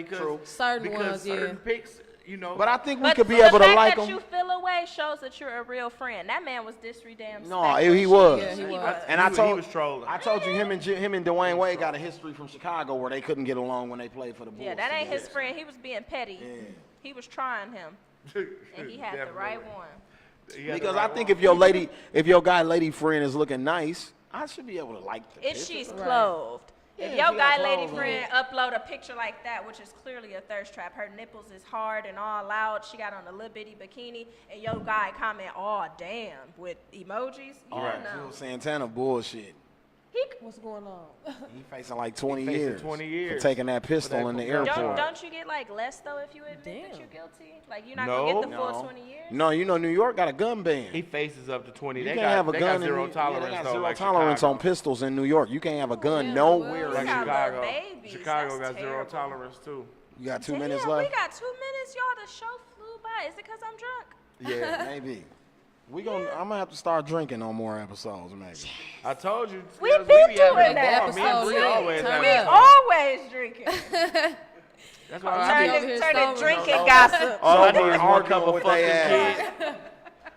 because Certain because ones, yeah. certain picks, you know. But I think we But could be the able to fact like that him. you feel away shows that you're a real friend. That man was disrespectful. No, he was. Yeah, he was. And he was trolling. I told you him and Dwayne Wade got a history from Chicago where they couldn't get along when they played for the Bulls. Yeah, that ain't his together. friend. He was being petty. He was trying him, and he had the right one. Because I think if your lady friend is looking nice, I should be able to like the If picture. she's clothed. If Yeah, your she got guy lady clothes on. friend upload a picture like that, which is clearly a thirst trap, her nipples is hard and all out, she got on a little bitty bikini, and your guy comment, "Oh damn," with emojis, you don't know. Joe Santana bullshit. What's going on? He facing like 20 facing years. 20 years for taking that pistol in the airport. Don't you get like less though if you admit that you're guilty? Like you're not No. gonna get the full 20 years? No, you know New York got a gun ban. He faces up to 20. You They can't got, have a they gun got zero in tolerance. they got though, zero like tolerance Chicago. on pistols in New York. You can't have a gun yeah, nowhere. well, Like got Chicago. little babies. Chicago That's got zero terrible. tolerance too. You got 2 Damn, minutes we left. got 2 minutes, y'all. The show flew by. Is it because I'm drunk? Yeah. Maybe. I'm gonna have to start drinking on more episodes, maybe. I told you. We Skills, been be doing having that. fun. Me and Bree always Turn having We up. fun. always drinking. That's why I over need. here Turn it sober. drinking gossip. All I Sober need is one arguing cup of with fuck they them ass. kids.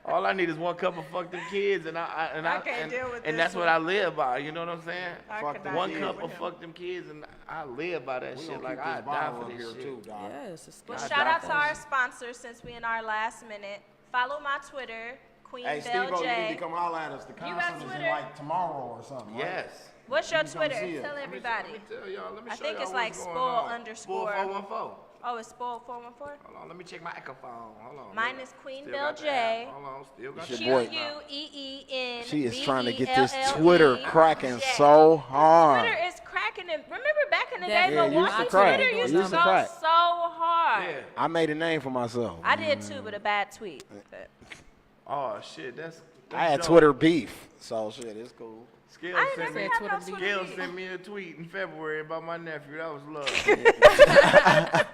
All I need is one cup of fuck them kids, and I can't deal with and this that's what I live by. You know what I'm saying? I Fuck could them not One kids. deal cup with of him. fuck them kids, and I live by that We shit. gonna Like keep I this die bottle for up this here shit. too, dog. Yes, it's Well, I shout out die to for our this. sponsors since we in our last minute. Follow my Twitter, Queen Hey, Bell Steve-O, you need J. to come holler at us. The got concert is in Twitter? like tomorrow or something, right? Yes. What's your You come Twitter? see us. Tell everybody. Let me tell y'all. Let me I show think y'all it's like what's going spoil on. underscore. Spoil 414. Oh, it's spoiled 414? Hold on, let me check my echophone. Hold on. Mine is Queen Still Bell got the J. app. Hold on, still got It's the your boy. app. Q-U-E-E-N. She is trying to get this B-E-L-L-E. Twitter cracking so hard. Twitter is cracking. And remember back in the day, Yeah, it used to Milwaukee crack. Twitter It used used to to go crack. so hard. Yeah. I made a name for myself. I did too, but a bad tweet. Oh shit, that's I had dope. Twitter beef, so shit, it's cool. Skills I ain't sent never me. had no Twitter Twitter Skills beef. sent me a tweet in February about my nephew. That was love.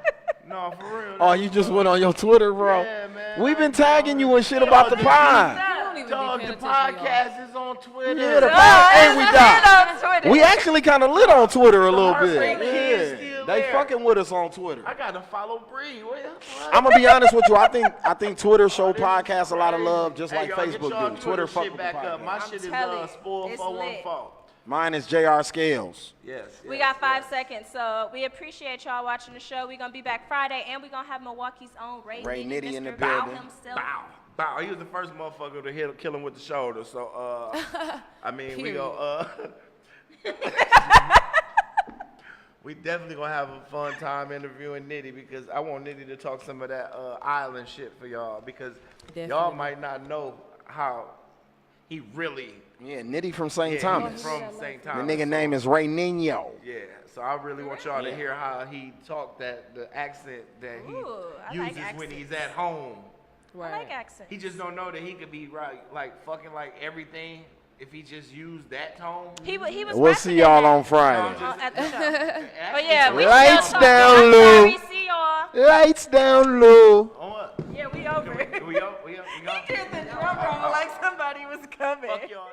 No, for real. Oh, you just went on your Twitter, bro? Yeah, man. We've been tagging you and shit about the pod. You don't even Dog, be the paying attention, y'all. podcast is on Twitter. Yeah, the Oh, pod. Hey, we it's got. lit on Twitter. We actually kind of lit on Twitter a little Heartbreak bit. Kid's Yeah, still they there. fucking with us on Twitter. I gotta follow Bree. What? I'm gonna be honest with you. I think Twitter show podcasts a lot of love, just Hey, like y'all, get y'all Facebook do. Twitter fuck shit with the back up. My podcast. shit is telling you, spoil it's 414. Mine is Jr. Scales. Yes. We yes, got 5 yes. seconds, so we appreciate y'all watching the show. We're going to be back Friday, and we're going to have Milwaukee's own Ray Nitty in the Mr. Bow building. himself. Bow. Bow. He was the first motherfucker to kill him with the shoulder. So, I mean, we go, we definitely gonna have a fun time interviewing Nitty because I want Nitty to talk some of that island shit for y'all because y'all Definitely. might not know how he really Yeah, Nitty from St. he's Thomas. from St. The Thomas. nigga name is Ray Nino. Yeah, so I really want y'all to hear how he talked the accent that he Ooh, I uses like when accents. he's at home. I like accents. He just don't know that he could be right, like fucking like everything if he just used that tone. He was We'll rapping see in y'all that on Friday. at the show. Oh, Actually, yeah. We Lights still down talking. low. I'm sorry, see y'all. Lights down low. On what? Yeah, we over. We up? He did the drum roll like somebody was coming. Fuck y'all.